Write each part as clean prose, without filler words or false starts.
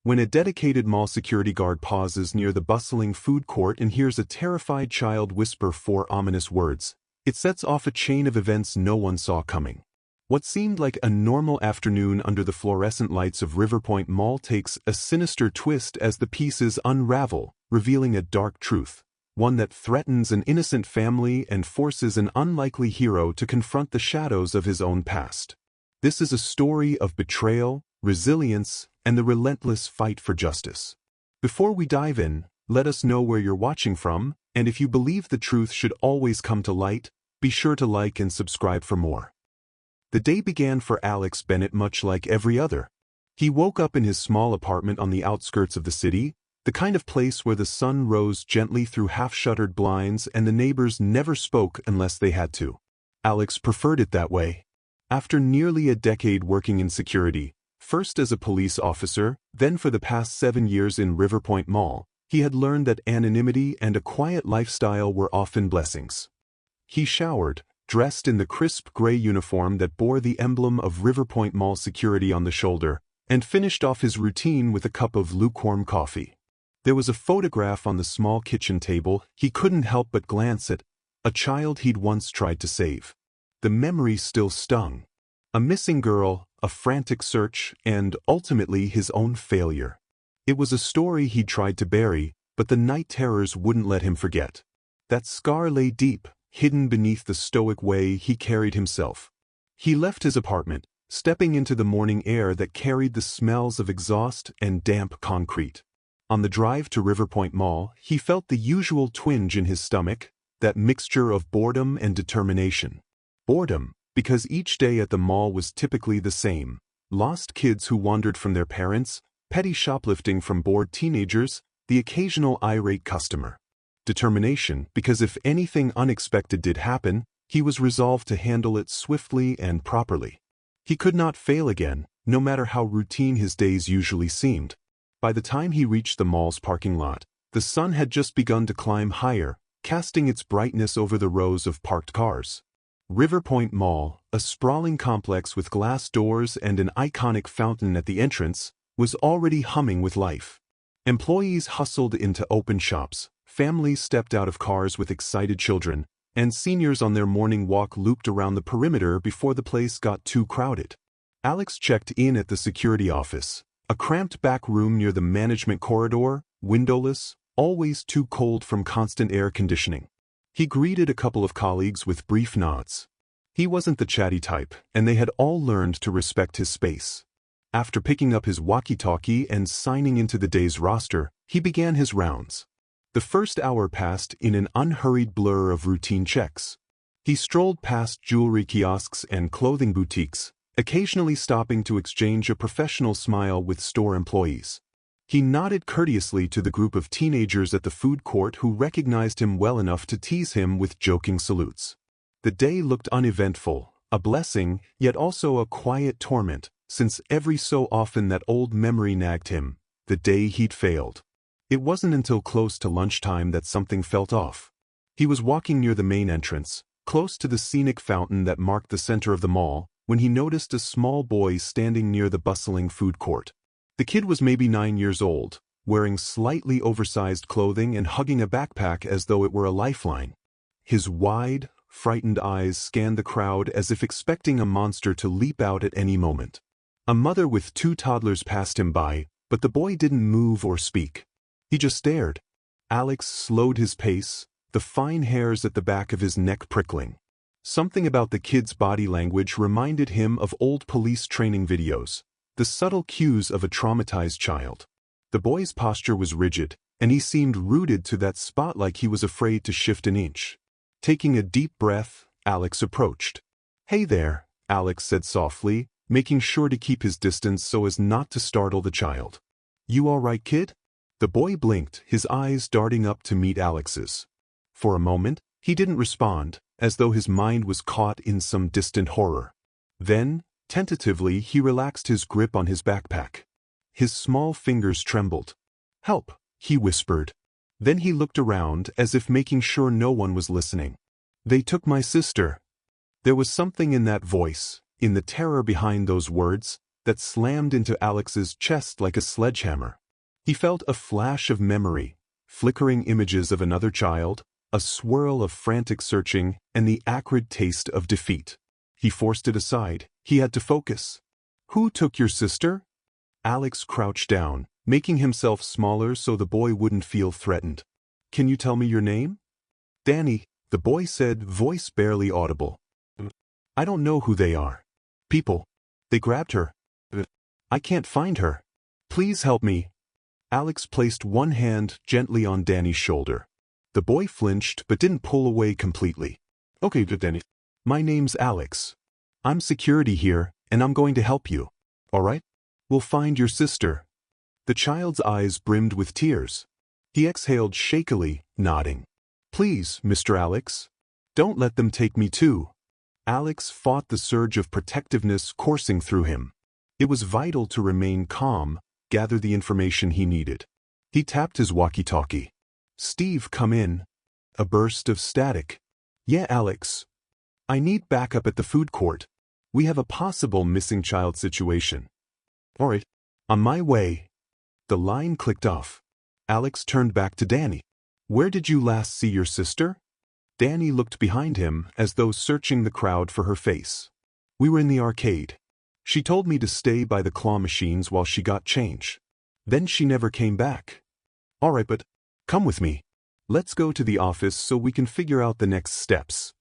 When a dedicated mall security guard pauses near the bustling food court and hears a terrified child whisper four ominous words, it sets off a chain of events no one saw coming. What seemed like a normal afternoon under the fluorescent lights of Riverpoint Mall takes a sinister twist as the pieces unravel, revealing a dark truth, one that threatens an innocent family and forces an unlikely hero to confront the shadows of his own past. This is a story of betrayal, resilience, and the relentless fight for justice. Before we dive in, let us know where you're watching from, and if you believe the truth should always come to light, be sure to like and subscribe for more. The day began for Alex Bennett much like every other. He woke up in his small apartment on the outskirts of the city, the kind of place where the sun rose gently through half-shuttered blinds and the neighbors never spoke unless they had to. Alex preferred it that way. After nearly a decade working in security, first as a police officer, then for the past 7 years in Riverpoint Mall, he had learned that anonymity and a quiet lifestyle were often blessings. He showered, dressed in the crisp gray uniform that bore the emblem of Riverpoint Mall security on the shoulder, and finished off his routine with a cup of lukewarm coffee. There was a photograph on the small kitchen table he couldn't help but glance at, a child he'd once tried to save. The memory still stung. A missing girl, a frantic search, and, ultimately, his own failure. It was a story he'd tried to bury, but the night terrors wouldn't let him forget. That scar lay deep, hidden beneath the stoic way he carried himself. He left his apartment, stepping into the morning air that carried the smells of exhaust and damp concrete. On the drive to Riverpoint Mall, he felt the usual twinge in his stomach, that mixture of boredom and determination. Boredom, because each day at the mall was typically the same. Lost kids who wandered from their parents, petty shoplifting from bored teenagers, the occasional irate customer. Determination, because if anything unexpected did happen, he was resolved to handle it swiftly and properly. He could not fail again, no matter how routine his days usually seemed. By the time he reached the mall's parking lot, the sun had just begun to climb higher, casting its brightness over the rows of parked cars. Riverpoint Mall, a sprawling complex with glass doors and an iconic fountain at the entrance, was already humming with life. Employees hustled into open shops, families stepped out of cars with excited children, and seniors on their morning walk looped around the perimeter before the place got too crowded. Alex checked in at the security office, a cramped back room near the management corridor, windowless, always too cold from constant air conditioning. He greeted a couple of colleagues with brief nods. He wasn't the chatty type, and they had all learned to respect his space. After picking up his walkie-talkie and signing into the day's roster, he began his rounds. The first hour passed in an unhurried blur of routine checks. He strolled past jewelry kiosks and clothing boutiques, occasionally stopping to exchange a professional smile with store employees. He nodded courteously to the group of teenagers at the food court who recognized him well enough to tease him with joking salutes. The day looked uneventful, a blessing, yet also a quiet torment, since every so often that old memory nagged him, the day he'd failed. It wasn't until close to lunchtime that something felt off. He was walking near the main entrance, close to the scenic fountain that marked the center of the mall, when he noticed a small boy standing near the bustling food court. The kid was maybe 9 years old, wearing slightly oversized clothing and hugging a backpack as though it were a lifeline. His wide, frightened eyes scanned the crowd as if expecting a monster to leap out at any moment. A mother with 2 toddlers passed him by, but the boy didn't move or speak. He just stared. Alex slowed his pace, the fine hairs at the back of his neck prickling. Something about the kid's body language reminded him of old police training videos, the subtle cues of a traumatized child. The boy's posture was rigid, and he seemed rooted to that spot like he was afraid to shift an inch. Taking a deep breath, Alex approached. "Hey there," Alex said softly, making sure to keep his distance so as not to startle the child. "You all right, kid?" The boy blinked, his eyes darting up to meet Alex's. For a moment, he didn't respond, as though his mind was caught in some distant horror. Then, tentatively, he relaxed his grip on his backpack. His small fingers trembled. "Help," he whispered. Then he looked around as if making sure no one was listening. "They took my sister." There was something in that voice, in the terror behind those words, that slammed into Alex's chest like a sledgehammer. He felt a flash of memory, flickering images of another child, a swirl of frantic searching, and the acrid taste of defeat. He forced it aside. He had to focus. "Who took your sister?" Alex crouched down, making himself smaller so the boy wouldn't feel threatened. "Can you tell me your name?" "Danny," the boy said, voice barely audible. "I don't know who they are. People. They grabbed her. I can't find her. Please help me." Alex placed one hand gently on Danny's shoulder. The boy flinched but didn't pull away completely. "Okay, Danny. My name's Alex. I'm security here, and I'm going to help you. All right? We'll find your sister." The child's eyes brimmed with tears. He exhaled shakily, nodding. "Please, Mr. Alex. Don't let them take me too." Alex fought the surge of protectiveness coursing through him. It was vital to remain calm, gather the information he needed. He tapped his walkie-talkie. "Steve, come in." A burst of static. "Yeah, Alex. I need backup at the food court. We have a possible missing child situation." "All right. On my way." The line clicked off. Alex turned back to Danny. "Where did you last see your sister?" Danny looked behind him as though searching the crowd for her face. "We were in the arcade. She told me to stay by the claw machines while she got change. Then she never came back." "All right, but come with me. Let's go to the office so we can figure out the next steps."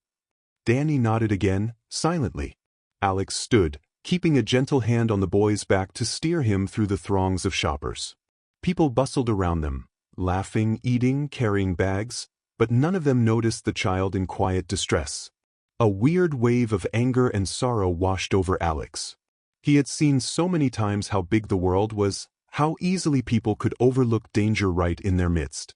Danny nodded again, silently. Alex stood, keeping a gentle hand on the boy's back to steer him through the throngs of shoppers. People bustled around them, laughing, eating, carrying bags, but none of them noticed the child in quiet distress. A weird wave of anger and sorrow washed over Alex. He had seen so many times how big the world was, how easily people could overlook danger right in their midst.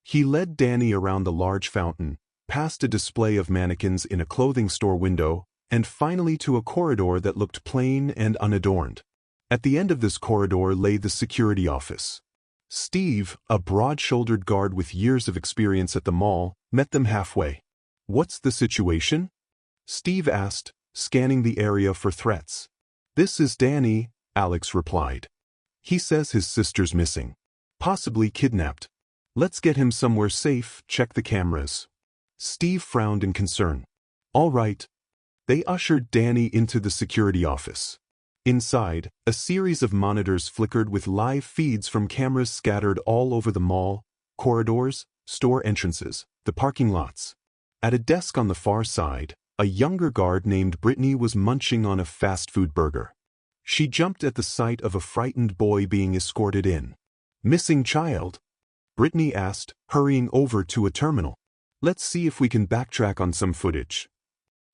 He led Danny around the large fountain, past a display of mannequins in a clothing store window, and finally to a corridor that looked plain and unadorned. At the end of this corridor lay the security office. Steve, a broad-shouldered guard with years of experience at the mall, met them halfway. "What's the situation?" Steve asked, scanning the area for threats. "This is Danny," Alex replied. "He says his sister's missing. Possibly kidnapped. Let's get him somewhere safe, check the cameras." Steve frowned in concern. "All right." They ushered Danny into the security office. Inside, a series of monitors flickered with live feeds from cameras scattered all over the mall, corridors, store entrances, the parking lots. At a desk on the far side, a younger guard named Brittany was munching on a fast food burger. She jumped at the sight of a frightened boy being escorted in. "Missing child?" Brittany asked, hurrying over to a terminal. "Let's see if we can backtrack on some footage."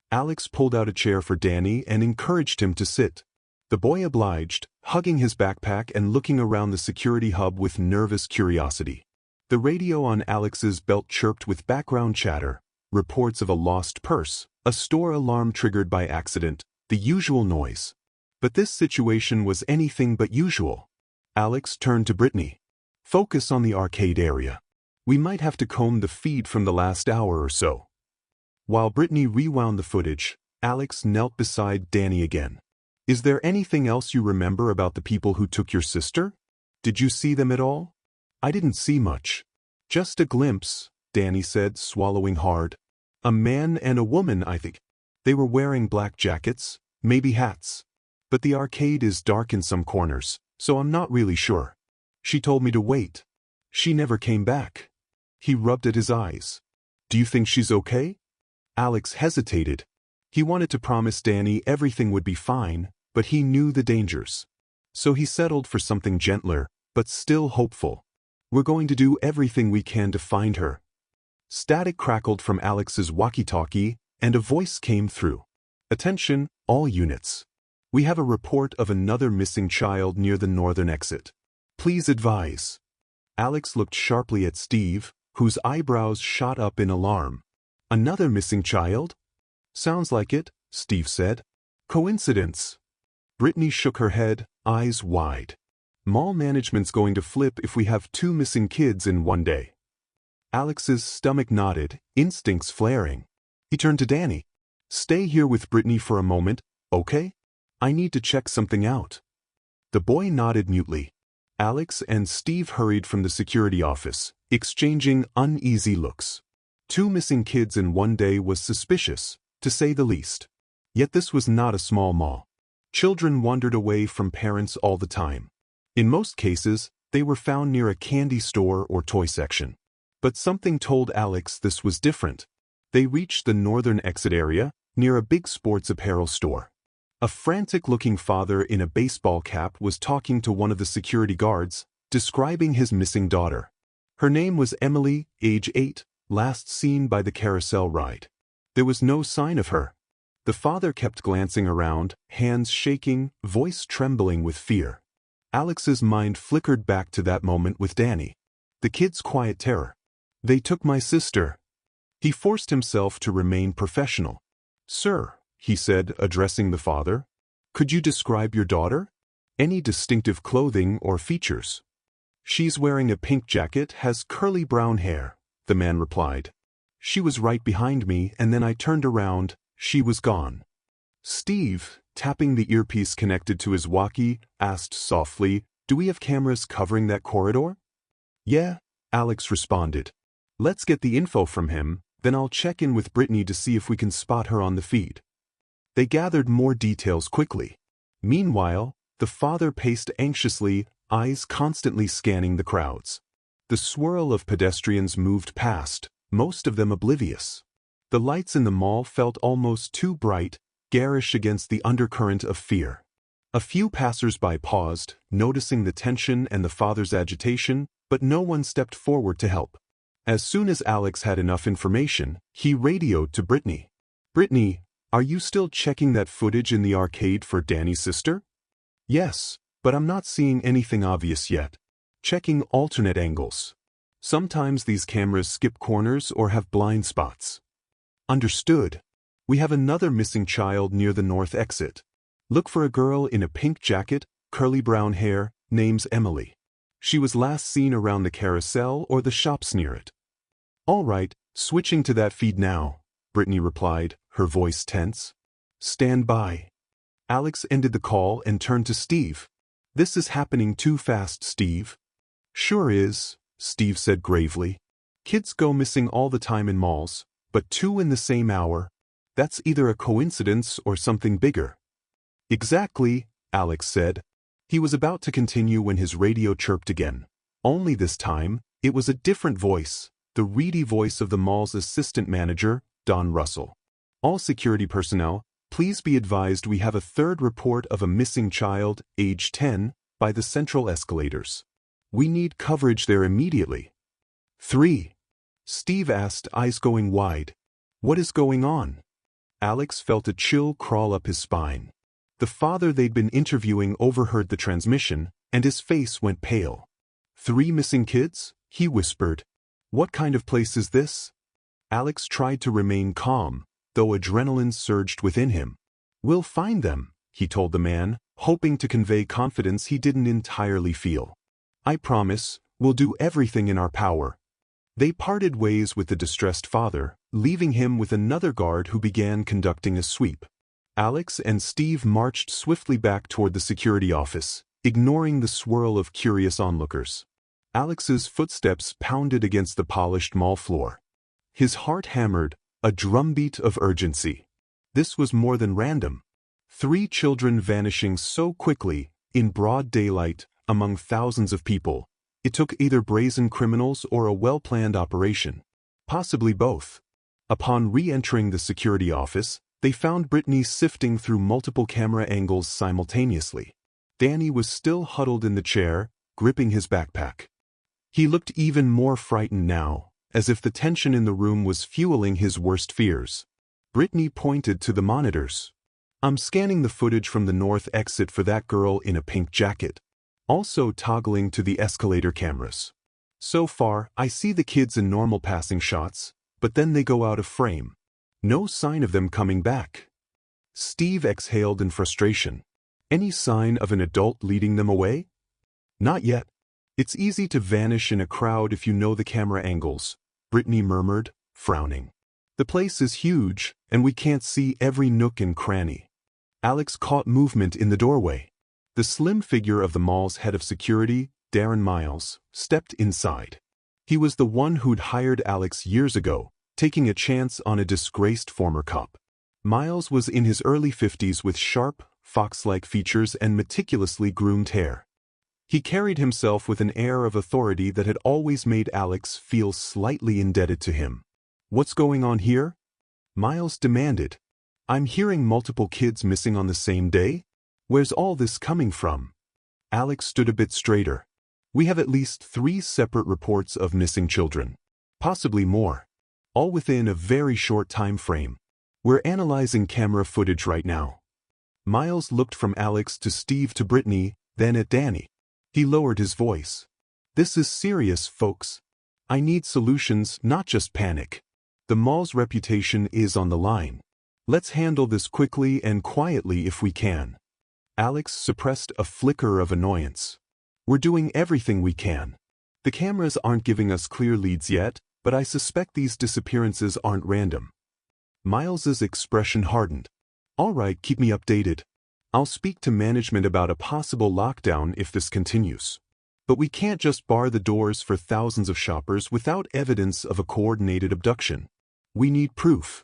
Alex pulled out a chair for Danny and encouraged him to sit. The boy obliged, hugging his backpack and looking around the security hub with nervous curiosity. The radio on Alex's belt chirped with background chatter, reports of a lost purse, a store alarm triggered by accident, the usual noise. But this situation was anything but usual. Alex turned to Brittany. "Focus on the arcade area. We might have to comb the feed from the last hour or so." While Brittany rewound the footage, Alex knelt beside Danny again. "Is there anything else you remember about the people who took your sister? Did you see them at all?" "I didn't see much. Just a glimpse," Danny said, swallowing hard. "A man and a woman, I think. They were wearing black jackets, maybe hats. But the arcade is dark in some corners, so I'm not really sure. She told me to wait. She never came back." He rubbed at his eyes. "Do you think she's okay?" Alex hesitated. He wanted to promise Danny everything would be fine, but he knew the dangers. So he settled for something gentler, but still hopeful. "We're going to do everything we can to find her." Static crackled from Alex's walkie-talkie, and a voice came through. "Attention, all units. We have a report of another missing child near the northern exit. Please advise." Alex looked sharply at Steve, whose eyebrows shot up in alarm. "Another missing child?" "Sounds like it," Steve said. "Coincidence?" Brittany shook her head, eyes wide. "Mall management's going to flip if we have 2 missing kids in one day." Alex's stomach knotted, instincts flaring. He turned to Danny. "Stay here with Brittany for a moment, okay? I need to check something out." The boy nodded mutely. Alex and Steve hurried from the security office, exchanging uneasy looks. 2 missing kids in one day was suspicious, to say the least. Yet this was not a small mall. Children wandered away from parents all the time. In most cases, they were found near a candy store or toy section. But something told Alex this was different. They reached the northern exit area, near a big sports apparel store. A frantic-looking father in a baseball cap was talking to one of the security guards, describing his missing daughter. Her name was Emily, age 8, last seen by the carousel ride. There was no sign of her. The father kept glancing around, hands shaking, voice trembling with fear. Alex's mind flickered back to that moment with Danny. The kid's quiet terror. "They took my sister." He forced himself to remain professional. "Sir," he said, addressing the father, "could you describe your daughter? Any distinctive clothing or features?" "She's wearing a pink jacket, has curly brown hair," the man replied. "She was right behind me, and then I turned around, she was gone." Steve, tapping the earpiece connected to his walkie, asked softly, "Do we have cameras covering that corridor?" "Yeah," Alex responded. "Let's get the info from him, then I'll check in with Brittany to see if we can spot her on the feed." They gathered more details quickly. Meanwhile, the father paced anxiously, eyes constantly scanning the crowds. The swirl of pedestrians moved past, most of them oblivious. The lights in the mall felt almost too bright, garish against the undercurrent of fear. A few passers-by paused, noticing the tension and the father's agitation, but no one stepped forward to help. As soon as Alex had enough information, he radioed to Brittany. "Brittany, are you still checking that footage in the arcade for Danny's sister?" "Yes, but I'm not seeing anything obvious yet. Checking alternate angles. Sometimes these cameras skip corners or have blind spots." "Understood. We have another missing child near the north exit. Look for a girl in a pink jacket, curly brown hair, name's Emily. She was last seen around the carousel or the shops near it." "All right, switching to that feed now," Brittany replied, her voice tense. "Stand by." Alex ended the call and turned to Steve. "This is happening too fast, Steve." "Sure is," Steve said gravely. "Kids go missing all the time in malls, but 2 in the same hour. That's either a coincidence or something bigger." "Exactly," Alex said. He was about to continue when his radio chirped again. Only this time, it was a different voice, the reedy voice of the mall's assistant manager, Don Russell. "All security personnel, please be advised we have a 3rd report of a missing child, age 10, by the central escalators. We need coverage there immediately." 3. Steve asked, eyes going wide. "What is going on?" Alex felt a chill crawl up his spine. The father they'd been interviewing overheard the transmission, and his face went pale. 3 missing kids? He whispered. "What kind of place is this?" Alex tried to remain calm, though adrenaline surged within him. "We'll find them," he told the man, hoping to convey confidence he didn't entirely feel. "I promise, we'll do everything in our power." They parted ways with the distressed father, leaving him with another guard who began conducting a sweep. Alex and Steve marched swiftly back toward the security office, ignoring the swirl of curious onlookers. Alex's footsteps pounded against the polished mall floor. His heart hammered, a drumbeat of urgency. This was more than random. 3 children vanishing so quickly, in broad daylight, among thousands of people. It took either brazen criminals or a well-planned operation. Possibly both. Upon re-entering the security office, they found Brittany sifting through multiple camera angles simultaneously. Danny was still huddled in the chair, gripping his backpack. He looked even more frightened now, as if the tension in the room was fueling his worst fears. Brittany pointed to the monitors. "I'm scanning the footage from the north exit for that girl in a pink jacket. Also toggling to the escalator cameras. So far, I see the kids in normal passing shots, but then they go out of frame. No sign of them coming back." Steve exhaled in frustration. "Any sign of an adult leading them away?" "Not yet. It's easy to vanish in a crowd if you know the camera angles," Brittany murmured, frowning. "The place is huge, and we can't see every nook and cranny." Alex caught movement in the doorway. The slim figure of the mall's head of security, Darren Miles, stepped inside. He was the one who'd hired Alex years ago, taking a chance on a disgraced former cop. Miles was in his early 50s with sharp, fox-like features and meticulously groomed hair. He carried himself with an air of authority that had always made Alex feel slightly indebted to him. "What's going on here?" Miles demanded. "I'm hearing multiple kids missing on the same day. Where's all this coming from?" Alex stood a bit straighter. "We have at least 3 separate reports of missing children. Possibly more. All within a very short time frame. We're analyzing camera footage right now." Miles looked from Alex to Steve to Brittany, then at Danny. He lowered his voice. "This is serious, folks. I need solutions, not just panic. The mall's reputation is on the line. Let's handle this quickly and quietly if we can." Alex suppressed a flicker of annoyance. "We're doing everything we can. The cameras aren't giving us clear leads yet, but I suspect these disappearances aren't random." Miles's expression hardened. "All right, keep me updated. I'll speak to management about a possible lockdown if this continues. But we can't just bar the doors for thousands of shoppers without evidence of a coordinated abduction. We need proof."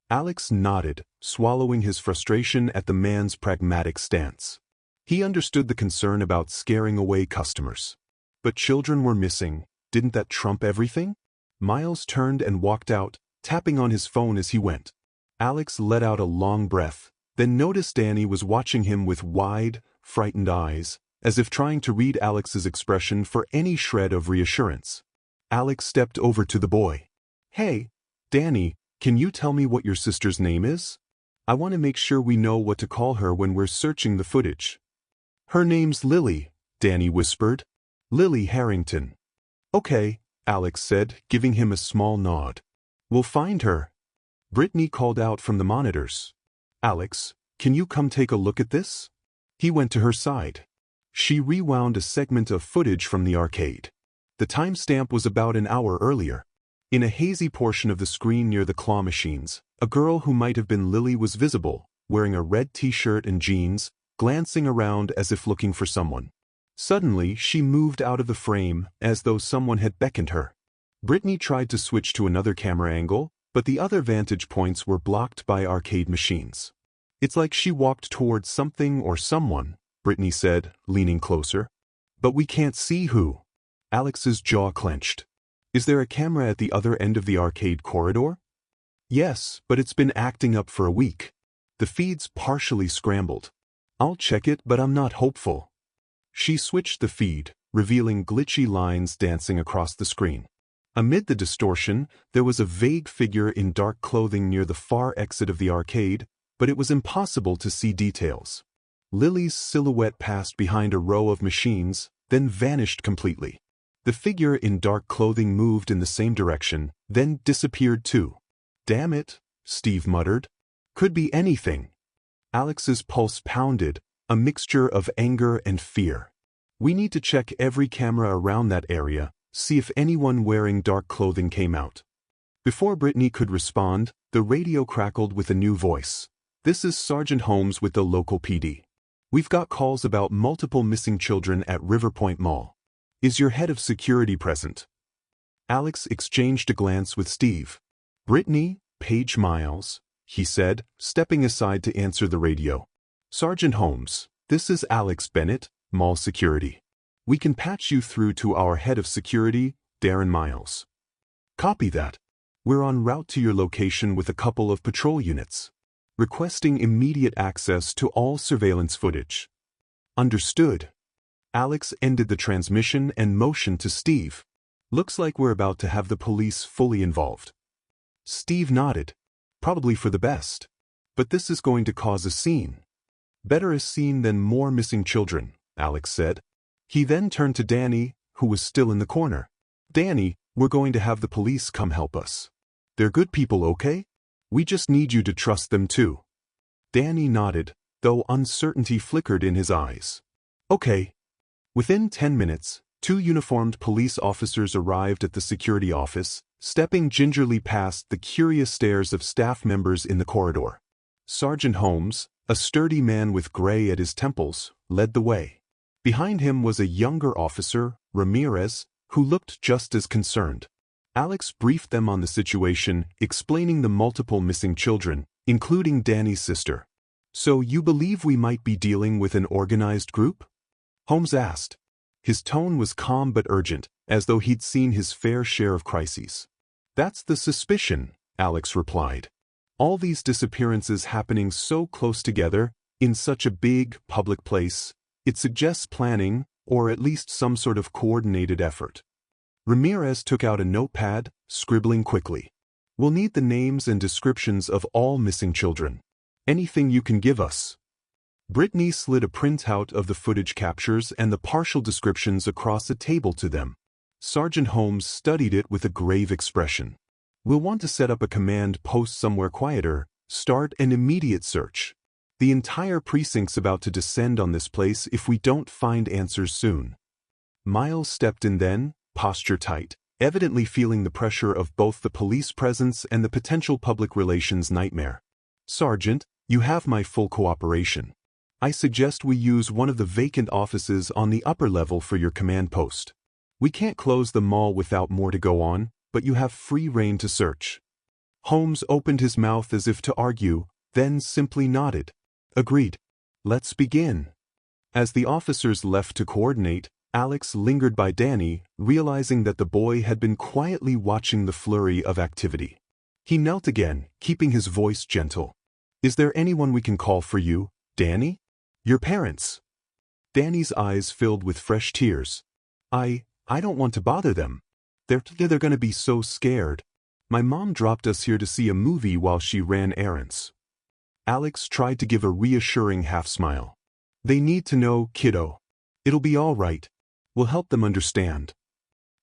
Alex nodded, swallowing his frustration at the man's pragmatic stance. He understood the concern about scaring away customers. But children were missing. Didn't that trump everything? Miles turned and walked out, tapping on his phone as he went. Alex let out a long breath, then noticed Danny was watching him with wide, frightened eyes, as if trying to read Alex's expression for any shred of reassurance. Alex stepped over to the boy. "Hey, Danny, can you tell me what your sister's name is? I want to make sure we know what to call her when we're searching the footage." "Her name's Lily," Danny whispered. "Lily Harrington." "Okay," Alex said, giving him a small nod. "We'll find her." Brittany called out from the monitors. "Alex, can you come take a look at this?" He went to her side. She rewound a segment of footage from the arcade. The timestamp was about an hour earlier. In a hazy portion of the screen near the claw machines, a girl who might have been Lily was visible, wearing a red t-shirt and jeans, glancing around as if looking for someone. Suddenly, she moved out of the frame, as though someone had beckoned her. Brittany tried to switch to another camera angle, but the other vantage points were blocked by arcade machines. "It's like she walked towards something or someone," Brittany said, leaning closer. "But we can't see who." Alex's jaw clenched. "Is there a camera at the other end of the arcade corridor?" "Yes, but it's been acting up for a week. The feed's partially scrambled. I'll check it, but I'm not hopeful." She switched the feed, revealing glitchy lines dancing across the screen. Amid the distortion, there was a vague figure in dark clothing near the far exit of the arcade, but it was impossible to see details. Lily's silhouette passed behind a row of machines, then vanished completely. The figure in dark clothing moved in the same direction, then disappeared too. "Damn it," Steve muttered. "Could be anything." Alex's pulse pounded, a mixture of anger and fear. "We need to check every camera around that area, see if anyone wearing dark clothing came out." Before Brittany could respond, the radio crackled with a new voice. "This is Sergeant Holmes with the local PD. We've got calls about multiple missing children at Riverpoint Mall. Is your head of security present?" Alex exchanged a glance with Steve. "Brittany, Paige Miles," he said, stepping aside to answer the radio. "Sergeant Holmes, this is Alex Bennett, Mall Security. We can patch you through to our head of security, Darren Miles." "Copy that. We're en route to your location with a couple of patrol units. Requesting immediate access to all surveillance footage." "Understood." Alex ended the transmission and motioned to Steve. "Looks like we're about to have the police fully involved." Steve nodded. "Probably for the best. But this is going to cause a scene." "Better a scene than more missing children," Alex said. He then turned to Danny, who was still in the corner. "Danny, we're going to have the police come help us. They're good people, okay? We just need you to trust them too." Danny nodded, though uncertainty flickered in his eyes. "Okay." Within 10 minutes, 2 uniformed police officers arrived at the security office, stepping gingerly past the curious stares of staff members in the corridor. "Sergeant Holmes, A sturdy man with gray at his temples led the way. Behind him was a younger officer, Ramirez, who looked just as concerned. Alex briefed them on the situation, explaining the multiple missing children, including Danny's sister. "So you believe we might be dealing with an organized group?" Holmes asked. His tone was calm but urgent, as though he'd seen his fair share of crises. "That's the suspicion," Alex replied. "All these disappearances happening so close together, in such a big, public place, it suggests planning, or at least some sort of coordinated effort." Ramirez took out a notepad, scribbling quickly. "We'll need the names and descriptions of all missing children. Anything you can give us." Brittany slid a printout of the footage captures and the partial descriptions across a table to them. Sergeant Holmes studied it with a grave expression. "We'll want to set up a command post somewhere quieter, start an immediate search. The entire precinct's about to descend on this place if we don't find answers soon." Miles stepped in then, posture tight, evidently feeling the pressure of both the police presence and the potential public relations nightmare. "Sergeant, you have my full cooperation. I suggest we use one of the vacant offices on the upper level for your command post. We can't close the mall without more to go on, but you have free rein to search." Holmes opened his mouth as if to argue, then simply nodded. "Agreed. Let's begin." As the officers left to coordinate, Alex lingered by Danny, realizing that the boy had been quietly watching the flurry of activity. He knelt again, keeping his voice gentle. "Is there anyone we can call for you, Danny? Your parents?" Danny's eyes filled with fresh tears. I don't want to bother them. They're going to be so scared. My mom dropped us here to see a movie while she ran errands." Alex tried to give a reassuring half-smile. "They need to know, kiddo. It'll be all right. We'll help them understand."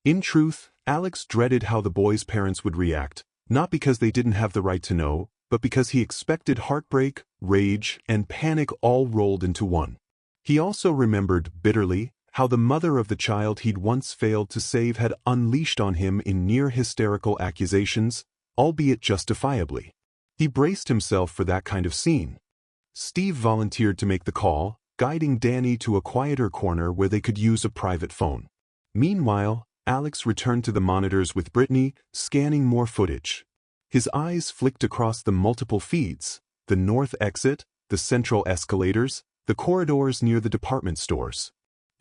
In truth, Alex dreaded how the boy's parents would react, not because they didn't have the right to know, but because he expected heartbreak, rage, and panic all rolled into one. He also remembered, bitterly, how the mother of the child he'd once failed to save had unleashed on him in near-hysterical accusations, albeit justifiably. He braced himself for that kind of scene. Steve volunteered to make the call, guiding Danny to a quieter corner where they could use a private phone. Meanwhile, Alex returned to the monitors with Brittany, scanning more footage. His eyes flicked across the multiple feeds, the north exit, the central escalators, the corridors near the department stores.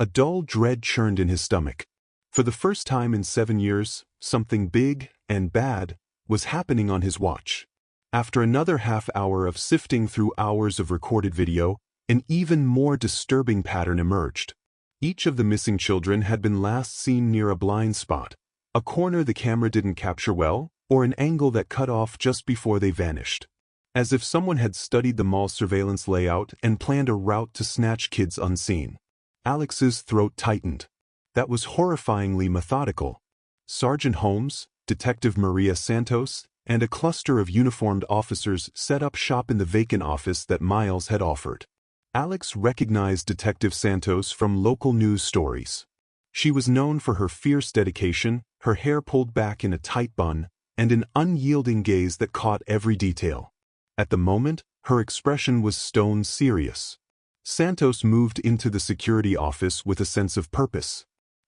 A dull dread churned in his stomach. For the first time in 7 years, something big and bad was happening on his watch. After another half hour of sifting through hours of recorded video, an even more disturbing pattern emerged. Each of the missing children had been last seen near a blind spot, a corner the camera didn't capture well, or an angle that cut off just before they vanished. As if someone had studied the mall's surveillance layout and planned a route to snatch kids unseen. Alex's throat tightened. That was horrifyingly methodical. Sergeant Holmes, Detective Maria Santos, and a cluster of uniformed officers set up shop in the vacant office that Miles had offered. Alex recognized Detective Santos from local news stories. She was known for her fierce dedication, her hair pulled back in a tight bun, and an unyielding gaze that caught every detail. At the moment, her expression was stone serious. Santos moved into the security office with a sense of purpose.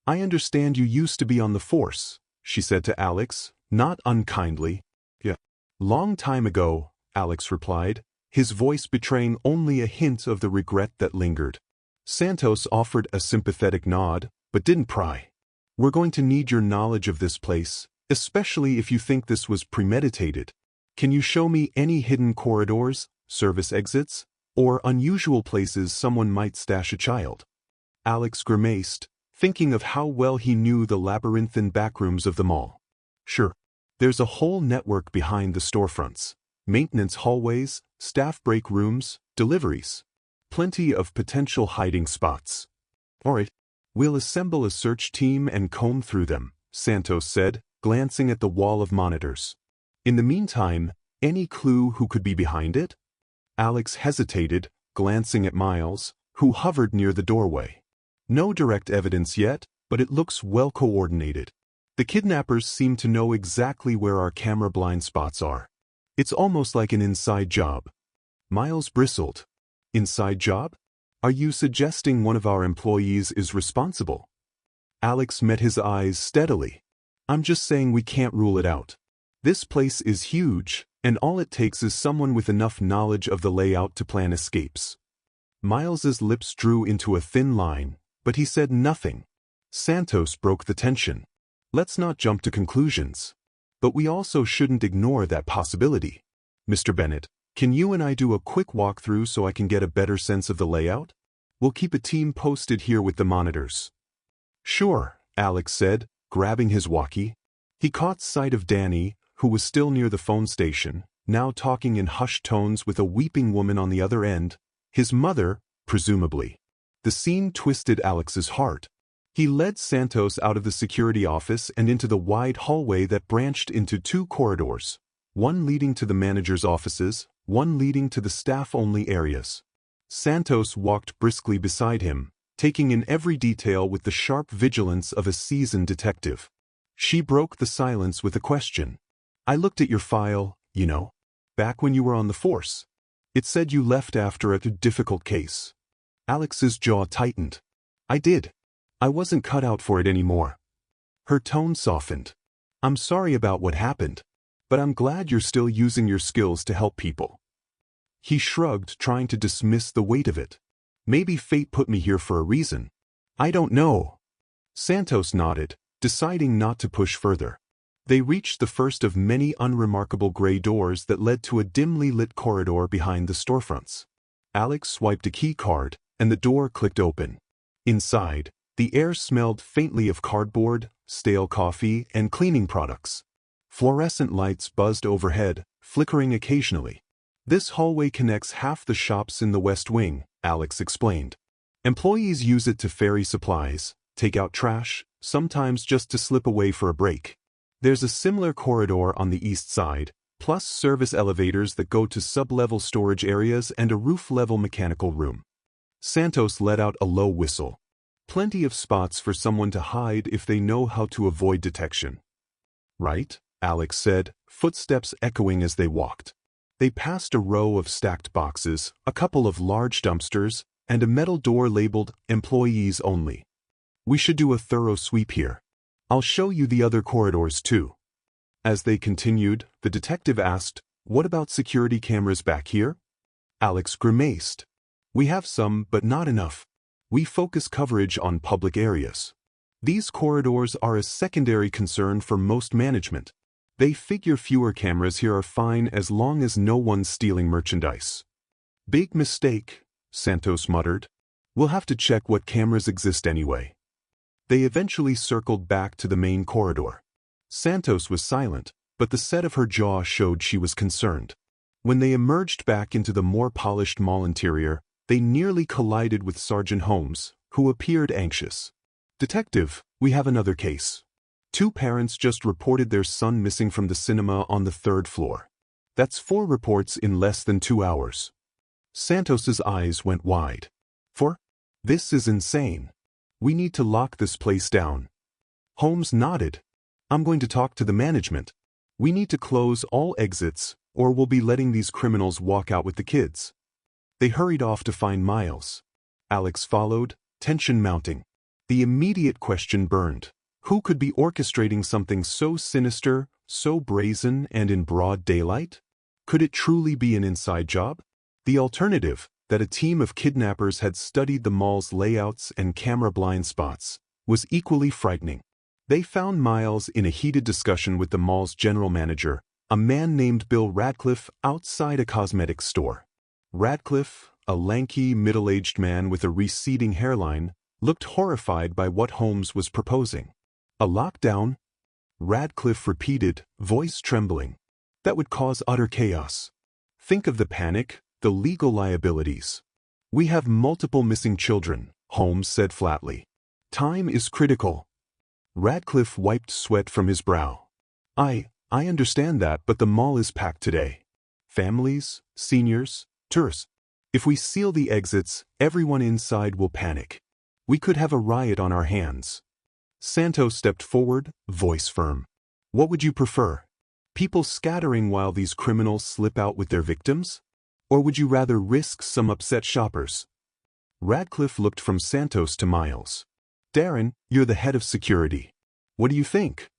"I understand you used to be on the force," she said to Alex, not unkindly. "Yeah. Long time ago," Alex replied, his voice betraying only a hint of the regret that lingered. Santos offered a sympathetic nod, but didn't pry. "We're going to need your knowledge of this place, especially if you think this was premeditated. Can you show me any hidden corridors, service exits, or unusual places someone might stash a child?" Alex grimaced, thinking of how well he knew the labyrinthine backrooms of the mall. "Sure. There's a whole network behind the storefronts. Maintenance hallways, staff break rooms, deliveries. Plenty of potential hiding spots." "All right. We'll assemble a search team and comb through them," Santos said, glancing at the wall of monitors. "In the meantime, any clue who could be behind it?" Alex hesitated, glancing at Miles, who hovered near the doorway. "No direct evidence yet, but it looks well coordinated. The kidnappers seem to know exactly where our camera blind spots are. It's almost like an inside job." Miles bristled. Inside job? Are you suggesting one of our employees is responsible? Alex met his eyes steadily. I'm just saying we can't rule it out. This place is huge, and all it takes is someone with enough knowledge of the layout to plan escapes. Miles's lips drew into a thin line, but he said nothing. Santos broke the tension. Let's not jump to conclusions. But we also shouldn't ignore that possibility. Mr. Bennett, can you and I do a quick walkthrough so I can get a better sense of the layout? We'll keep a team posted here with the monitors. Sure, Alex said, grabbing his walkie. He caught sight of Danny, who was still near the phone station, now talking in hushed tones with a weeping woman on the other end, his mother, presumably. The scene twisted Alex's heart. He led Santos out of the security office and into the wide hallway that branched into two corridors, one leading to the manager's offices, one leading to the staff-only areas. Santos walked briskly beside him, taking in every detail with the sharp vigilance of a seasoned detective. She broke the silence with a question. I looked at your file, back when you were on the force. It said you left after a difficult case. Alex's jaw tightened. I did. I wasn't cut out for it anymore. Her tone softened. I'm sorry about what happened, but I'm glad you're still using your skills to help people. He shrugged, trying to dismiss the weight of it. Maybe fate put me here for a reason. I don't know. Santos nodded, deciding not to push further. They reached the first of many unremarkable gray doors that led to a dimly lit corridor behind the storefronts. Alex swiped a key card, and the door clicked open. Inside, the air smelled faintly of cardboard, stale coffee, and cleaning products. Fluorescent lights buzzed overhead, flickering occasionally. This hallway connects half the shops in the West Wing, Alex explained. Employees use it to ferry supplies, take out trash, sometimes just to slip away for a break. There's a similar corridor on the east side, plus service elevators that go to sub-level storage areas and a roof-level mechanical room. Santos let out a low whistle. Plenty of spots for someone to hide if they know how to avoid detection. Right? Alex said, footsteps echoing as they walked. They passed a row of stacked boxes, a couple of large dumpsters, and a metal door labeled Employees Only. We should do a thorough sweep here. I'll show you the other corridors too. As they continued, the detective asked, What about security cameras back here? Alex grimaced. We have some, but not enough. We focus coverage on public areas. These corridors are a secondary concern for most management. They figure fewer cameras here are fine as long as no one's stealing merchandise. Big mistake, Santos muttered. We'll have to check what cameras exist anyway. They eventually circled back to the main corridor. Santos was silent, but the set of her jaw showed she was concerned. When they emerged back into the more polished mall interior, they nearly collided with Sergeant Holmes, who appeared anxious. Detective, we have another case. 2 parents just reported their son missing from the cinema on the 3rd floor. That's 4 reports in less than 2 hours. Santos's eyes went wide. This is insane. We need to lock this place down. Holmes nodded. I'm going to talk to the management. We need to close all exits, or we'll be letting these criminals walk out with the kids. They hurried off to find Miles. Alex followed, tension mounting. The immediate question burned. Who could be orchestrating something so sinister, so brazen, and in broad daylight? Could it truly be an inside job? The alternative, that a team of kidnappers had studied the mall's layouts and camera blind spots, was equally frightening. They found Miles in a heated discussion with the mall's general manager, a man named Bill Radcliffe, outside a cosmetics store. Radcliffe, a lanky, middle-aged man with a receding hairline, looked horrified by what Holmes was proposing. A lockdown? Radcliffe repeated, voice trembling. That would cause utter chaos. Think of the panic, the legal liabilities. We have multiple missing children, Holmes said flatly. Time is critical. Radcliffe wiped sweat from his brow. I understand that, but the mall is packed today. Families, seniors, tourists. If we seal the exits, everyone inside will panic. We could have a riot on our hands. Santos stepped forward, voice firm. What would you prefer? People scattering while these criminals slip out with their victims? Or would you rather risk some upset shoppers? Radcliffe looked from Santos to Miles. Darren, you're the head of security. What do you think?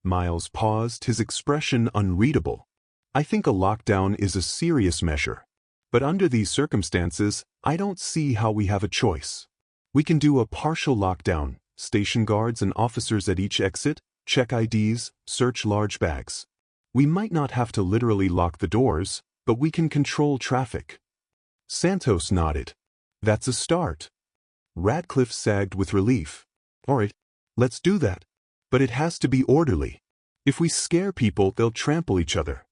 Miles paused, his expression unreadable. I think a lockdown is a serious measure. But under these circumstances, I don't see how we have a choice. We can do a partial lockdown, station guards and officers at each exit, check IDs, search large bags. We might not have to literally lock the doors, but we can control traffic. Santos nodded. That's a start. Radcliffe sagged with relief. All right, let's do that. But it has to be orderly. If we scare people, they'll trample each other.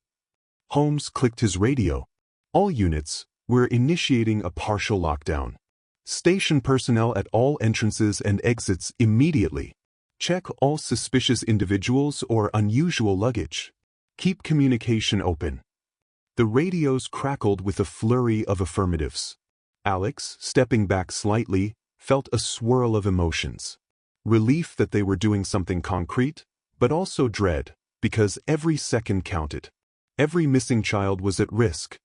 Holmes clicked his radio. All units, we're initiating a partial lockdown. Station personnel at all entrances and exits immediately. Check all suspicious individuals or unusual luggage. Keep communication open. The radios crackled with a flurry of affirmatives. Alex, stepping back slightly, felt a swirl of emotions. Relief that they were doing something concrete, but also dread, because every second counted. Every missing child was at risk.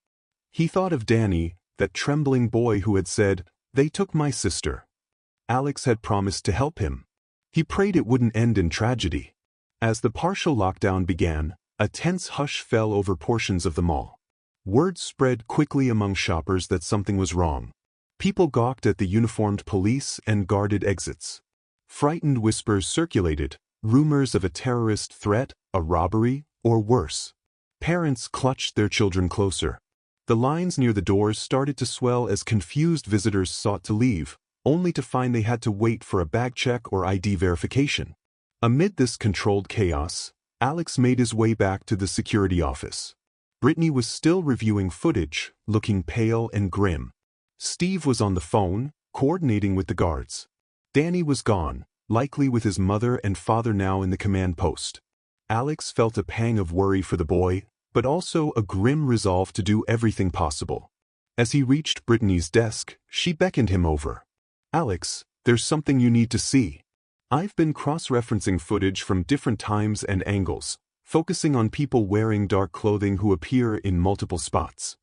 He thought of Danny, that trembling boy who had said, "They took my sister." Alex had promised to help him. He prayed it wouldn't end in tragedy. As the partial lockdown began, a tense hush fell over portions of the mall. Word spread quickly among shoppers that something was wrong. People gawked at the uniformed police and guarded exits. Frightened whispers circulated, rumors of a terrorist threat, a robbery, or worse. Parents clutched their children closer. The lines near the doors started to swell as confused visitors sought to leave, only to find they had to wait for a bag check or ID verification. Amid this controlled chaos, Alex made his way back to the security office. Brittany was still reviewing footage, looking pale and grim. Steve was on the phone, coordinating with the guards. Danny was gone, likely with his mother and father now in the command post. Alex felt a pang of worry for the boy, but also a grim resolve to do everything possible. As he reached Brittany's desk, she beckoned him over. Alex, there's something you need to see. I've been cross-referencing footage from different times and angles, focusing on people wearing dark clothing who appear in multiple spots.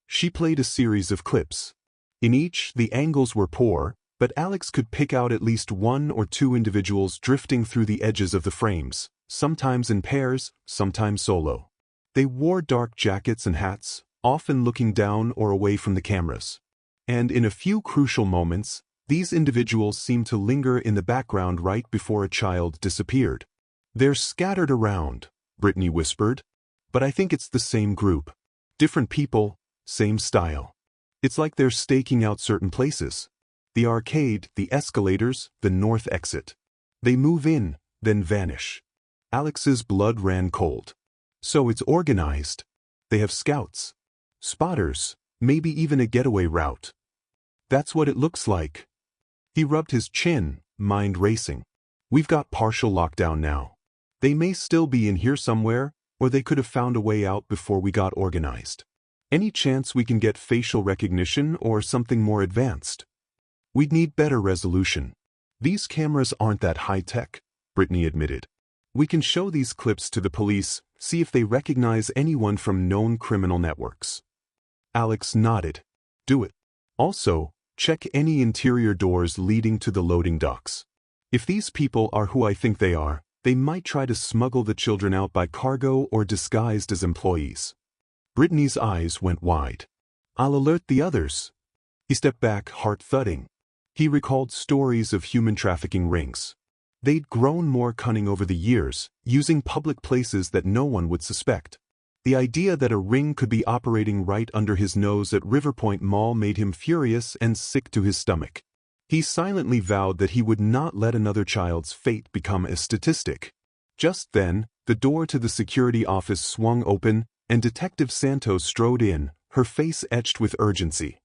She played a series of clips. In each, the angles were poor, but Alex could pick out at least one or two individuals drifting through the edges of the frames, sometimes in pairs, sometimes solo. They wore dark jackets and hats, often looking down or away from the cameras. And in a few crucial moments, these individuals seemed to linger in the background right before a child disappeared. They're scattered around, Brittany whispered. But I think it's the same group. Different people, same style. It's like they're staking out certain places. The arcade, the escalators, the north exit. They move in, then vanish. Alex's blood ran cold. So it's organized. They have scouts. Spotters, maybe even a getaway route. That's what it looks like. He rubbed his chin, mind racing. We've got partial lockdown now. They may still be in here somewhere, or they could have found a way out before we got organized. Any chance we can get facial recognition or something more advanced? We'd need better resolution. These cameras aren't that high-tech, Brittany admitted. We can show these clips to the police, see if they recognize anyone from known criminal networks. Alex nodded. Do it. Also, check any interior doors leading to the loading docks. If these people are who I think they are, they might try to smuggle the children out by cargo or disguised as employees. Brittany's eyes went wide. I'll alert the others. He stepped back, heart thudding. He recalled stories of human trafficking rings. They'd grown more cunning over the years, using public places that no one would suspect. The idea that a ring could be operating right under his nose at Riverpoint Mall made him furious and sick to his stomach. He silently vowed that he would not let another child's fate become a statistic. Just then, the door to the security office swung open, and Detective Santos strode in, her face etched with urgency.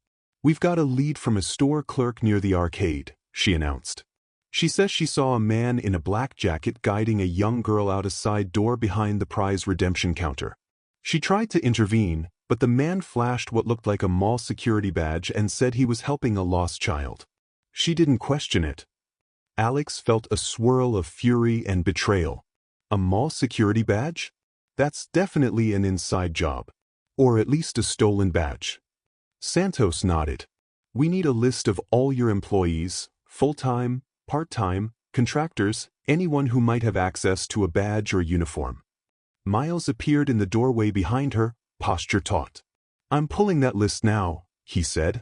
We've got a lead from a store clerk near the arcade, she announced. She says she saw a man in a black jacket guiding a young girl out a side door behind the prize redemption counter. She tried to intervene, but the man flashed what looked like a mall security badge and said he was helping a lost child. She didn't question it. Alex felt a swirl of fury and betrayal. A mall security badge? That's definitely an inside job. Or at least a stolen badge. Santos nodded. We need a list of all your employees, full-time, part-time, contractors, anyone who might have access to a badge or uniform. Miles appeared in the doorway behind her, posture taut. I'm pulling that list now, he said.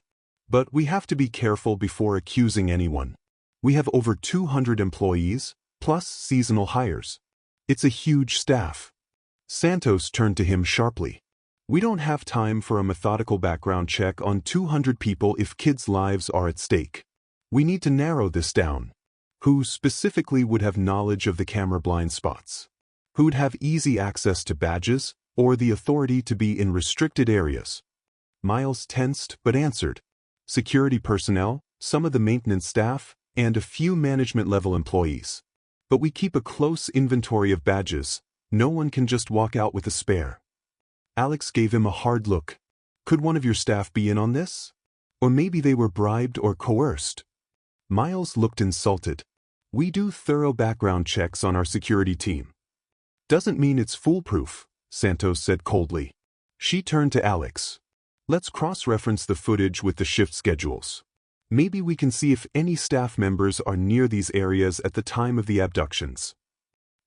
But we have to be careful before accusing anyone. We have over 200 employees, plus seasonal hires. It's a huge staff. Santos turned to him sharply. We don't have time for a methodical background check on 200 people if kids' lives are at stake. We need to narrow this down. Who specifically would have knowledge of the camera blind spots? Who would have easy access to badges, or the authority to be in restricted areas? Miles tensed but answered. Security personnel, some of the maintenance staff, and a few management-level employees. But we keep a close inventory of badges. No one can just walk out with a spare. Alex gave him a hard look. Could one of your staff be in on this? Or maybe they were bribed or coerced? Miles looked insulted. We do thorough background checks on our security team. Doesn't mean it's foolproof, Santos said coldly. She turned to Alex. Let's cross-reference the footage with the shift schedules. Maybe we can see if any staff members are near these areas at the time of the abductions.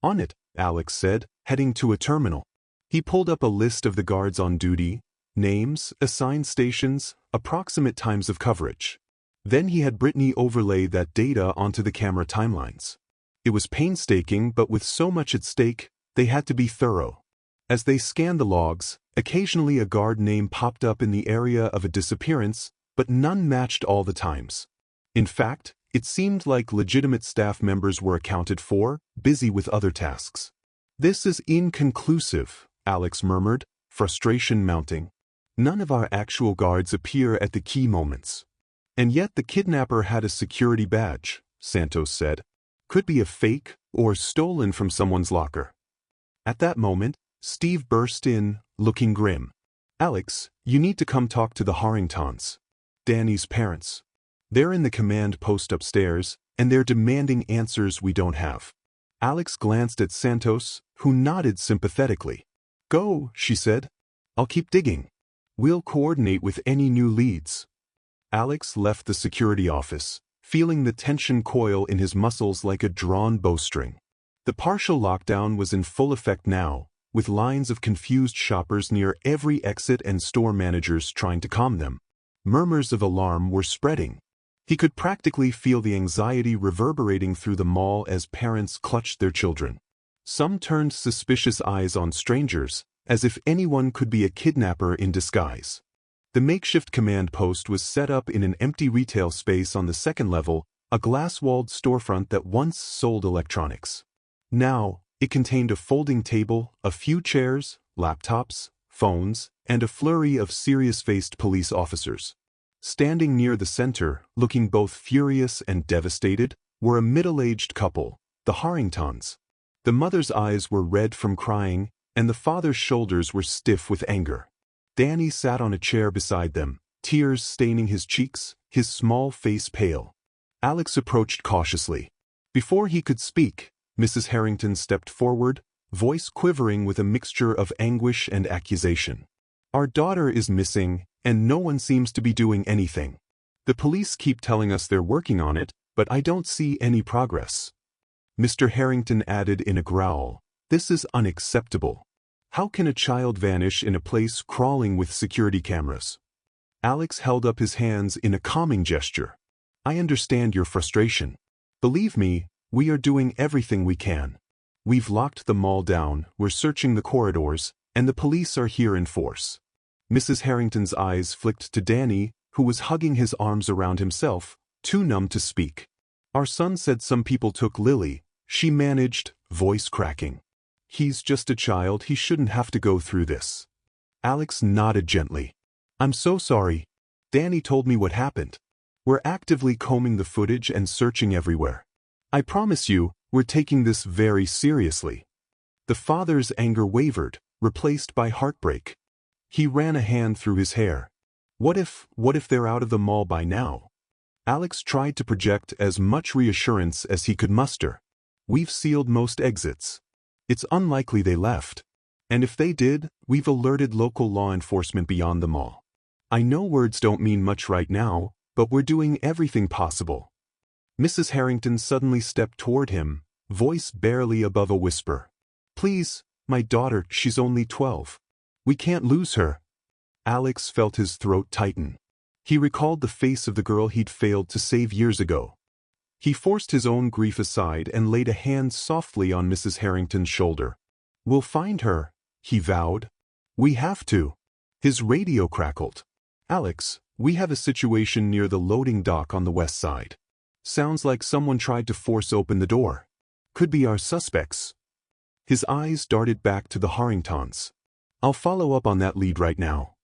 On it, Alex said, heading to a terminal. He pulled up a list of the guards on duty, names, assigned stations, approximate times of coverage. Then he had Brittany overlay that data onto the camera timelines. It was painstaking, but with so much at stake, they had to be thorough. As they scanned the logs, occasionally a guard name popped up in the area of a disappearance, but none matched all the times. In fact, it seemed like legitimate staff members were accounted for, busy with other tasks. This is inconclusive, Alex murmured, frustration mounting. None of our actual guards appear at the key moments. And yet the kidnapper had a security badge, Santos said. Could be a fake or stolen from someone's locker. At that moment, Steve burst in, looking grim. Alex, you need to come talk to the Harringtons. Danny's parents. They're in the command post upstairs, and they're demanding answers we don't have. Alex glanced at Santos, who nodded sympathetically. Go, she said. I'll keep digging. We'll coordinate with any new leads. Alex left the security office, feeling the tension coil in his muscles like a drawn bowstring. The partial lockdown was in full effect now, with lines of confused shoppers near every exit and store managers trying to calm them. Murmurs of alarm were spreading. He could practically feel the anxiety reverberating through the mall as parents clutched their children. Some turned suspicious eyes on strangers, as if anyone could be a kidnapper in disguise. The makeshift command post was set up in an empty retail space on the second level, a glass-walled storefront that once sold electronics. Now, it contained a folding table, a few chairs, laptops, phones, and a flurry of serious-faced police officers. Standing near the center, looking both furious and devastated, were a middle-aged couple, the Harringtons. The mother's eyes were red from crying, and the father's shoulders were stiff with anger. Danny sat on a chair beside them, tears staining his cheeks, his small face pale. Alex approached cautiously. Before he could speak, Mrs. Harrington stepped forward, voice quivering with a mixture of anguish and accusation. Our daughter is missing, and no one seems to be doing anything. The police keep telling us they're working on it, but I don't see any progress. Mr. Harrington added in a growl, This is unacceptable. How can a child vanish in a place crawling with security cameras? Alex held up his hands in a calming gesture. I understand your frustration. Believe me, we are doing everything we can. We've locked the mall down, we're searching the corridors, and the police are here in force. Mrs. Harrington's eyes flicked to Danny, who was hugging his arms around himself, too numb to speak. Our son said some people took Lily, she managed, voice cracking. He's just a child, he shouldn't have to go through this. Alex nodded gently. I'm so sorry. Danny told me what happened. We're actively combing the footage and searching everywhere. I promise you, we're taking this very seriously. The father's anger wavered, replaced by heartbreak. He ran a hand through his hair. What if they're out of the mall by now? Alex tried to project as much reassurance as he could muster. We've sealed most exits. It's unlikely they left. And if they did, we've alerted local law enforcement beyond the mall. I know words don't mean much right now, but we're doing everything possible. Mrs. Harrington suddenly stepped toward him, voice barely above a whisper. Please, my daughter, she's only 12. We can't lose her. Alex felt his throat tighten. He recalled the face of the girl he'd failed to save years ago. He forced his own grief aside and laid a hand softly on Mrs. Harrington's shoulder. We'll find her, he vowed. We have to. His radio crackled. Alex, we have a situation near the loading dock on the west side. Sounds like someone tried to force open the door. Could be our suspects. His eyes darted back to the Harringtons. I'll follow up on that lead right now.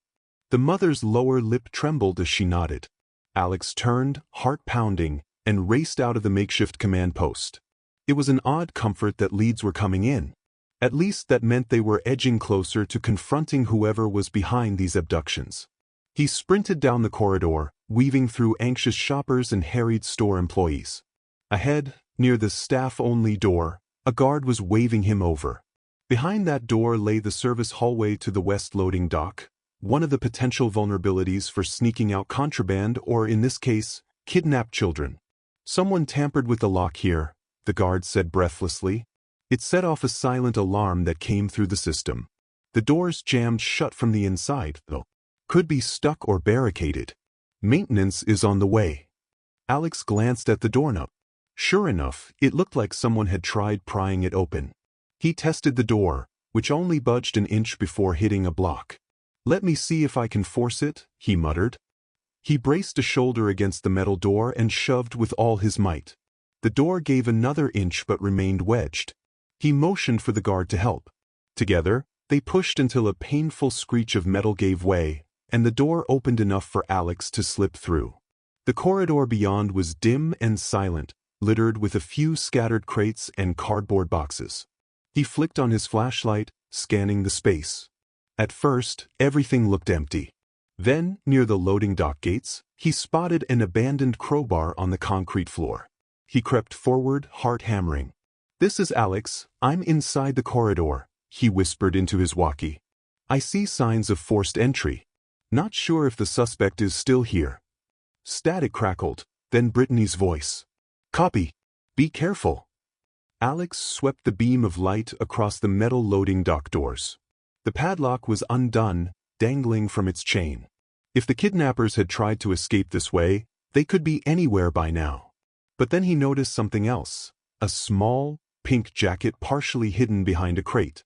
The mother's lower lip trembled as she nodded. Alex turned, heart pounding, and raced out of the makeshift command post. It was an odd comfort that leads were coming in. At least that meant they were edging closer to confronting whoever was behind these abductions. He sprinted down the corridor, weaving through anxious shoppers and harried store employees. Ahead, near the staff-only door, a guard was waving him over. Behind that door lay the service hallway to the west loading dock, one of the potential vulnerabilities for sneaking out contraband or, in this case, kidnapped children. Someone tampered with the lock here, the guard said breathlessly. It set off a silent alarm that came through the system. The doors jammed shut from the inside, though. Could be stuck or barricaded. Maintenance is on the way. Alex glanced at the doorknob. Sure enough, it looked like someone had tried prying it open. He tested the door, which only budged an inch before hitting a block. Let me see if I can force it, he muttered. He braced a shoulder against the metal door and shoved with all his might. The door gave another inch but remained wedged. He motioned for the guard to help. Together, they pushed until a painful screech of metal gave way, and the door opened enough for Alex to slip through. The corridor beyond was dim and silent, littered with a few scattered crates and cardboard boxes. He flicked on his flashlight, scanning the space. At first, everything looked empty. Then, near the loading dock gates, he spotted an abandoned crowbar on the concrete floor. He crept forward, heart hammering. This is Alex, I'm inside the corridor, he whispered into his walkie. I see signs of forced entry. Not sure if the suspect is still here. Static crackled, then Brittany's voice. Copy. Be careful. Alex swept the beam of light across the metal loading dock doors. The padlock was undone, dangling from its chain. If the kidnappers had tried to escape this way, they could be anywhere by now. But then he noticed something else, a small, pink jacket partially hidden behind a crate.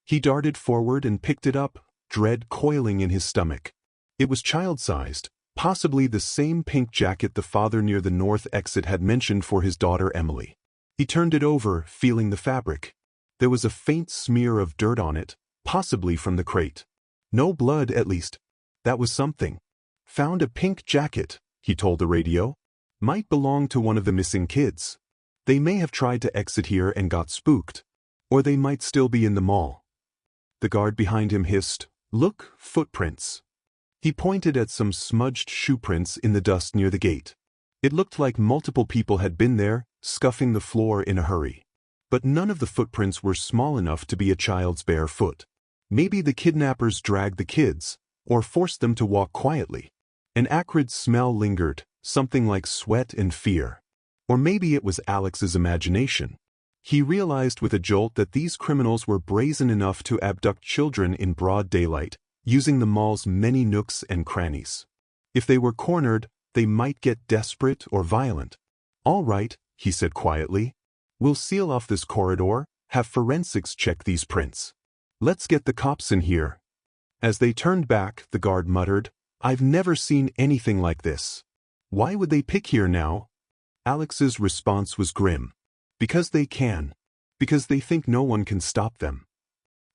He darted forward and picked it up, dread coiling in his stomach. It was child-sized, possibly the same pink jacket the father near the north exit had mentioned for his daughter Emily. He turned it over, feeling the fabric. There was a faint smear of dirt on it, possibly from the crate. No blood, at least. That was something. Found a pink jacket, he told the radio. Might belong to one of the missing kids. They may have tried to exit here and got spooked. Or they might still be in the mall. The guard behind him hissed, "Look, footprints." He pointed at some smudged shoe prints in the dust near the gate. It looked like multiple people had been there, scuffing the floor in a hurry. But none of the footprints were small enough to be a child's bare foot. Maybe the kidnappers dragged the kids, or forced them to walk quietly. An acrid smell lingered, something like sweat and fear. Or maybe it was Alex's imagination. He realized with a jolt that these criminals were brazen enough to abduct children in broad daylight, using the mall's many nooks and crannies. If they were cornered, they might get desperate or violent. All right, he said quietly. We'll seal off this corridor, have forensics check these prints. Let's get the cops in here. As they turned back, the guard muttered, I've never seen anything like this. Why would they pick here now? Alex's response was grim. Because they can. Because they think no one can stop them.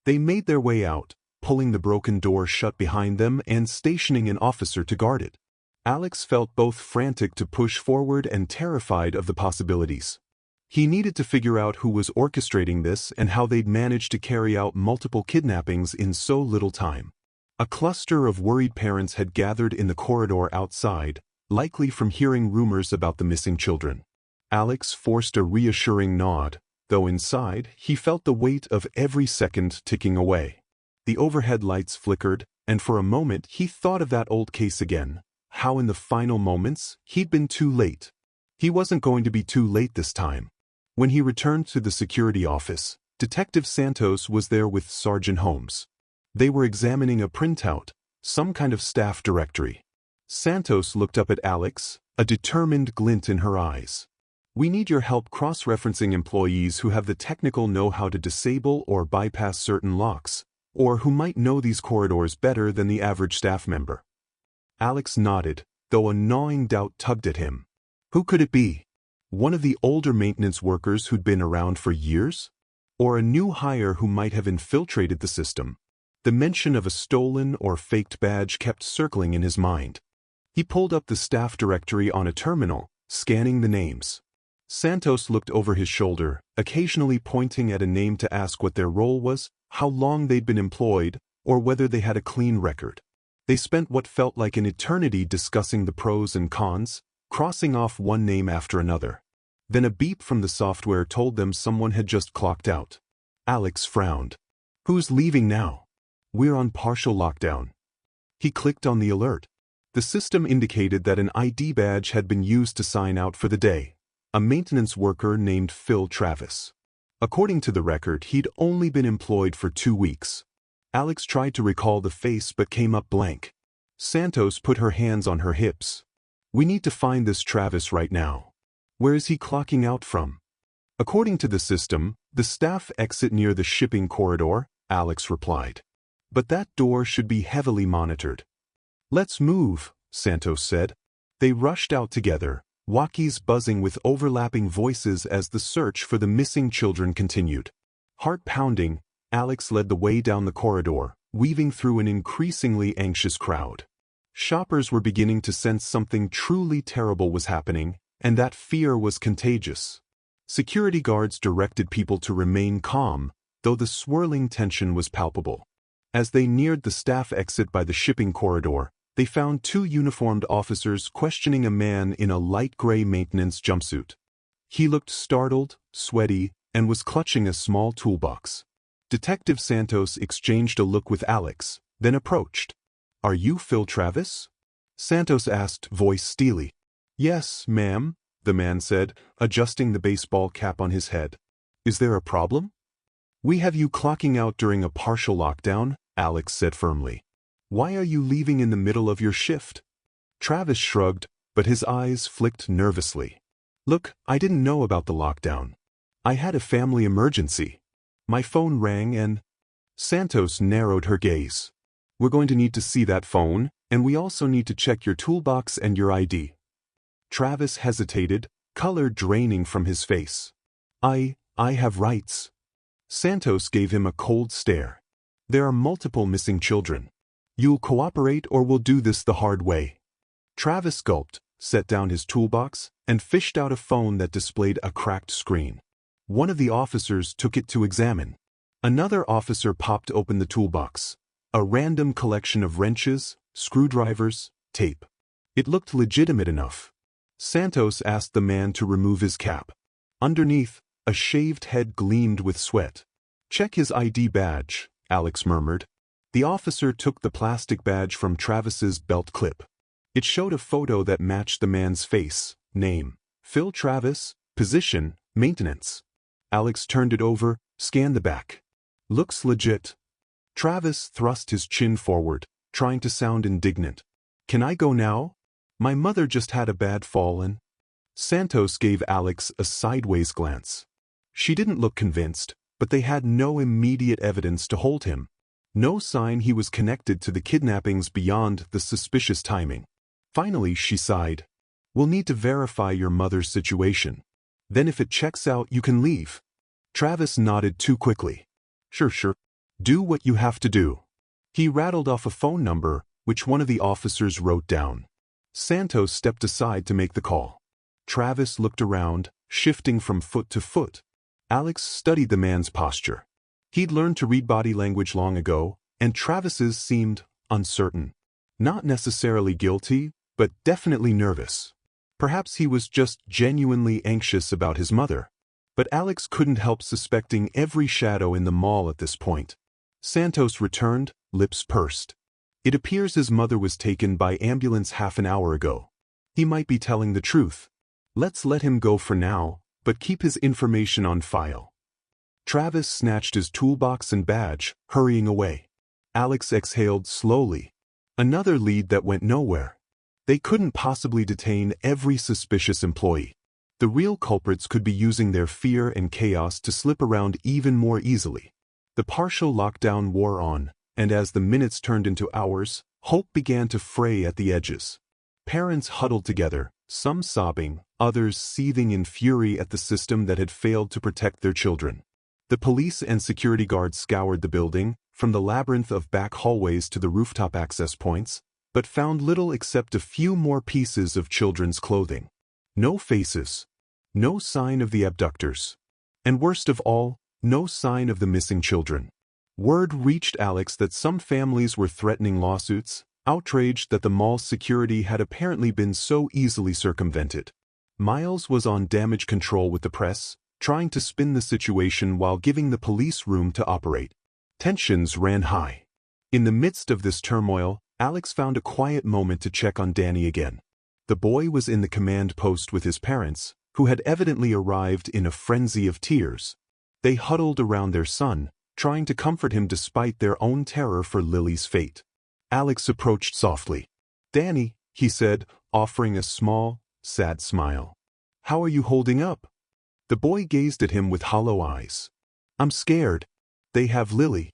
They made their way out, pulling the broken door shut behind them and stationing an officer to guard it. Alex felt both frantic to push forward and terrified of the possibilities. He needed to figure out who was orchestrating this and how they'd managed to carry out multiple kidnappings in so little time. A cluster of worried parents had gathered in the corridor outside, likely from hearing rumors about the missing children. Alex forced a reassuring nod, though inside he felt the weight of every second ticking away. The overhead lights flickered, And for a moment he thought of that old case again, how in the final moments he'd been too late. He wasn't going to be too late this time. When he returned to the security office, Detective Santos was there with Sergeant Holmes. They were examining a printout, some kind of staff directory. Santos looked up at Alex, a determined glint in her eyes. "We need your help cross-referencing employees who have the technical know-how to disable or bypass certain locks, or who might know these corridors better than the average staff member." Alex nodded, though a gnawing doubt tugged at him. Who could it be? One of the older maintenance workers who'd been around for years? Or a new hire who might have infiltrated the system? The mention of a stolen or faked badge kept circling in his mind. He pulled up the staff directory on a terminal, scanning the names. Santos looked over his shoulder, occasionally pointing at a name to ask what their role was, how long they'd been employed, or whether they had a clean record. They spent what felt like an eternity discussing the pros and cons, crossing off one name after another. Then a beep from the software told them someone had just clocked out. Alex frowned. "Who's leaving now?" "We're on partial lockdown." He clicked on the alert. The system indicated that an ID badge had been used to sign out for the day. A maintenance worker named Phil Travis. According to the record, he'd only been employed for 2 weeks. Alex tried to recall the face but came up blank. Santos put her hands on her hips. "We need to find this Travis right now. Where is he clocking out from?" "According to the system, the staff exit near the shipping corridor," Alex replied. "But that door should be heavily monitored." "Let's move," Santos said. They rushed out together, walkies buzzing with overlapping voices as the search for the missing children continued. Heart pounding, Alex led the way down the corridor, weaving through an increasingly anxious crowd. Shoppers were beginning to sense something truly terrible was happening, and that fear was contagious. Security guards directed people to remain calm, though the swirling tension was palpable. As they neared the staff exit by the shipping corridor, they found 2 uniformed officers questioning a man in a light gray maintenance jumpsuit. He looked startled, sweaty, and was clutching a small toolbox. Detective Santos exchanged a look with Alex, then approached. "Are you Phil Travis?" Santos asked, voice steely. "Yes, ma'am," the man said, adjusting the baseball cap on his head. "Is there a problem?" "We have you clocking out during a partial lockdown," Alex said firmly. "Why are you leaving in the middle of your shift?" Travis shrugged, but his eyes flicked nervously. "Look, I didn't know about the lockdown. I had a family emergency. My phone rang and—" Santos narrowed her gaze. "We're going to need to see that phone, and we also need to check your toolbox and your ID." Travis hesitated, color draining from his face. I have rights." Santos gave him a cold stare. "There are multiple missing children. You'll cooperate or we'll do this the hard way." Travis gulped, set down his toolbox, and fished out a phone that displayed a cracked screen. One of the officers took it to examine. Another officer popped open the toolbox. A random collection of wrenches, screwdrivers, tape. It looked legitimate enough. Santos asked the man to remove his cap. Underneath, a shaved head gleamed with sweat. "Check his ID badge," Alex murmured. The officer took the plastic badge from Travis's belt clip. It showed a photo that matched the man's face, name, Phil Travis, position, maintenance. Alex turned it over, scanned the back. "Looks legit." Travis thrust his chin forward, trying to sound indignant. "Can I go now? My mother just had a bad fall and—" Santos gave Alex a sideways glance. She didn't look convinced, but they had no immediate evidence to hold him. No sign he was connected to the kidnappings beyond the suspicious timing. Finally, she sighed. "We'll need to verify your mother's situation. Then if it checks out, you can leave." Travis nodded too quickly. Sure. Do what you have to do." He rattled off a phone number, which one of the officers wrote down. Santos stepped aside to make the call. Travis looked around, shifting from foot to foot. Alex studied the man's posture. He'd learned to read body language long ago, and Travis's seemed uncertain. Not necessarily guilty, but definitely nervous. Perhaps he was just genuinely anxious about his mother. But Alex couldn't help suspecting every shadow in the mall at this point. Santos returned, lips pursed. It appears his mother was taken by ambulance half an hour ago. He might be telling the truth. Let's let him go for now, but keep his information on file. Travis snatched his toolbox and badge, hurrying away. Alex exhaled slowly. Another lead that went nowhere. They couldn't possibly detain every suspicious employee. The real culprits could be using their fear and chaos to slip around even more easily. The partial lockdown wore on, and as the minutes turned into hours, hope began to fray at the edges. Parents huddled together, some sobbing, others seething in fury at the system that had failed to protect their children. The police and security guards scoured the building, from the labyrinth of back hallways to the rooftop access points, but found little except a few more pieces of children's clothing. No faces. No sign of the abductors. And worst of all, no sign of the missing children. Word reached Alex that some families were threatening lawsuits, outraged that the mall's security had apparently been so easily circumvented. Miles was on damage control with the press, trying to spin the situation while giving the police room to operate. Tensions ran high. In the midst of this turmoil, Alex found a quiet moment to check on Danny again. The boy was in the command post with his parents, who had evidently arrived in a frenzy of tears. They huddled around their son, trying to comfort him despite their own terror for Lily's fate. Alex approached softly. "Danny," he said, offering a small, sad smile. "How are you holding up?" The boy gazed at him with hollow eyes. "I'm scared. They have Lily.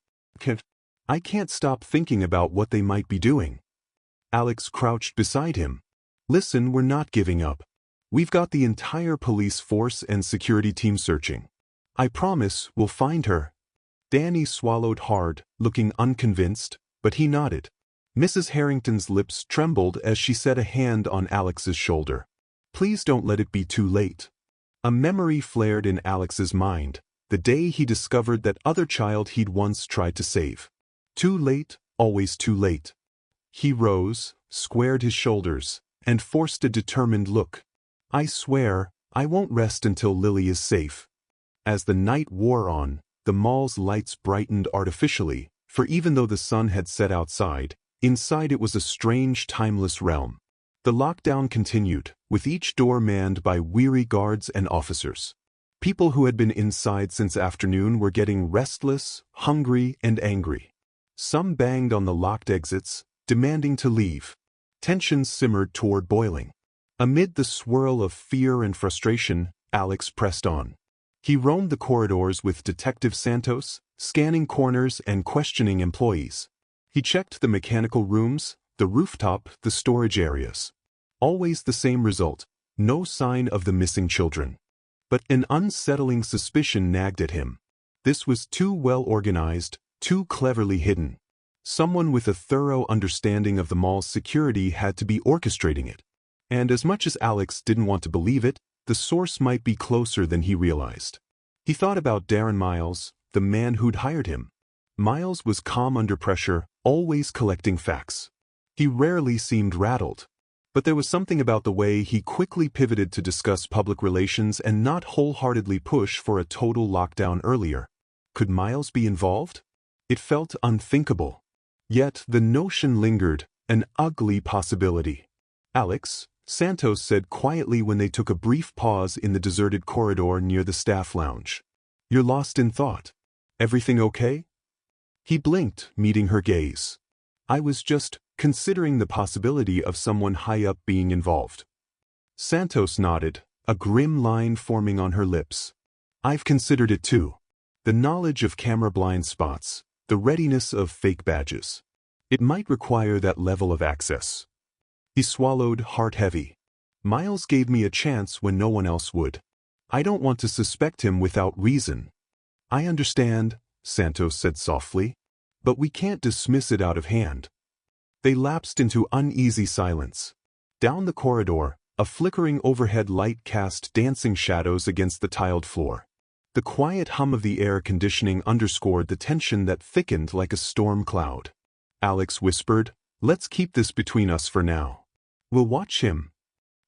I can't stop thinking about what they might be doing." Alex crouched beside him. "Listen, we're not giving up. We've got the entire police force and security team searching. I promise we'll find her." Danny swallowed hard, looking unconvinced, but he nodded. Mrs. Harrington's lips trembled as she set a hand on Alex's shoulder. "Please don't let it be too late." A memory flared in Alex's mind, the day he discovered that other child he'd once tried to save. Too late, always too late. He rose, squared his shoulders, and forced a determined look. "I swear, I won't rest until Lily is safe." As the night wore on, the mall's lights brightened artificially, for even though the sun had set outside, inside it was a strange, timeless realm. The lockdown continued, with each door manned by weary guards and officers. People who had been inside since afternoon were getting restless, hungry, and angry. Some banged on the locked exits, demanding to leave. Tensions simmered toward boiling. Amid the swirl of fear and frustration, Alex pressed on. He roamed the corridors with Detective Santos, scanning corners and questioning employees. He checked the mechanical rooms, the rooftop, the storage areas. Always the same result, no sign of the missing children. But an unsettling suspicion nagged at him. This was too well organized, too cleverly hidden. Someone with a thorough understanding of the mall's security had to be orchestrating it. And as much as Alex didn't want to believe it, the source might be closer than he realized. He thought about Darren Miles, the man who'd hired him. Miles was calm under pressure, always collecting facts. He rarely seemed rattled. But there was something about the way he quickly pivoted to discuss public relations and not wholeheartedly push for a total lockdown earlier. Could Miles be involved? It felt unthinkable. Yet the notion lingered, an ugly possibility. "Alex," Santos said quietly when they took a brief pause in the deserted corridor near the staff lounge. "You're lost in thought. Everything okay?" He blinked, meeting her gaze. "I was just considering the possibility of someone high up being involved." Santos nodded, a grim line forming on her lips. "I've considered it too. The knowledge of camera blind spots, the readiness of fake badges. It might require that level of access." He swallowed, heart heavy. "Miles gave me a chance when no one else would. I don't want to suspect him without reason." "I understand," Santos said softly, "but we can't dismiss it out of hand." They lapsed into uneasy silence. Down the corridor, a flickering overhead light cast dancing shadows against the tiled floor. The quiet hum of the air conditioning underscored the tension that thickened like a storm cloud. Alex whispered, "Let's keep this between us for now. We'll watch him."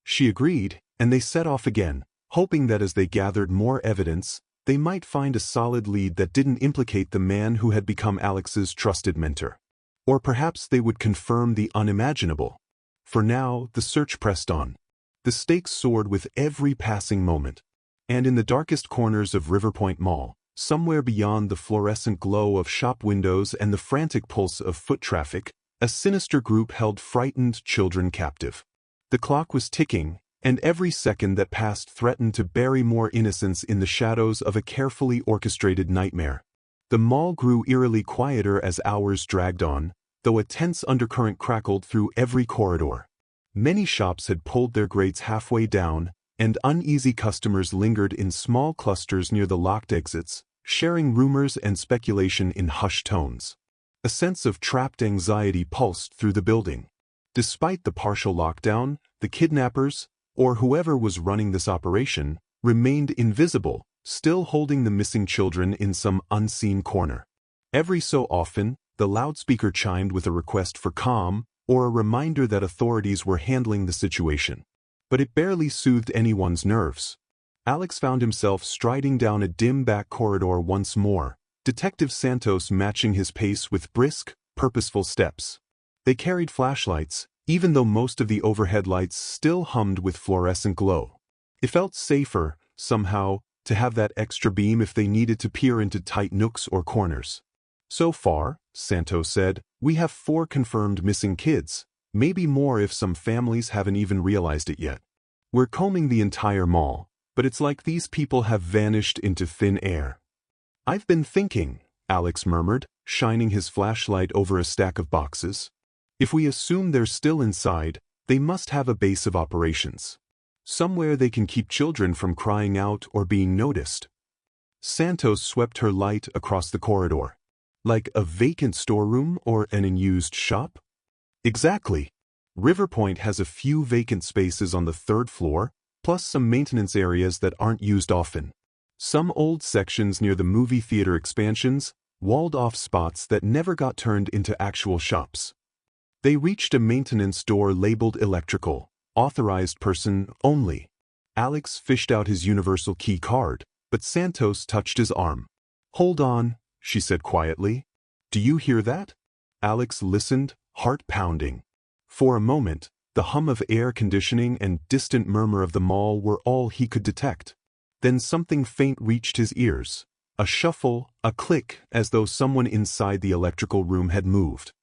She agreed, and they set off again, hoping that as they gathered more evidence, they might find a solid lead that didn't implicate the man who had become Alex's trusted mentor. Or perhaps they would confirm the unimaginable. For now, the search pressed on. The stakes soared with every passing moment. And in the darkest corners of Riverpoint Mall, somewhere beyond the fluorescent glow of shop windows and the frantic pulse of foot traffic, a sinister group held frightened children captive. The clock was ticking, and every second that passed threatened to bury more innocence in the shadows of a carefully orchestrated nightmare. The mall grew eerily quieter as hours dragged on, though a tense undercurrent crackled through every corridor. Many shops had pulled their grates halfway down, and uneasy customers lingered in small clusters near the locked exits, sharing rumors and speculation in hushed tones. A sense of trapped anxiety pulsed through the building. Despite the partial lockdown, the kidnappers, or whoever was running this operation, remained invisible, still holding the missing children in some unseen corner. Every so often, the loudspeaker chimed with a request for calm, or a reminder that authorities were handling the situation. But it barely soothed anyone's nerves. Alex found himself striding down a dim back corridor once more, Detective Santos matching his pace with brisk, purposeful steps. They carried flashlights, even though most of the overhead lights still hummed with fluorescent glow. It felt safer, somehow, to have that extra beam if they needed to peer into tight nooks or corners. So far, Santos said, we have 4 confirmed missing kids, maybe more if some families haven't even realized it yet. We're combing the entire mall, but it's like these people have vanished into thin air. I've been thinking, Alex murmured, shining his flashlight over a stack of boxes. If we assume they're still inside, they must have a base of operations. Somewhere they can keep children from crying out or being noticed. Santos swept her light across the corridor. Like a vacant storeroom or an unused shop? Exactly. Riverpoint has a few vacant spaces on the 3rd floor, plus some maintenance areas that aren't used often. Some old sections near the movie theater expansions, walled-off spots that never got turned into actual shops. They reached a maintenance door labeled electrical, authorized person only. Alex fished out his universal key card, but Santos touched his arm. Hold on, she said quietly. Do you hear that? Alex listened, heart pounding. For a moment, the hum of air conditioning and distant murmur of the mall were all he could detect. Then something faint reached his ears. A shuffle, a click, as though someone inside the electrical room had moved.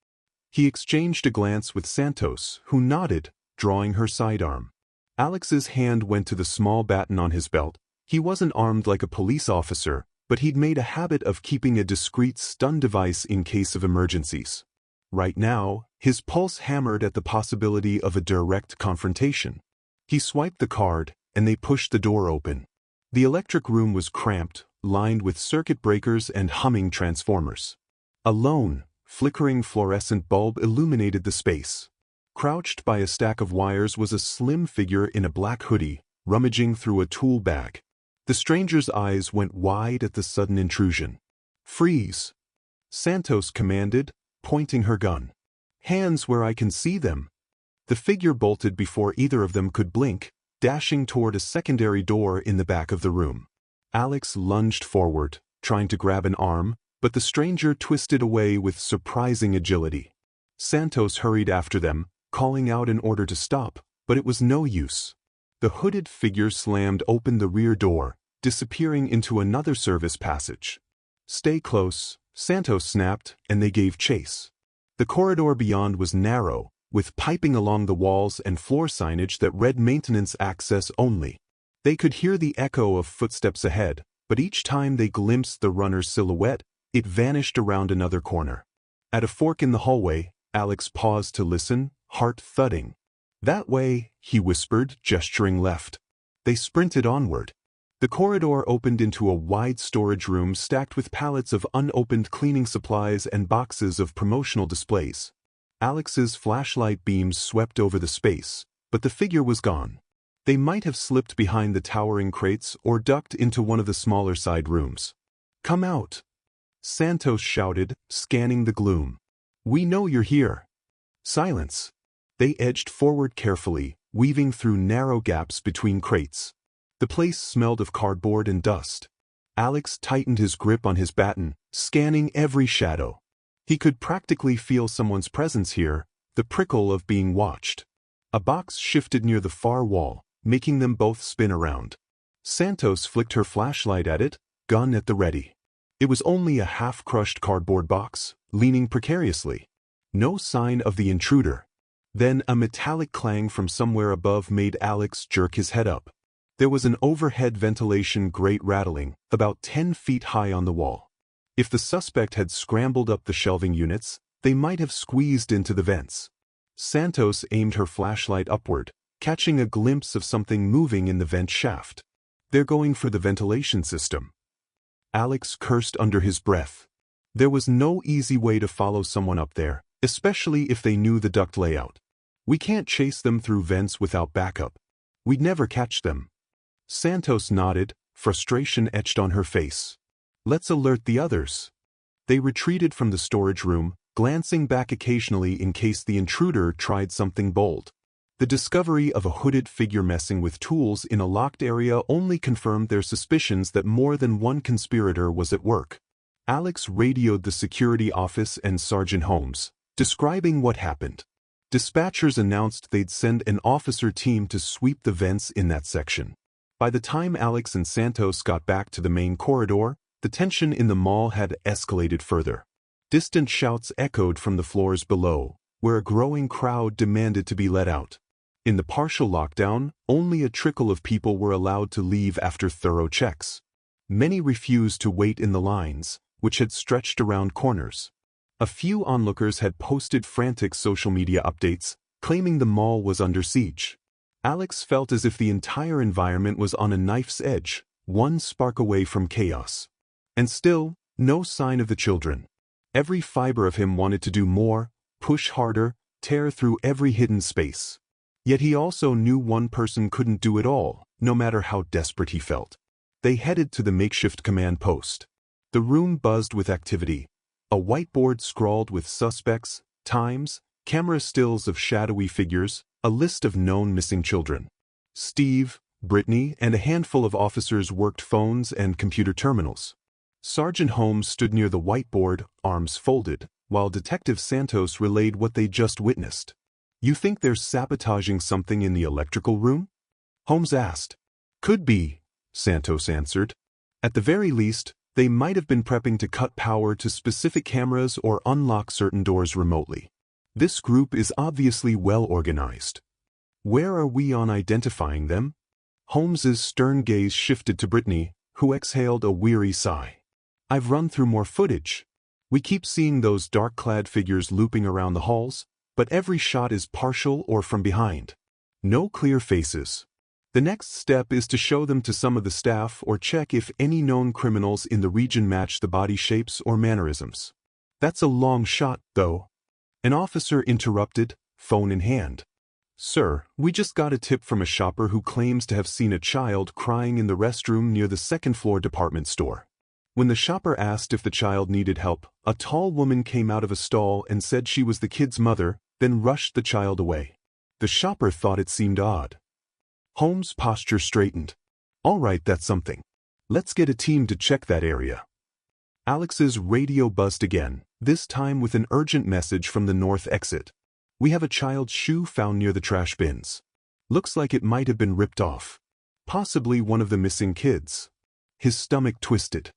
He exchanged a glance with Santos, who nodded, drawing her sidearm. Alex's hand went to the small baton on his belt. He wasn't armed like a police officer, but he'd made a habit of keeping a discreet stun device in case of emergencies. Right now, his pulse hammered at the possibility of a direct confrontation. He swiped the card, and they pushed the door open. The electric room was cramped, lined with circuit breakers and humming transformers. A lone, flickering fluorescent bulb illuminated the space. Crouched by a stack of wires was a slim figure in a black hoodie, rummaging through a tool bag. The stranger's eyes went wide at the sudden intrusion. Freeze! Santos commanded, pointing her gun. Hands where I can see them. The figure bolted before either of them could blink, dashing toward a secondary door in the back of the room. Alex lunged forward, trying to grab an arm, but the stranger twisted away with surprising agility. Santos hurried after them, calling out in order to stop, but it was no use. The hooded figure slammed open the rear door, disappearing into another service passage. Stay close, Santos snapped, and they gave chase. The corridor beyond was narrow, with piping along the walls and floor signage that read maintenance access only. They could hear the echo of footsteps ahead, but each time they glimpsed the runner's silhouette, it vanished around another corner. At a fork in the hallway, Alex paused to listen, heart thudding. That way, he whispered, gesturing left. They sprinted onward. The corridor opened into a wide storage room stacked with pallets of unopened cleaning supplies and boxes of promotional displays. Alex's flashlight beams swept over the space, but the figure was gone. They might have slipped behind the towering crates or ducked into one of the smaller side rooms. Come out! Santos shouted, scanning the gloom. We know you're here. Silence. They edged forward carefully, weaving through narrow gaps between crates. The place smelled of cardboard and dust. Alex tightened his grip on his baton, scanning every shadow. He could practically feel someone's presence here, the prickle of being watched. A box shifted near the far wall, making them both spin around. Santos flicked her flashlight at it, gun at the ready. It was only a half-crushed cardboard box, leaning precariously. No sign of the intruder. Then a metallic clang from somewhere above made Alex jerk his head up. There was an overhead ventilation grate rattling, about 10 feet high on the wall. If the suspect had scrambled up the shelving units, they might have squeezed into the vents. Santos aimed her flashlight upward, catching a glimpse of something moving in the vent shaft. They're going for the ventilation system. Alex cursed under his breath. There was no easy way to follow someone up there, especially if they knew the duct layout. We can't chase them through vents without backup. We'd never catch them. Santos nodded, frustration etched on her face. Let's alert the others. They retreated from the storage room, glancing back occasionally in case the intruder tried something bold. The discovery of a hooded figure messing with tools in a locked area only confirmed their suspicions that more than one conspirator was at work. Alex radioed the security office and Sergeant Holmes, describing what happened. Dispatchers announced they'd send an officer team to sweep the vents in that section. By the time Alex and Santos got back to the main corridor, the tension in the mall had escalated further. Distant shouts echoed from the floors below, where a growing crowd demanded to be let out. In the partial lockdown, only a trickle of people were allowed to leave after thorough checks. Many refused to wait in the lines, which had stretched around corners. A few onlookers had posted frantic social media updates, claiming the mall was under siege. Alex felt as if the entire environment was on a knife's edge, one spark away from chaos. And still, no sign of the children. Every fiber of him wanted to do more, push harder, tear through every hidden space. Yet he also knew one person couldn't do it all, no matter how desperate he felt. They headed to the makeshift command post. The room buzzed with activity. A whiteboard scrawled with suspects, times, camera stills of shadowy figures, a list of known missing children. Steve, Brittany, and a handful of officers worked phones and computer terminals. Sergeant Holmes stood near the whiteboard, arms folded, while Detective Santos relayed what they just witnessed. You think they're sabotaging something in the electrical room? Holmes asked. Could be, Santos answered. At the very least, they might have been prepping to cut power to specific cameras or unlock certain doors remotely. This group is obviously well organized. Where are we on identifying them? Holmes's stern gaze shifted to Brittany, who exhaled a weary sigh. I've run through more footage. We keep seeing those dark-clad figures looping around the halls, but every shot is partial or from behind. No clear faces. The next step is to show them to some of the staff or check if any known criminals in the region match the body shapes or mannerisms. That's a long shot, though. An officer interrupted, phone in hand. Sir, we just got a tip from a shopper who claims to have seen a child crying in the restroom near the second-floor department store. When the shopper asked if the child needed help, a tall woman came out of a stall and said she was the kid's mother, then rushed the child away. The shopper thought it seemed odd. Holmes' posture straightened. All right, that's something. Let's get a team to check that area. Alex's radio buzzed again, this time with an urgent message from the north exit. We have a child's shoe found near the trash bins. Looks like it might have been ripped off. Possibly one of the missing kids. His stomach twisted.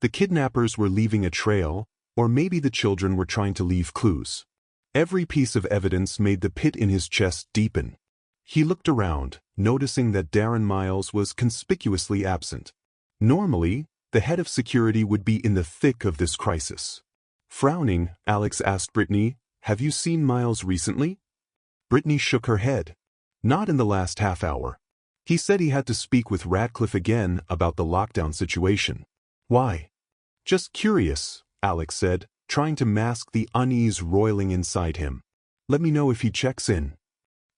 The kidnappers were leaving a trail, or maybe the children were trying to leave clues. Every piece of evidence made the pit in his chest deepen. He looked around, noticing that Darren Miles was conspicuously absent. Normally, the head of security would be in the thick of this crisis. Frowning, Alex asked Brittany, "Have you seen Miles recently?" Brittany shook her head. Not in the last half hour. He said he had to speak with Radcliffe again about the lockdown situation. Why? Just curious, Alex said, trying to mask the unease roiling inside him. Let me know if he checks in.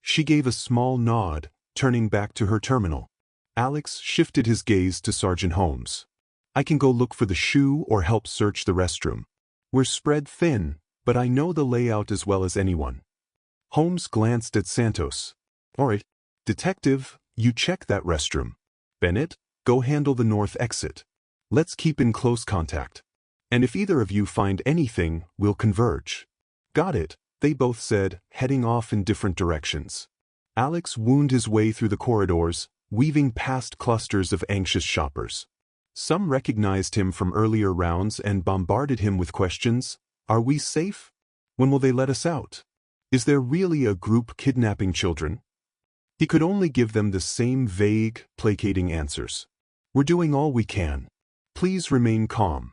She gave a small nod, turning back to her terminal. Alex shifted his gaze to Sergeant Holmes. I can go look for the shoe or help search the restroom. We're spread thin, but I know the layout as well as anyone. Holmes glanced at Santos. All right, Detective, you check that restroom. Bennett, go handle the north exit. Let's keep in close contact. And if either of you find anything, we'll converge. Got it, they both said, heading off in different directions. Alex wound his way through the corridors, weaving past clusters of anxious shoppers. Some recognized him from earlier rounds and bombarded him with questions. Are we safe? When will they let us out? Is there really a group kidnapping children? He could only give them the same vague, placating answers. We're doing all we can. Please remain calm.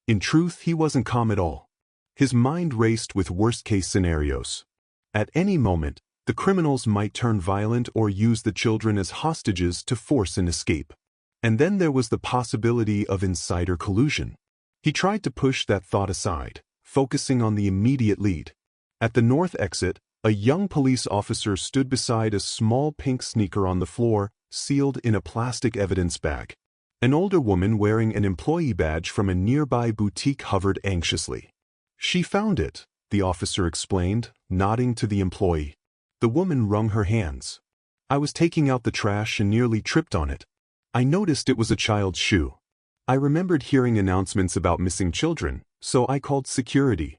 In truth, he wasn't calm at all. His mind raced with worst-case scenarios. At any moment, the criminals might turn violent or use the children as hostages to force an escape. And then there was the possibility of insider collusion. He tried to push that thought aside, focusing on the immediate lead. At the north exit, a young police officer stood beside a small pink sneaker on the floor, sealed in a plastic evidence bag. An older woman wearing an employee badge from a nearby boutique hovered anxiously. She found it, the officer explained, nodding to the employee. The woman wrung her hands. I was taking out the trash and nearly tripped on it. I noticed it was a child's shoe. I remembered hearing announcements about missing children, so I called security.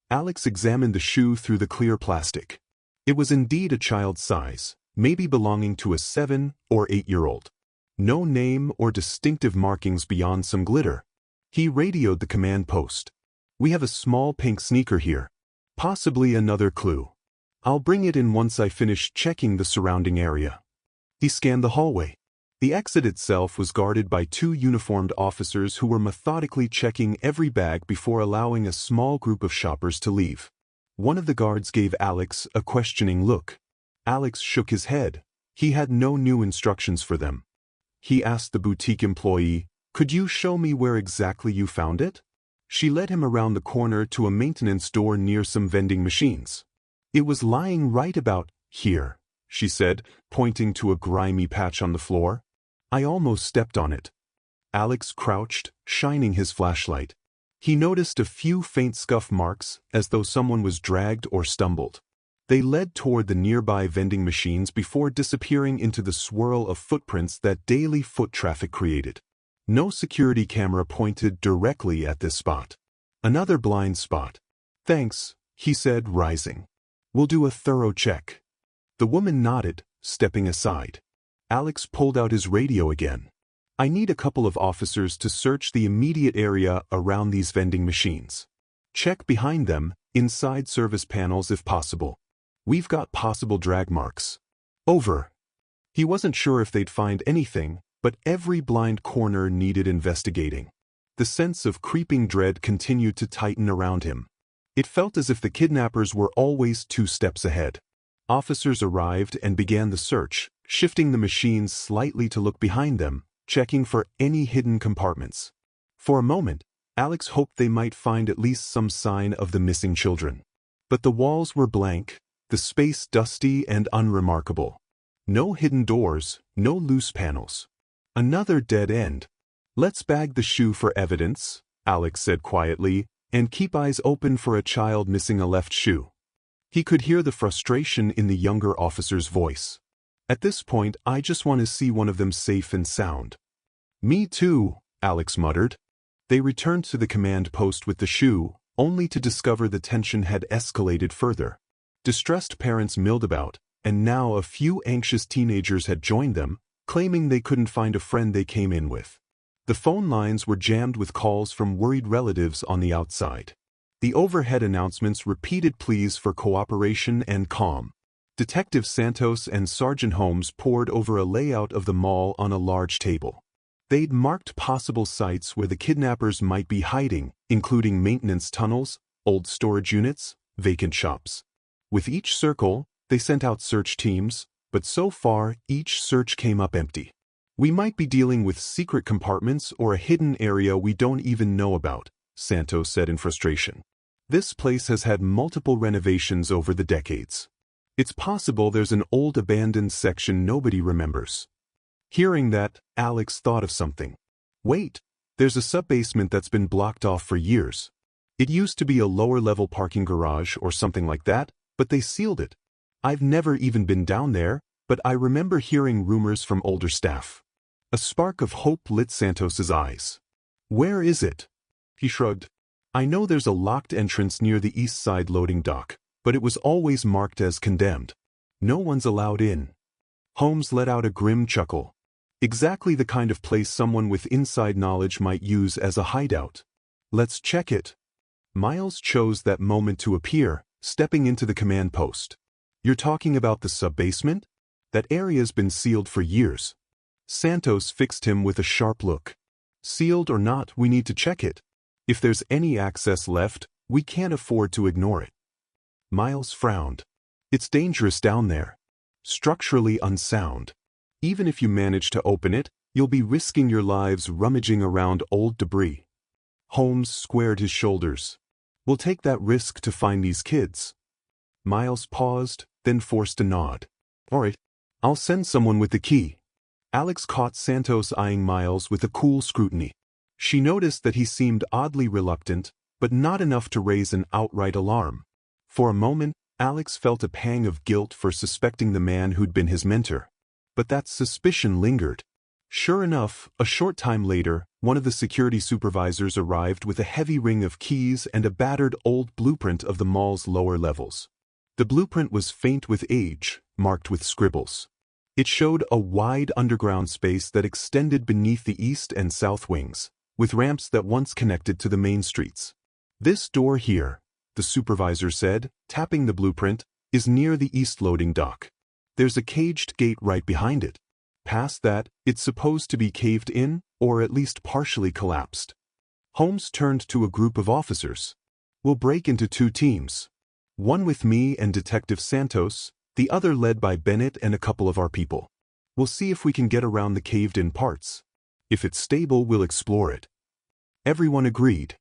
Alex examined the shoe through the clear plastic. It was indeed a child's size, maybe belonging to a 7- or 8-year-old. No name or distinctive markings beyond some glitter. He radioed the command post. We have a small pink sneaker here. Possibly another clue. I'll bring it in once I finish checking the surrounding area. He scanned the hallway. The exit itself was guarded by 2 uniformed officers who were methodically checking every bag before allowing a small group of shoppers to leave. One of the guards gave Alex a questioning look. Alex shook his head. He had no new instructions for them. He asked the boutique employee, "Could you show me where exactly you found it?" She led him around the corner to a maintenance door near some vending machines. It was lying right about here, she said, pointing to a grimy patch on the floor. I almost stepped on it. Alex crouched, shining his flashlight. He noticed a few faint scuff marks, as though someone was dragged or stumbled. They led toward the nearby vending machines before disappearing into the swirl of footprints that daily foot traffic created. No security camera pointed directly at this spot. Another blind spot. Thanks, he said, rising. We'll do a thorough check. The woman nodded, stepping aside. Alex pulled out his radio again. I need a couple of officers to search the immediate area around these vending machines. Check behind them, inside service panels if possible. We've got possible drag marks. Over. He wasn't sure if they'd find anything, but every blind corner needed investigating. The sense of creeping dread continued to tighten around him. It felt as if the kidnappers were always 2 steps ahead. Officers arrived and began the search, shifting the machines slightly to look behind them, checking for any hidden compartments. For a moment, Alex hoped they might find at least some sign of the missing children. But the walls were blank, the space dusty and unremarkable. No hidden doors, no loose panels. Another dead end. Let's bag the shoe for evidence, Alex said quietly, and keep eyes open for a child missing a left shoe. He could hear the frustration in the younger officer's voice. At this point, I just want to see one of them safe and sound. Me too, Alex muttered. They returned to the command post with the shoe, only to discover the tension had escalated further. Distressed parents milled about, and now a few anxious teenagers had joined them, claiming they couldn't find a friend they came in with. The phone lines were jammed with calls from worried relatives on the outside. The overhead announcements repeated pleas for cooperation and calm. Detective Santos and Sergeant Holmes pored over a layout of the mall on a large table. They'd marked possible sites where the kidnappers might be hiding, including maintenance tunnels, old storage units, vacant shops. With each circle, they sent out search teams, but so far, each search came up empty. We might be dealing with secret compartments or a hidden area we don't even know about, Santos said in frustration. This place has had multiple renovations over the decades. It's possible there's an old abandoned section nobody remembers. Hearing that, Alex thought of something. Wait, there's a sub-basement that's been blocked off for years. It used to be a lower-level parking garage or something like that, but they sealed it. I've never even been down there, but I remember hearing rumors from older staff. A spark of hope lit Santos's eyes. Where is it? He shrugged. I know there's a locked entrance near the east side loading dock, but it was always marked as condemned. No one's allowed in. Holmes let out a grim chuckle. Exactly the kind of place someone with inside knowledge might use as a hideout. Let's check it. Miles chose that moment to appear, stepping into the command post. You're talking about the sub-basement? That area's been sealed for years. Santos fixed him with a sharp look. Sealed or not, we need to check it. If there's any access left, we can't afford to ignore it. Miles frowned. It's dangerous down there. Structurally unsound. Even if you manage to open it, you'll be risking your lives rummaging around old debris. Holmes squared his shoulders. We'll take that risk to find these kids. Miles paused, then forced a nod. All right, I'll send someone with the key. Alex caught Santos eyeing Miles with a cool scrutiny. She noticed that he seemed oddly reluctant, but not enough to raise an outright alarm. For a moment, Alex felt a pang of guilt for suspecting the man who'd been his mentor. But that suspicion lingered. Sure enough, a short time later, one of the security supervisors arrived with a heavy ring of keys and a battered old blueprint of the mall's lower levels. The blueprint was faint with age, marked with scribbles. It showed a wide underground space that extended beneath the east and south wings, with ramps that once connected to the main streets. This door here, the supervisor said, tapping the blueprint, is near the east loading dock. There's a caged gate right behind it. Past that, it's supposed to be caved in, or at least partially collapsed. Holmes turned to a group of officers. We'll break into 2 teams. One with me and Detective Santos, the other led by Bennett and a couple of our people. We'll see if we can get around the caved-in parts. If it's stable, we'll explore it. Everyone agreed.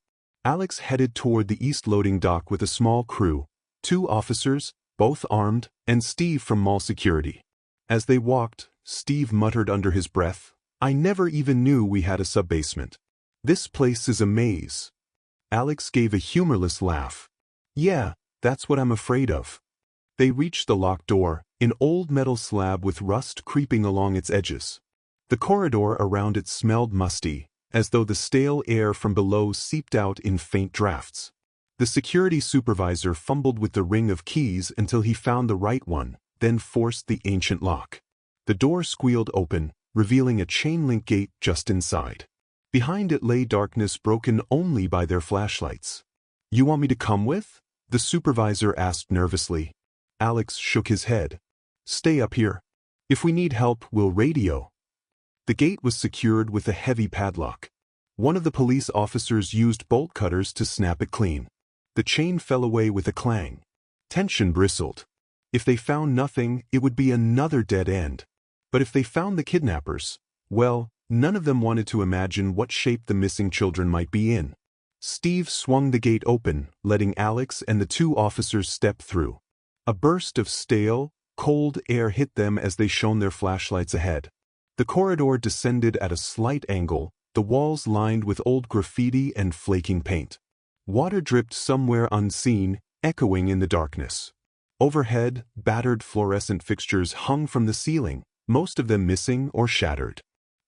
Alex headed toward the east loading dock with a small crew, 2 officers, both armed, and Steve from mall security. As they walked, Steve muttered under his breath, I never even knew we had a sub-basement. This place is a maze. Alex gave a humorless laugh. Yeah, that's what I'm afraid of. They reached the locked door, an old metal slab with rust creeping along its edges. The corridor around it smelled musty, as though the stale air from below seeped out in faint drafts. The security supervisor fumbled with the ring of keys until he found the right one, then forced the ancient lock. The door squealed open, revealing a chain-link gate just inside. Behind it lay darkness broken only by their flashlights. You want me to come with? The supervisor asked nervously. Alex shook his head. Stay up here. If we need help, we'll radio. The gate was secured with a heavy padlock. One of the police officers used bolt cutters to snap it clean. The chain fell away with a clang. Tension bristled. If they found nothing, it would be another dead end. But if they found the kidnappers, well, none of them wanted to imagine what shape the missing children might be in. Steve swung the gate open, letting Alex and the 2 officers step through. A burst of stale, cold air hit them as they shone their flashlights ahead. The corridor descended at a slight angle, the walls lined with old graffiti and flaking paint. Water dripped somewhere unseen, echoing in the darkness. Overhead, battered fluorescent fixtures hung from the ceiling, most of them missing or shattered.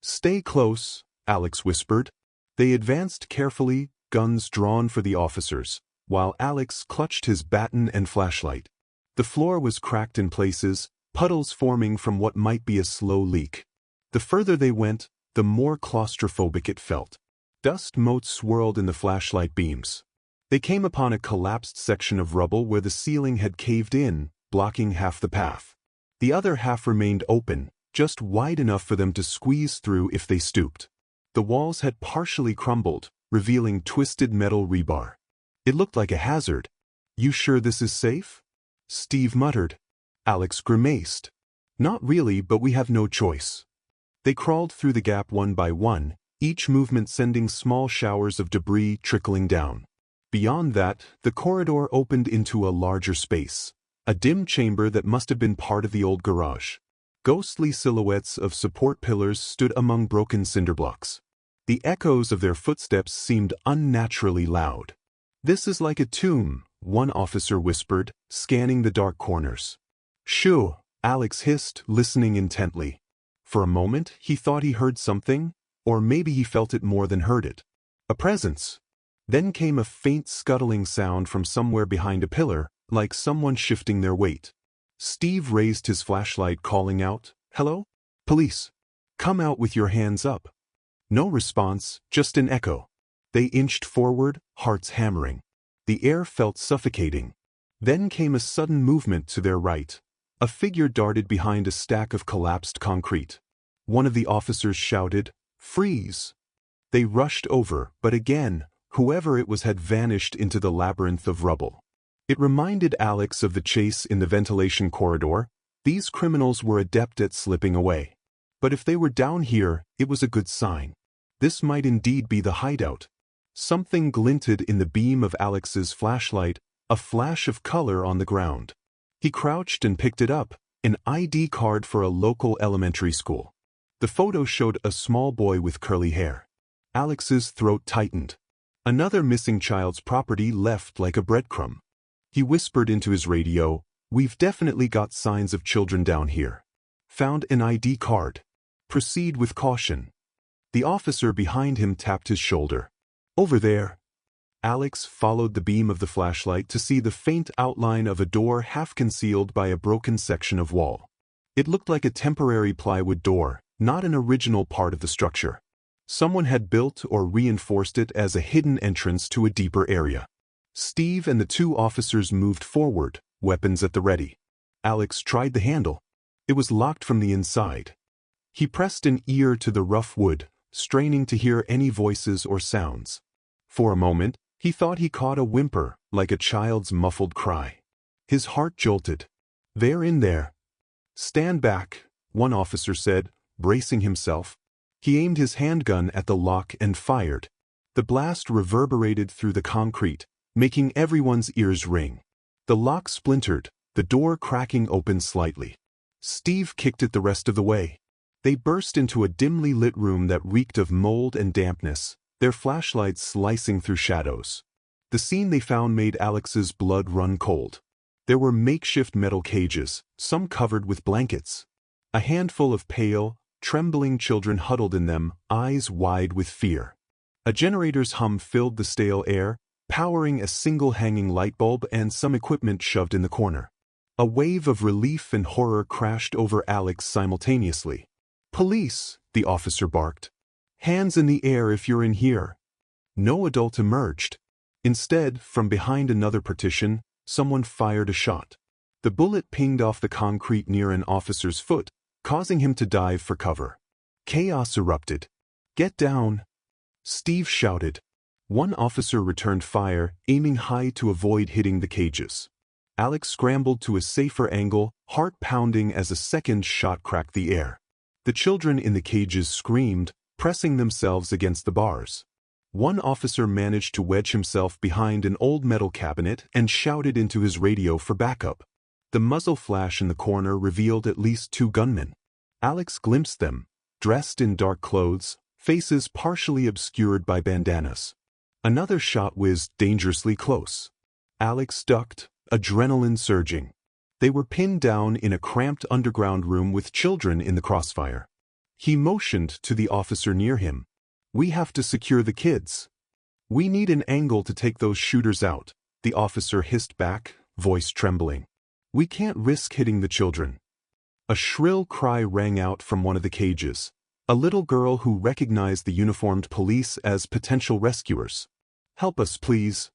Stay close, Alex whispered. They advanced carefully, guns drawn for the officers, while Alex clutched his baton and flashlight. The floor was cracked in places, puddles forming from what might be a slow leak. The further they went, the more claustrophobic it felt. Dust motes swirled in the flashlight beams. They came upon a collapsed section of rubble where the ceiling had caved in, blocking half the path. The other half remained open, just wide enough for them to squeeze through if they stooped. The walls had partially crumbled, revealing twisted metal rebar. It looked like a hazard. You sure this is safe? Steve muttered. Alex grimaced. Not really, but we have no choice. They crawled through the gap one by one, each movement sending small showers of debris trickling down. Beyond that, the corridor opened into a larger space, a dim chamber that must have been part of the old garage. Ghostly silhouettes of support pillars stood among broken cinder blocks. The echoes of their footsteps seemed unnaturally loud. This is like a tomb, one officer whispered, scanning the dark corners. Shoo, Alex hissed, listening intently. For a moment, he thought he heard something, or maybe he felt it more than heard it. A presence. Then came a faint scuttling sound from somewhere behind a pillar, like someone shifting their weight. Steve raised his flashlight, calling out, "Hello? Police! Come out with your hands up." No response, just an echo. They inched forward, hearts hammering. The air felt suffocating. Then came a sudden movement to their right. A figure darted behind a stack of collapsed concrete. One of the officers shouted, "Freeze!" They rushed over, but again, whoever it was had vanished into the labyrinth of rubble. It reminded Alex of the chase in the ventilation corridor. These criminals were adept at slipping away. But if they were down here, it was a good sign. This might indeed be the hideout. Something glinted in the beam of Alex's flashlight, a flash of color on the ground. He crouched and picked it up, an ID card for a local elementary school. The photo showed a small boy with curly hair. Alex's throat tightened. Another missing child's property left like a breadcrumb. He whispered into his radio, "We've definitely got signs of children down here. Found an ID card. Proceed with caution." The officer behind him tapped his shoulder. "Over there." Alex followed the beam of the flashlight to see the faint outline of a door half concealed by a broken section of wall. It looked like a temporary plywood door, not an original part of the structure. Someone had built or reinforced it as a hidden entrance to a deeper area. Steve and the two officers moved forward, weapons at the ready. Alex tried the handle. It was locked from the inside. He pressed an ear to the rough wood, straining to hear any voices or sounds. For a moment, he thought he caught a whimper, like a child's muffled cry. His heart jolted. "They're in there." "Stand back," one officer said, bracing himself. He aimed his handgun at the lock and fired. The blast reverberated through the concrete, making everyone's ears ring. The lock splintered, the door cracking open slightly. Steve kicked it the rest of the way. They burst into a dimly lit room that reeked of mold and dampness, their flashlights slicing through shadows. The scene they found made Alex's blood run cold. There were makeshift metal cages, some covered with blankets. A handful of pale, trembling children huddled in them, eyes wide with fear. A generator's hum filled the stale air, powering a single hanging light bulb and some equipment shoved in the corner. A wave of relief and horror crashed over Alex simultaneously. "Police!" the officer barked. "Hands in the air if you're in here." No adult emerged. Instead, from behind another partition, someone fired a shot. The bullet pinged off the concrete near an officer's foot, causing him to dive for cover. Chaos erupted. "Get down!" Steve shouted. One officer returned fire, aiming high to avoid hitting the cages. Alex scrambled to a safer angle, heart pounding as a second shot cracked the air. The children in the cages screamed, pressing themselves against the bars. One officer managed to wedge himself behind an old metal cabinet and shouted into his radio for backup. The muzzle flash in the corner revealed at least two gunmen. Alex glimpsed them, dressed in dark clothes, faces partially obscured by bandanas. Another shot whizzed dangerously close. Alex ducked, adrenaline surging. They were pinned down in a cramped underground room with children in the crossfire. He motioned to the officer near him. "We have to secure the kids." "We need an angle to take those shooters out," the officer hissed back, voice trembling. "We can't risk hitting the children." A shrill cry rang out from one of the cages. A little girl who recognized the uniformed police as potential rescuers. "Help us, please."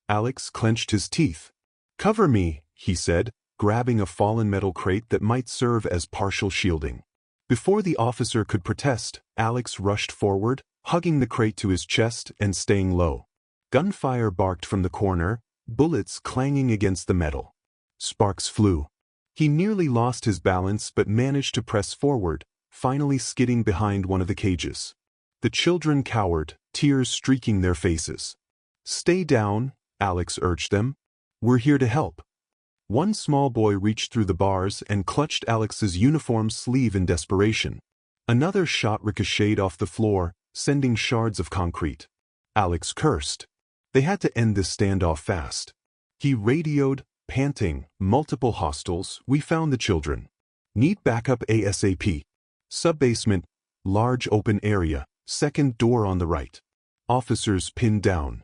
Alex clenched his teeth. "Cover me," he said, grabbing a fallen metal crate that might serve as partial shielding. Before the officer could protest, Alex rushed forward, hugging the crate to his chest and staying low. Gunfire barked from the corner, bullets clanging against the metal. Sparks flew. He nearly lost his balance but managed to press forward, finally skidding behind one of the cages. The children cowered, tears streaking their faces. "Stay down," Alex urged them. "We're here to help." One small boy reached through the bars and clutched Alex's uniform sleeve in desperation. Another shot ricocheted off the floor, sending shards of concrete. Alex cursed. They had to end this standoff fast. He radioed, panting, "Multiple hostiles, we found the children. Need backup ASAP. Subbasement, large open area, second door on the right. Officers pinned down."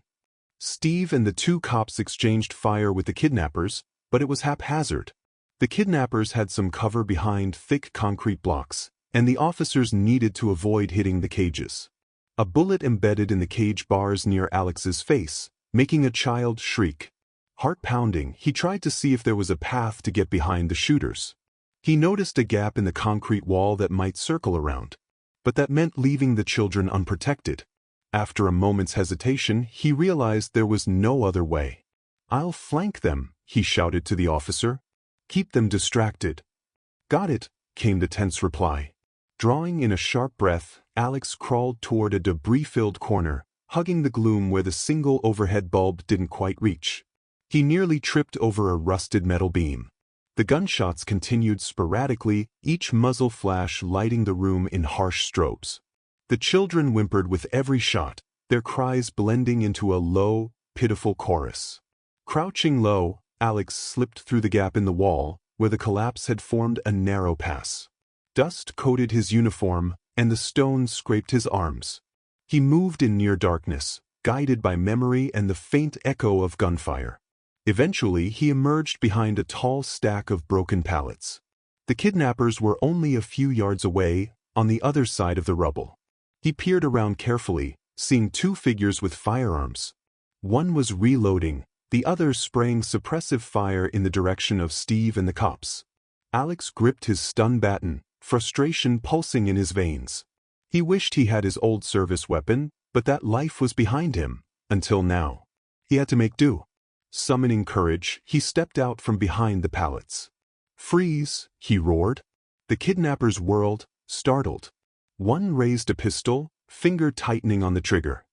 Steve and the two cops exchanged fire with the kidnappers, but it was haphazard. The kidnappers had some cover behind thick concrete blocks, and the officers needed to avoid hitting the cages. A bullet embedded in the cage bars near Alex's face, making a child shriek. Heart pounding, he tried to see if there was a path to get behind the shooters. He noticed a gap in the concrete wall that might circle around, but that meant leaving the children unprotected. After a moment's hesitation, he realized there was no other way. "I'll flank them," he shouted to the officer. "Keep them distracted." "Got it," came the tense reply. Drawing in a sharp breath, Alex crawled toward a debris-filled corner, hugging the gloom where the single overhead bulb didn't quite reach. He nearly tripped over a rusted metal beam. The gunshots continued sporadically, each muzzle flash lighting the room in harsh strobes. The children whimpered with every shot, their cries blending into a low, pitiful chorus. Crouching low, Alex slipped through the gap in the wall, where the collapse had formed a narrow pass. Dust coated his uniform, and the stones scraped his arms. He moved in near darkness, guided by memory and the faint echo of gunfire. Eventually, he emerged behind a tall stack of broken pallets. The kidnappers were only a few yards away, on the other side of the rubble. He peered around carefully, seeing two figures with firearms. One was reloading, the other spraying suppressive fire in the direction of Steve and the cops. Alex gripped his stun baton, frustration pulsing in his veins. He wished he had his old service weapon, but that life was behind him, until now. He had to make do. Summoning courage, he stepped out from behind the pallets. "Freeze!" he roared. The kidnappers whirled, startled. One raised a pistol, finger tightening on the trigger.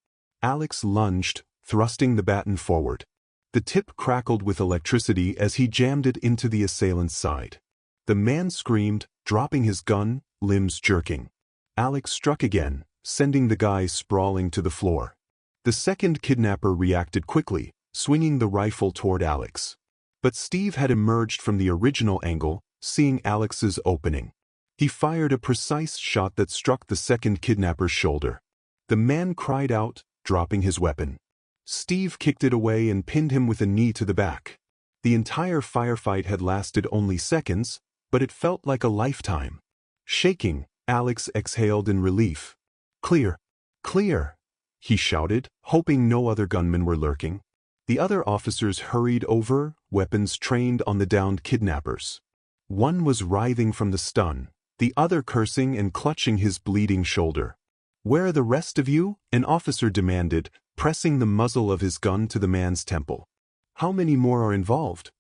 Alex lunged, thrusting the baton forward. The tip crackled with electricity as he jammed it into the assailant's side. The man screamed, dropping his gun, limbs jerking. Alex struck again, sending the guy sprawling to the floor. The second kidnapper reacted quickly, swinging the rifle toward Alex. But Steve had emerged from the original angle, seeing Alex's opening. He fired a precise shot that struck the second kidnapper's shoulder. The man cried out, dropping his weapon. Steve kicked it away and pinned him with a knee to the back. The entire firefight had lasted only seconds, but it felt like a lifetime. Shaking, Alex exhaled in relief. "Clear! Clear!" he shouted, hoping no other gunmen were lurking. The other officers hurried over, weapons trained on the downed kidnappers. One was writhing from the stun, the other cursing and clutching his bleeding shoulder. "Where are the rest of you?" an officer demanded, pressing the muzzle of his gun to the man's temple. "How many more are involved?"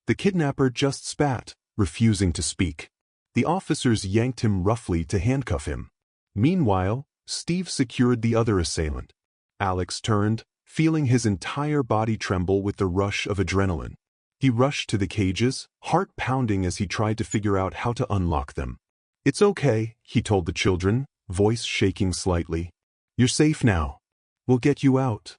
The kidnapper just spat, refusing to speak. The officers yanked him roughly to handcuff him. Meanwhile, Steve secured the other assailant. Alex turned, feeling his entire body tremble with the rush of adrenaline. He rushed to the cages, heart pounding as he tried to figure out how to unlock them. "It's okay," he told the children, voice shaking slightly. "You're safe now. We'll get you out."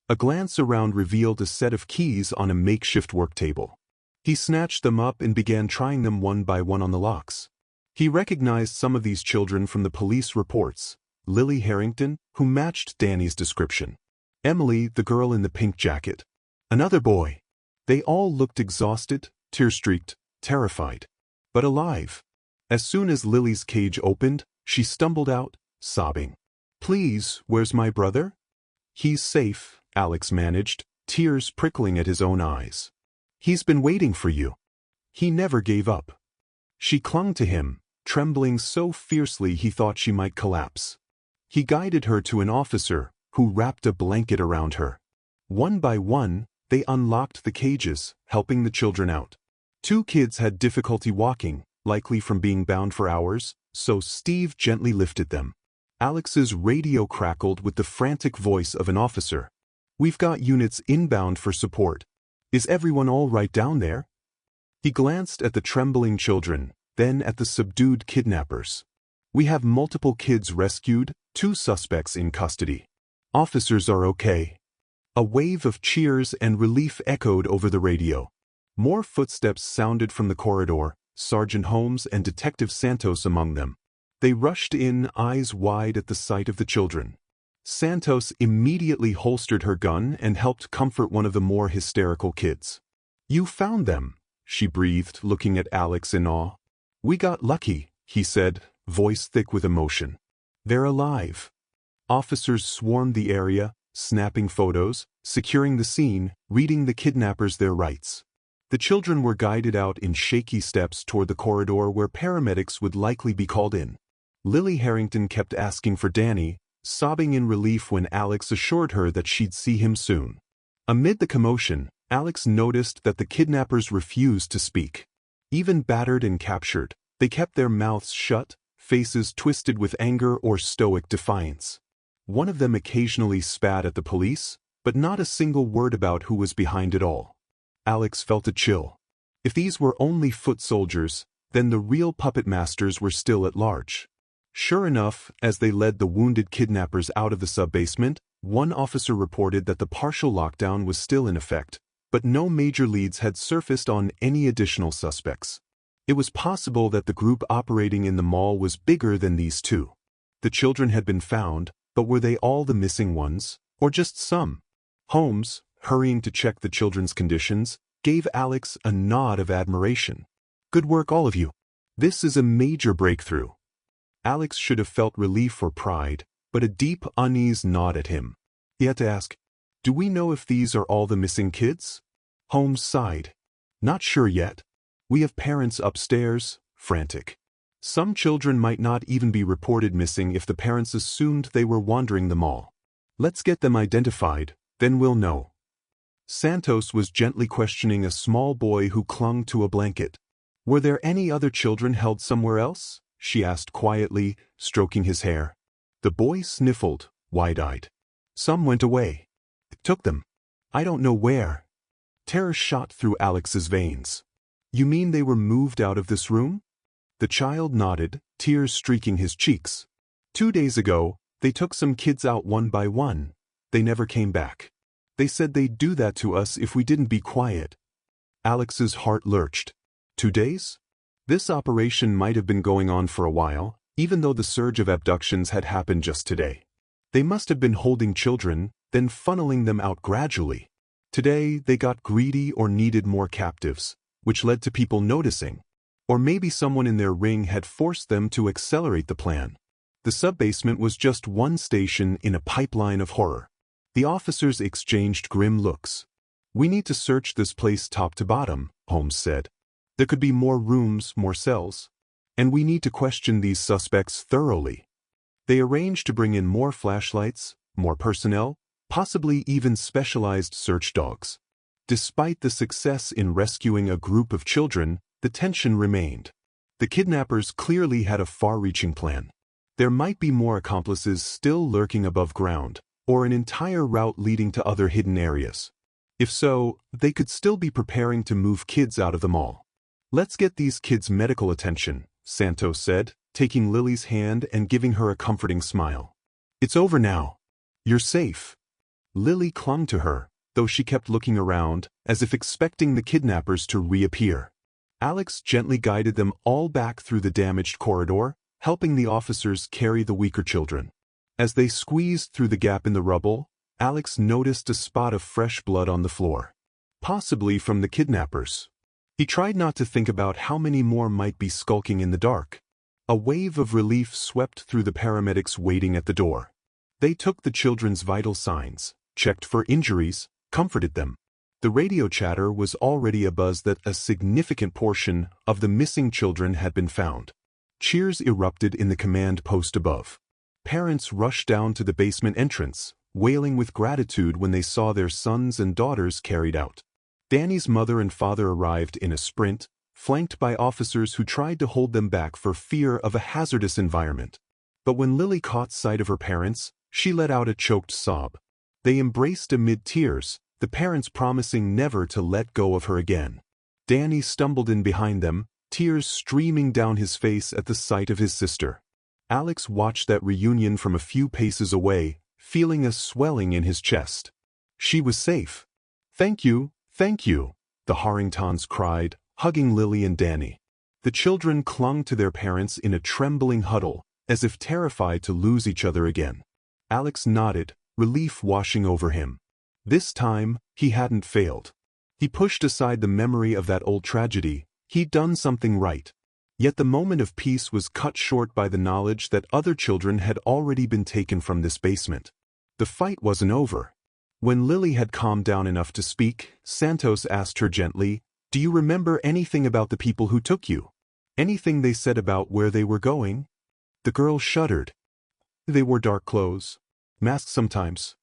A glance around revealed a set of keys on a makeshift work table. He snatched them up and began trying them one by one on the locks. He recognized some of these children from the police reports. Lily Harrington, who matched Danny's description. Emily, the girl in the pink jacket. Another boy. They all looked exhausted, tear-streaked, terrified, but alive. As soon as Lily's cage opened, she stumbled out, sobbing. "Please, where's my brother?" "He's safe," Alex managed, tears prickling at his own eyes. "He's been waiting for you. He never gave up." She clung to him, trembling so fiercely he thought she might collapse. He guided her to an officer, who wrapped a blanket around her. One by one, they unlocked the cages, helping the children out. Two kids had difficulty walking, likely from being bound for hours, so Steve gently lifted them. Alex's radio crackled with the frantic voice of an officer. "We've got units inbound for support. Is everyone all right down there?" He glanced at the trembling children, then at the subdued kidnappers. "We have multiple kids rescued, 2 suspects in custody. Officers are okay." A wave of cheers and relief echoed over the radio. More footsteps sounded from the corridor, Sergeant Holmes and Detective Santos among them. They rushed in, eyes wide at the sight of the children. Santos immediately holstered her gun and helped comfort one of the more hysterical kids. "You found them," she breathed, looking at Alex in awe. "We got lucky," he said, voice thick with emotion. "They're alive." Officers swarmed the area, snapping photos, securing the scene, reading the kidnappers their rights. The children were guided out in shaky steps toward the corridor where paramedics would likely be called in. Lily Harrington kept asking for Danny, sobbing in relief when Alex assured her that she'd see him soon. Amid the commotion, Alex noticed that the kidnappers refused to speak. Even battered and captured, they kept their mouths shut, faces twisted with anger or stoic defiance. One of them occasionally spat at the police, but not a single word about who was behind it all. Alex felt a chill. If these were only foot soldiers, then the real puppet masters were still at large. Sure enough, as they led the wounded kidnappers out of the sub-basement, one officer reported that the partial lockdown was still in effect, but no major leads had surfaced on any additional suspects. It was possible that the group operating in the mall was bigger than these two. The children had been found, but were they all the missing ones, or just some? Holmes, hurrying to check the children's conditions, gave Alex a nod of admiration. "Good work, all of you. This is a major breakthrough." Alex should have felt relief or pride, but a deep unease gnawed at him. He had to ask, "Do we know if these are all the missing kids?" Holmes sighed. "Not sure yet. We have parents upstairs, frantic. Some children might not even be reported missing if the parents assumed they were wandering the mall. Let's get them identified, then we'll know." Santos was gently questioning a small boy who clung to a blanket. "Were there any other children held somewhere else?" she asked quietly, stroking his hair. The boy sniffled, wide-eyed. "Some went away. It took them. I don't know where." Terror shot through Alex's veins. "You mean they were moved out of this room?" The child nodded, tears streaking his cheeks. "2 days ago, they took some kids out one by one. They never came back. They said they'd do that to us if we didn't be quiet." Alex's heart lurched. 2 days? This operation might have been going on for a while, even though the surge of abductions had happened just today. They must have been holding children, then funneling them out gradually. Today, they got greedy or needed more captives, which led to people noticing. Or maybe someone in their ring had forced them to accelerate the plan. The sub-basement was just one station in a pipeline of horror. The officers exchanged grim looks. "We need to search this place top to bottom," Holmes said. "There could be more rooms, more cells. And we need to question these suspects thoroughly." They arranged to bring in more flashlights, more personnel, possibly even specialized search dogs. Despite the success in rescuing a group of children, the tension remained. The kidnappers clearly had a far-reaching plan. There might be more accomplices still lurking above ground, or an entire route leading to other hidden areas. If so, they could still be preparing to move kids out of the mall. "Let's get these kids medical attention," Santos said, taking Lily's hand and giving her a comforting smile. "It's over now. You're safe." Lily clung to her, though she kept looking around, as if expecting the kidnappers to reappear. Alex gently guided them all back through the damaged corridor, helping the officers carry the weaker children. As they squeezed through the gap in the rubble, Alex noticed a spot of fresh blood on the floor. Possibly from the kidnappers. He tried not to think about how many more might be skulking in the dark. A wave of relief swept through the paramedics waiting at the door. They took the children's vital signs, checked for injuries, comforted them. The radio chatter was already abuzz that a significant portion of the missing children had been found. Cheers erupted in the command post above. Parents rushed down to the basement entrance, wailing with gratitude when they saw their sons and daughters carried out. Danny's mother and father arrived in a sprint, flanked by officers who tried to hold them back for fear of a hazardous environment. But when Lily caught sight of her parents, she let out a choked sob. They embraced amid tears, the parents promising never to let go of her again. Danny stumbled in behind them, tears streaming down his face at the sight of his sister. Alex watched that reunion from a few paces away, feeling a swelling in his chest. She was safe. Thank you, the Harringtons cried, hugging Lily and Danny. The children clung to their parents in a trembling huddle, as if terrified to lose each other again. Alex nodded, relief washing over him. This time, he hadn't failed. He pushed aside the memory of that old tragedy. He'd done something right. Yet the moment of peace was cut short by the knowledge that other children had already been taken from this basement. The fight wasn't over. When Lily had calmed down enough to speak, Santos asked her gently, "Do you remember anything about the people who took you? Anything they said about where they were going?" The girl shuddered. "They wore dark clothes. Masks sometimes.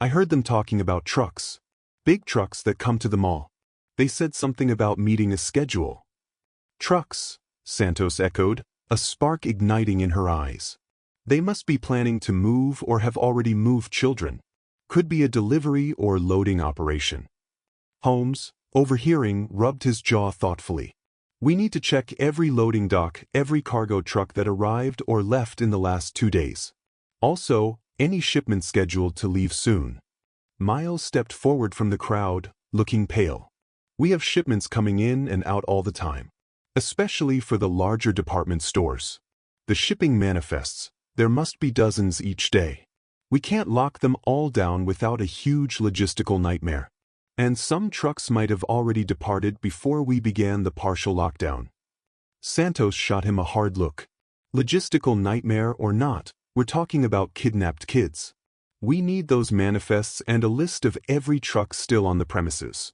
I heard them talking about trucks. Big trucks that come to the mall. They said something about meeting a schedule." "Trucks," Santos echoed, a spark igniting in her eyes. "They must be planning to move or have already moved children. Could be a delivery or loading operation." Holmes, overhearing, rubbed his jaw thoughtfully. "We need to check every loading dock, every cargo truck that arrived or left in the last 2 days. Also, any shipment scheduled to leave soon." Miles stepped forward from the crowd, looking pale. "We have shipments coming in and out all the time. Especially for the larger department stores. The shipping manifests, there must be dozens each day. We can't lock them all down without a huge logistical nightmare. And some trucks might have already departed before we began the partial lockdown." Santos shot him a hard look. "Logistical nightmare or not, we're talking about kidnapped kids. We need those manifests and a list of every truck still on the premises."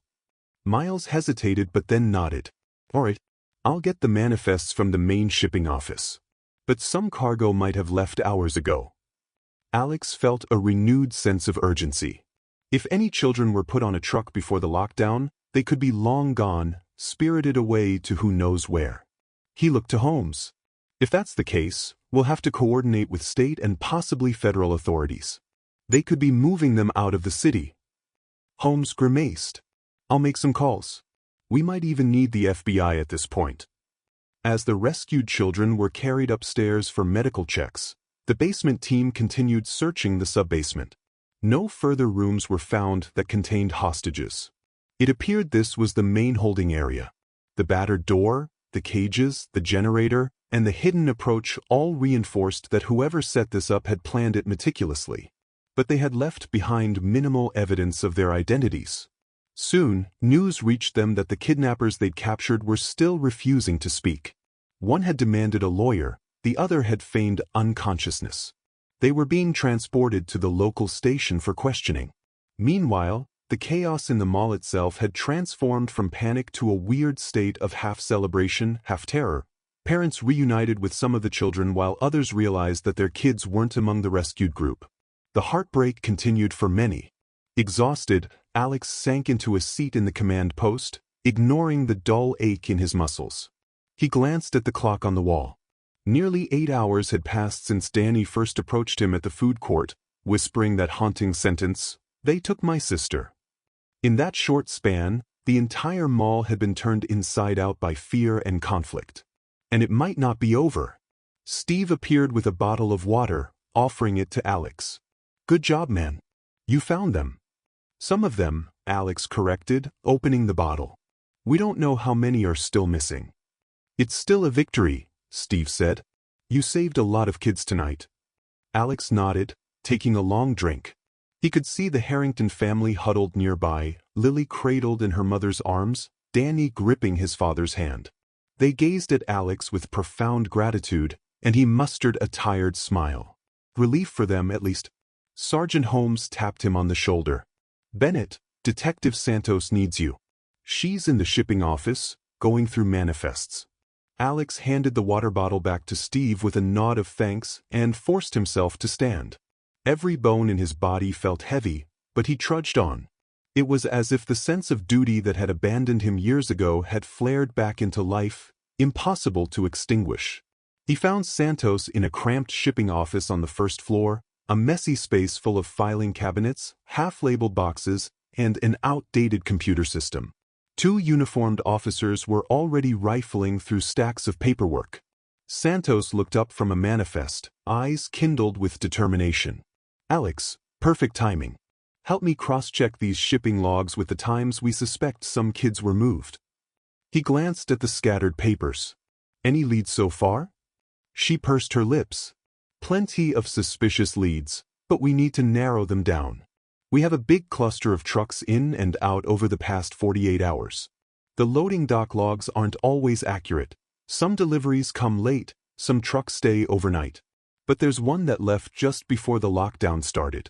Miles hesitated but then nodded. "All right. I'll get the manifests from the main shipping office. But some cargo might have left hours ago." Alex felt a renewed sense of urgency. If any children were put on a truck before the lockdown, they could be long gone, spirited away to who knows where. He looked to Holmes. "If that's the case, we'll have to coordinate with state and possibly federal authorities. They could be moving them out of the city." Holmes grimaced. "I'll make some calls. We might even need the FBI at this point." As the rescued children were carried upstairs for medical checks, the basement team continued searching the subbasement. No further rooms were found that contained hostages. It appeared this was the main holding area. The battered door, the cages, the generator, and the hidden approach all reinforced that whoever set this up had planned it meticulously. But they had left behind minimal evidence of their identities. Soon, news reached them that the kidnappers they'd captured were still refusing to speak. One had demanded a lawyer, the other had feigned unconsciousness. They were being transported to the local station for questioning. Meanwhile, the chaos in the mall itself had transformed from panic to a weird state of half-celebration, half-terror. Parents reunited with some of the children while others realized that their kids weren't among the rescued group. The heartbreak continued for many. Exhausted, Alex sank into a seat in the command post, ignoring the dull ache in his muscles. He glanced at the clock on the wall. Nearly 8 hours had passed since Danny first approached him at the food court, whispering that haunting sentence, "They took my sister." In that short span, the entire mall had been turned inside out by fear and conflict. And it might not be over. Steve appeared with a bottle of water, offering it to Alex. "Good job, man. You found them." "Some of them," Alex corrected, opening the bottle. "We don't know how many are still missing." "It's still a victory," Steve said. "You saved a lot of kids tonight." Alex nodded, taking a long drink. He could see the Harrington family huddled nearby, Lily cradled in her mother's arms, Danny gripping his father's hand. They gazed at Alex with profound gratitude, and he mustered a tired smile. Relief for them, at least. Sergeant Holmes tapped him on the shoulder. "Bennett, Detective Santos needs you. She's in the shipping office, going through manifests." Alex handed the water bottle back to Steve with a nod of thanks and forced himself to stand. Every bone in his body felt heavy, but he trudged on. It was as if the sense of duty that had abandoned him years ago had flared back into life, impossible to extinguish. He found Santos in a cramped shipping office on the first floor, a messy space full of filing cabinets, half-labeled boxes, and an outdated computer system. 2 uniformed officers were already rifling through stacks of paperwork. Santos looked up from a manifest, eyes kindled with determination. "Alex, perfect timing. Help me cross-check these shipping logs with the times we suspect some kids were moved." He glanced at the scattered papers. "Any leads so far?" She pursed her lips. "Plenty of suspicious leads, But we need to narrow them down. We have a big cluster of trucks in and out over the past 48 hours. The loading dock logs aren't always accurate. Some deliveries come late, some trucks stay overnight. But there's one that left just before the lockdown started.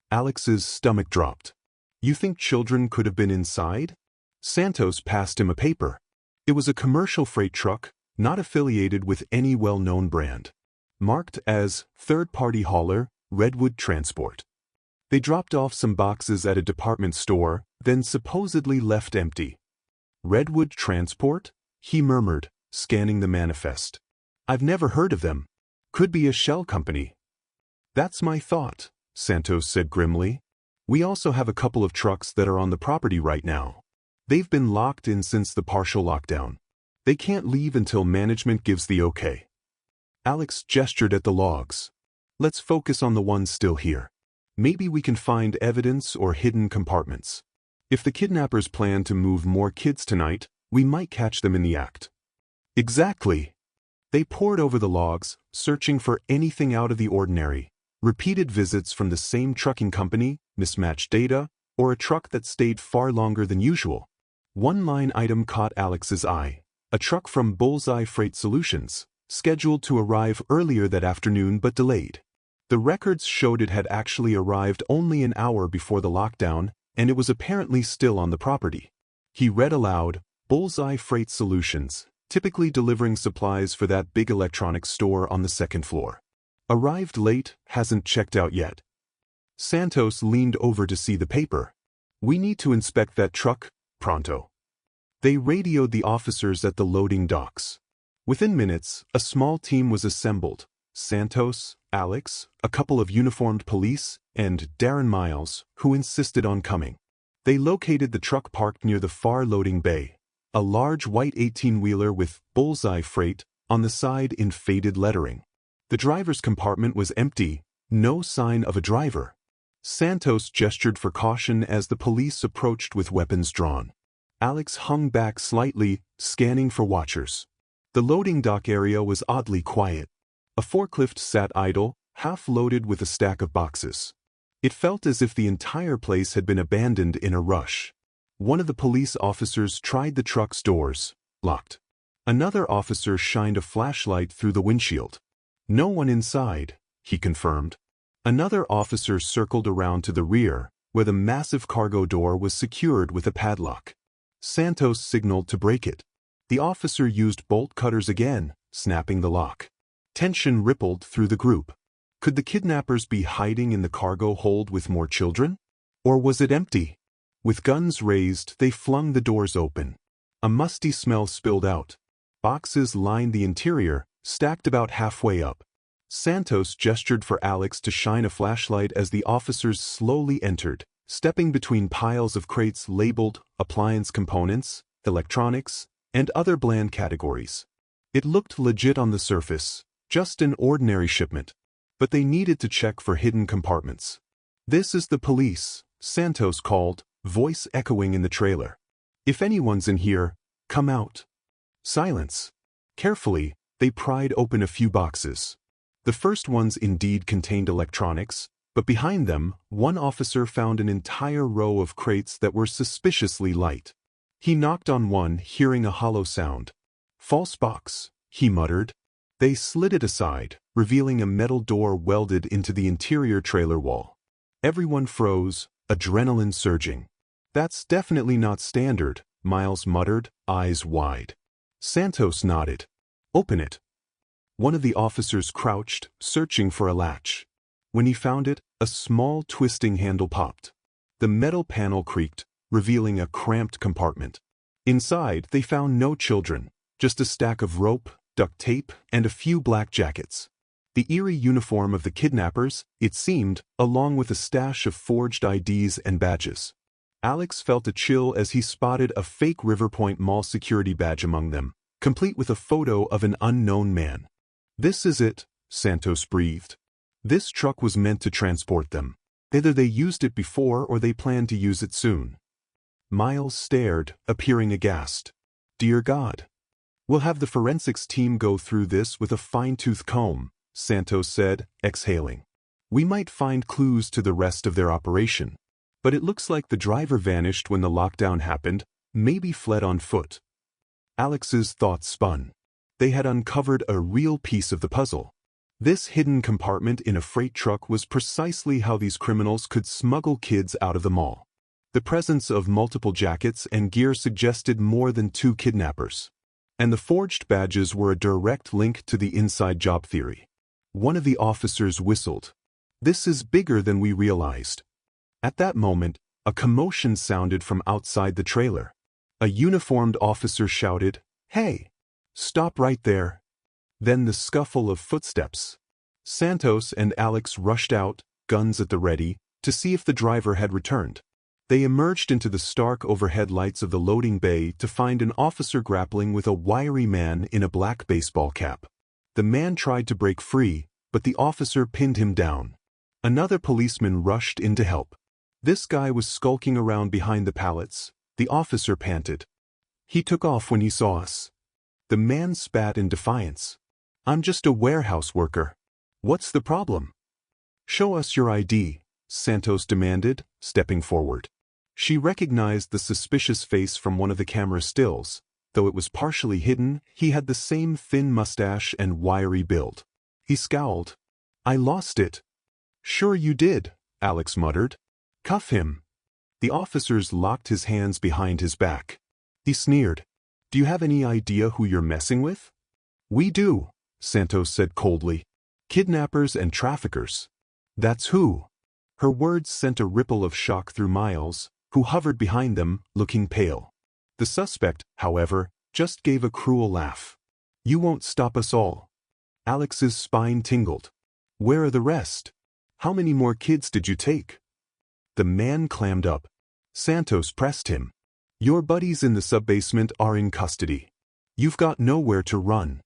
Alex's stomach dropped. You think children could have been inside? Santos passed him a paper. It was a commercial freight truck, not affiliated with any well-known brand. Marked as third-party hauler, Redwood Transport. They dropped off some boxes at a department store, then supposedly left empty. Redwood Transport? He murmured, scanning the manifest. I've never heard of them. Could be a shell company. That's my thought, Santos said grimly. We also have a couple of trucks that are on the property right now. They've been locked in since the partial lockdown. They can't leave until management gives the okay. Alex gestured at the logs. Let's focus on the ones still here. Maybe we can find evidence or hidden compartments. If the kidnappers plan to move more kids tonight, we might catch them in the act. Exactly. They pored over the logs, searching for anything out of the ordinary. Repeated visits from the same trucking company, mismatched data, or a truck that stayed far longer than usual. One line item caught Alex's eye. A truck from Bullseye Freight Solutions, scheduled to arrive earlier that afternoon but delayed. The records showed it had actually arrived only an hour before the lockdown, and it was apparently still on the property. He read aloud, Bullseye Freight Solutions, typically delivering supplies for that big electronics store on the second floor. Arrived late, hasn't checked out yet. Santos leaned over to see the paper. We need to inspect that truck, pronto. They radioed the officers at the loading docks. Within minutes, a small team was assembled. Santos, Alex, a couple of uniformed police, and Darren Miles, who insisted on coming. They located the truck parked near the far loading bay. A large white 18-wheeler with Bullseye Freight on the side in faded lettering. The driver's compartment was empty, no sign of a driver. Santos gestured for caution as the police approached with weapons drawn. Alex hung back slightly, scanning for watchers. The loading dock area was oddly quiet. A forklift sat idle, half loaded with a stack of boxes. It felt as if the entire place had been abandoned in a rush. One of the police officers tried the truck's doors, locked. Another officer shined a flashlight through the windshield. No one inside, he confirmed. Another officer circled around to the rear, where the massive cargo door was secured with a padlock. Santos signaled to break it. The officer used bolt cutters again, snapping the lock. Tension rippled through the group. Could the kidnappers be hiding in the cargo hold with more children? Or was it empty? With guns raised, they flung the doors open. A musty smell spilled out. Boxes lined the interior, stacked about halfway up. Santos gestured for Alex to shine a flashlight as the officers slowly entered, stepping between piles of crates labeled appliance components, electronics, and other bland categories. It looked legit on the surface, just an ordinary shipment. But they needed to check for hidden compartments. This is the police, Santos called, voice echoing in the trailer. If anyone's in here, come out. Silence. Carefully, they pried open a few boxes. The first ones indeed contained electronics, but behind them, one officer found an entire row of crates that were suspiciously light. He knocked on one, hearing a hollow sound. False box, he muttered. They slid it aside, revealing a metal door welded into the interior trailer wall. Everyone froze, adrenaline surging. That's definitely not standard, Miles muttered, eyes wide. Santos nodded. Open it. One of the officers crouched, searching for a latch. When he found it, a small twisting handle popped. The metal panel creaked, revealing a cramped compartment. Inside, they found no children, just a stack of rope, duct tape, and a few black jackets. The eerie uniform of the kidnappers, it seemed, along with a stash of forged IDs and badges. Alex felt a chill as he spotted a fake Riverpoint Mall security badge among them, complete with a photo of an unknown man. This is it, Santos breathed. This truck was meant to transport them. Either they used it before or they planned to use it soon. Miles stared, appearing aghast. Dear God. We'll have the forensics team go through this with a fine-tooth comb, Santos said, exhaling. We might find clues to the rest of their operation. But it looks like the driver vanished when the lockdown happened, maybe fled on foot. Alex's thoughts spun. They had uncovered a real piece of the puzzle. This hidden compartment in a freight truck was precisely how these criminals could smuggle kids out of the mall. The presence of multiple jackets and gear suggested more than 2 kidnappers. And the forged badges were a direct link to the inside job theory. One of the officers whistled. "This is bigger than we realized." At that moment, a commotion sounded from outside the trailer. A uniformed officer shouted, "Hey! Stop right there." Then the scuffle of footsteps. Santos and Alex rushed out, guns at the ready, to see if the driver had returned. They emerged into the stark overhead lights of the loading bay to find an officer grappling with a wiry man in a black baseball cap. The man tried to break free, but the officer pinned him down. Another policeman rushed in to help. This guy was skulking around behind the pallets, the officer panted. "He took off when he saw us." The man spat in defiance. "I'm just a warehouse worker. What's the problem?" "Show us your ID," Santos demanded, stepping forward. She recognized the suspicious face from one of the camera stills. Though it was partially hidden, he had the same thin mustache and wiry build. He scowled. "I lost it." "Sure you did," Alex muttered. "Cuff him." The officers locked his hands behind his back. He sneered. "Do you have any idea who you're messing with?" "We do," Santos said coldly. "Kidnappers and traffickers." "That's who." Her words sent a ripple of shock through Miles, who hovered behind them, looking pale. The suspect, however, just gave a cruel laugh. "You won't stop us all." Alex's spine tingled. "Where are the rest? How many more kids did you take?" The man clammed up. Santos pressed him. "Your buddies in the subbasement are in custody. You've got nowhere to run."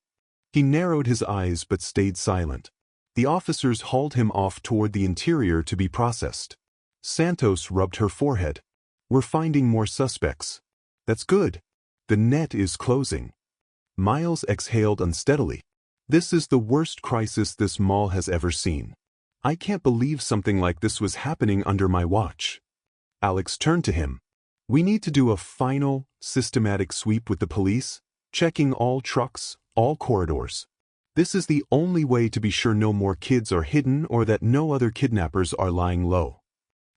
He narrowed his eyes but stayed silent. The officers hauled him off toward the interior to be processed. Santos rubbed her forehead. "We're finding more suspects." "That's good. The net is closing." Miles exhaled unsteadily. "This is the worst crisis this mall has ever seen. I can't believe something like this was happening under my watch." Alex turned to him. "We need to do a final, systematic sweep with the police, checking all trucks, all corridors. This is the only way to be sure no more kids are hidden or that no other kidnappers are lying low."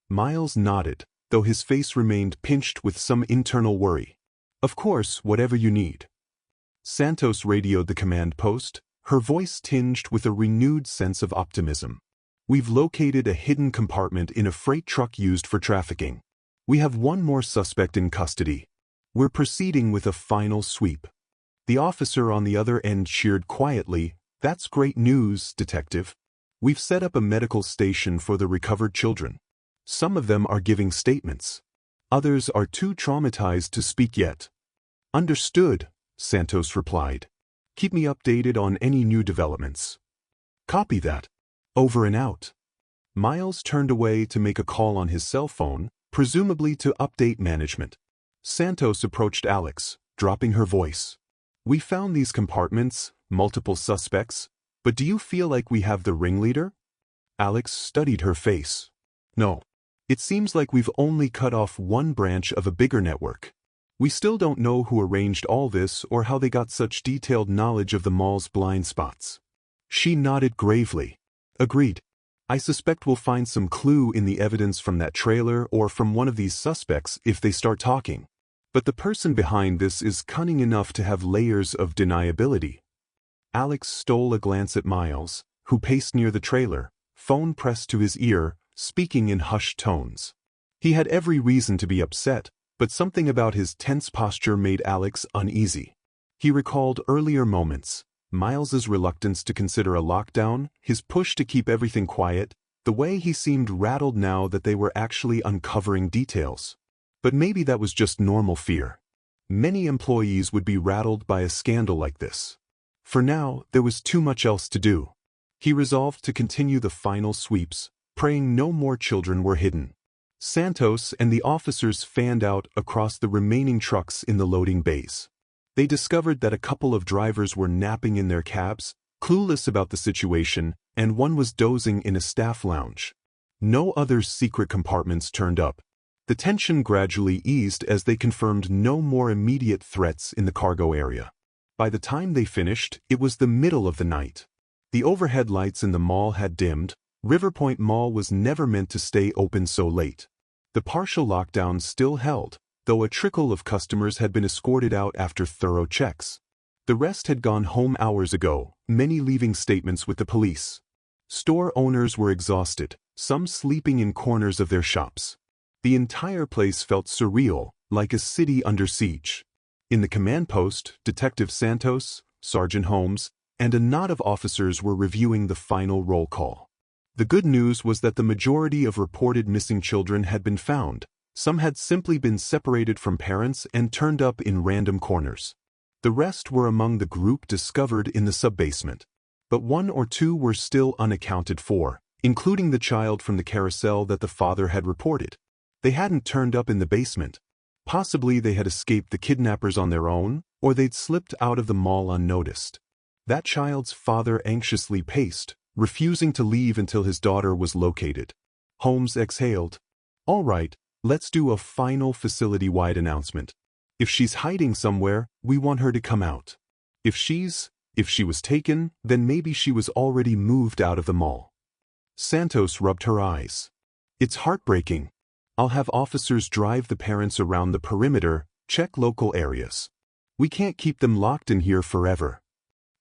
Miles nodded, though his face remained pinched with some internal worry. "Of course, whatever you need." Santos radioed the command post, her voice tinged with a renewed sense of optimism. "We've located a hidden compartment in a freight truck used for trafficking. We have one more suspect in custody. We're proceeding with a final sweep." The officer on the other end cheered quietly. "That's great news, Detective. We've set up a medical station for the recovered children. Some of them are giving statements. Others are too traumatized to speak yet." "Understood," Santos replied. "Keep me updated on any new developments." "Copy that. Over and out." Miles turned away to make a call on his cell phone, presumably to update management. Santos approached Alex, dropping her voice. "We found these compartments, multiple suspects, but do you feel like we have the ringleader?" Alex studied her face. "No. It seems like we've only cut off one branch of a bigger network. We still don't know who arranged all this or how they got such detailed knowledge of the mall's blind spots." She nodded gravely. "Agreed. I suspect we'll find some clue in the evidence from that trailer or from one of these suspects if they start talking. But the person behind this is cunning enough to have layers of deniability." Alex stole a glance at Miles, who paced near the trailer, phone pressed to his ear, speaking in hushed tones. He had every reason to be upset, but something about his tense posture made Alex uneasy. He recalled earlier moments, Miles's reluctance to consider a lockdown, his push to keep everything quiet, the way he seemed rattled now that they were actually uncovering details. But maybe that was just normal fear. Many employees would be rattled by a scandal like this. For now, there was too much else to do. He resolved to continue the final sweeps, praying no more children were hidden. Santos and the officers fanned out across the remaining trucks in the loading bays. They discovered that a couple of drivers were napping in their cabs, clueless about the situation, and one was dozing in a staff lounge. No other secret compartments turned up. The tension gradually eased as they confirmed no more immediate threats in the cargo area. By the time they finished, it was the middle of the night. The overhead lights in the mall had dimmed. Riverpoint Mall was never meant to stay open so late. The partial lockdown still held, though a trickle of customers had been escorted out after thorough checks. The rest had gone home hours ago, many leaving statements with the police. Store owners were exhausted, some sleeping in corners of their shops. The entire place felt surreal, like a city under siege. In the command post, Detective Santos, Sergeant Holmes, and a knot of officers were reviewing the final roll call. The good news was that the majority of reported missing children had been found. Some had simply been separated from parents and turned up in random corners. The rest were among the group discovered in the sub-basement. But one or two were still unaccounted for, including the child from the carousel that the father had reported. They hadn't turned up in the basement. Possibly they had escaped the kidnappers on their own, or they'd slipped out of the mall unnoticed. That child's father anxiously paced, refusing to leave until his daughter was located. Holmes exhaled. "All right, let's do a final facility-wide announcement. If she's hiding somewhere, we want her to come out. If she was taken, then maybe she was already moved out of the mall." Santos rubbed her eyes. "It's heartbreaking. I'll have officers drive the parents around the perimeter, check local areas. We can't keep them locked in here forever."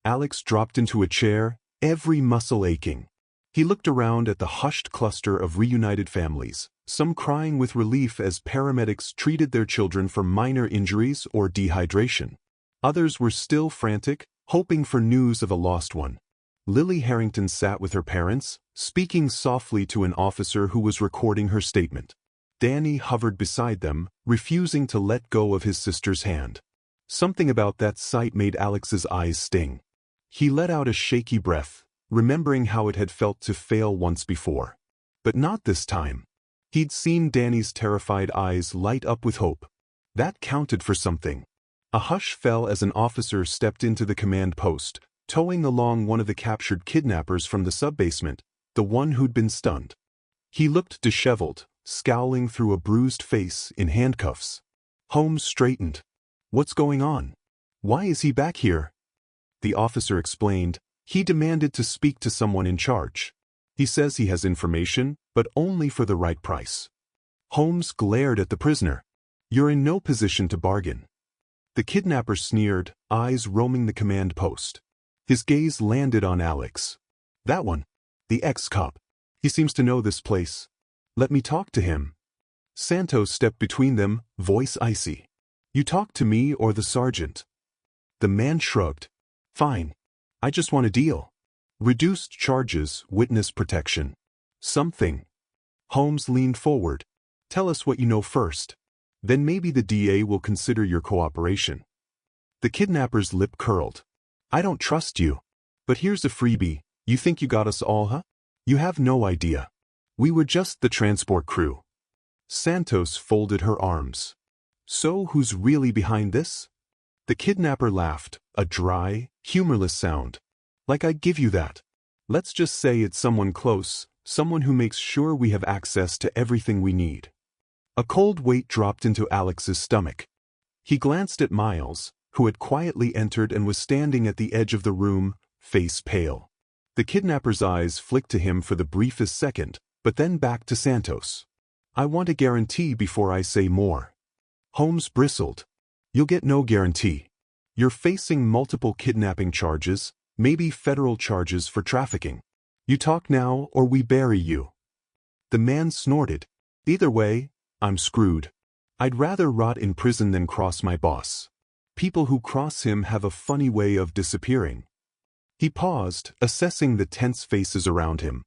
Alex dropped into a chair, every muscle aching. He looked around at the hushed cluster of reunited families, some crying with relief as paramedics treated their children for minor injuries or dehydration. Others were still frantic, hoping for news of a lost one. Lily Harrington sat with her parents, speaking softly to an officer who was recording her statement. Danny hovered beside them, refusing to let go of his sister's hand. Something about that sight made Alex's eyes sting. He let out a shaky breath, remembering how it had felt to fail once before. But not this time. He'd seen Danny's terrified eyes light up with hope. That counted for something. A hush fell as an officer stepped into the command post, towing along one of the captured kidnappers from the sub-basement, the one who'd been stunned. He looked disheveled, scowling through a bruised face in handcuffs. Holmes straightened. "What's going on? Why is he back here?" The officer explained. "He demanded to speak to someone in charge. He says he has information, but only for the right price." Holmes glared at the prisoner. "You're in no position to bargain." The kidnapper sneered, eyes roaming the command post. His gaze landed on Alex. "That one. The ex-cop. He seems to know this place. Let me talk to him." Santos stepped between them, voice icy. "You talk to me or the sergeant." The man shrugged. "Fine. I just want a deal. Reduced charges, witness protection. Something." Holmes leaned forward. "Tell us what you know first. Then maybe the DA will consider your cooperation." The kidnapper's lip curled. "I don't trust you. But here's a freebie. You think you got us all, huh? You have no idea. We were just the transport crew." Santos folded her arms. "So who's really behind this?" The kidnapper laughed, a dry, humorless sound. "Like I'd give you that. Let's just say it's someone close, someone who makes sure we have access to everything we need." A cold weight dropped into Alex's stomach. He glanced at Miles, who had quietly entered and was standing at the edge of the room, face pale. The kidnapper's eyes flicked to him for the briefest second, but then back to Santos. "I want a guarantee before I say more." Holmes bristled. "You'll get no guarantee. You're facing multiple kidnapping charges, maybe federal charges for trafficking. You talk now or we bury you." The man snorted. "Either way, I'm screwed. I'd rather rot in prison than cross my boss. People who cross him have a funny way of disappearing." He paused, assessing the tense faces around him.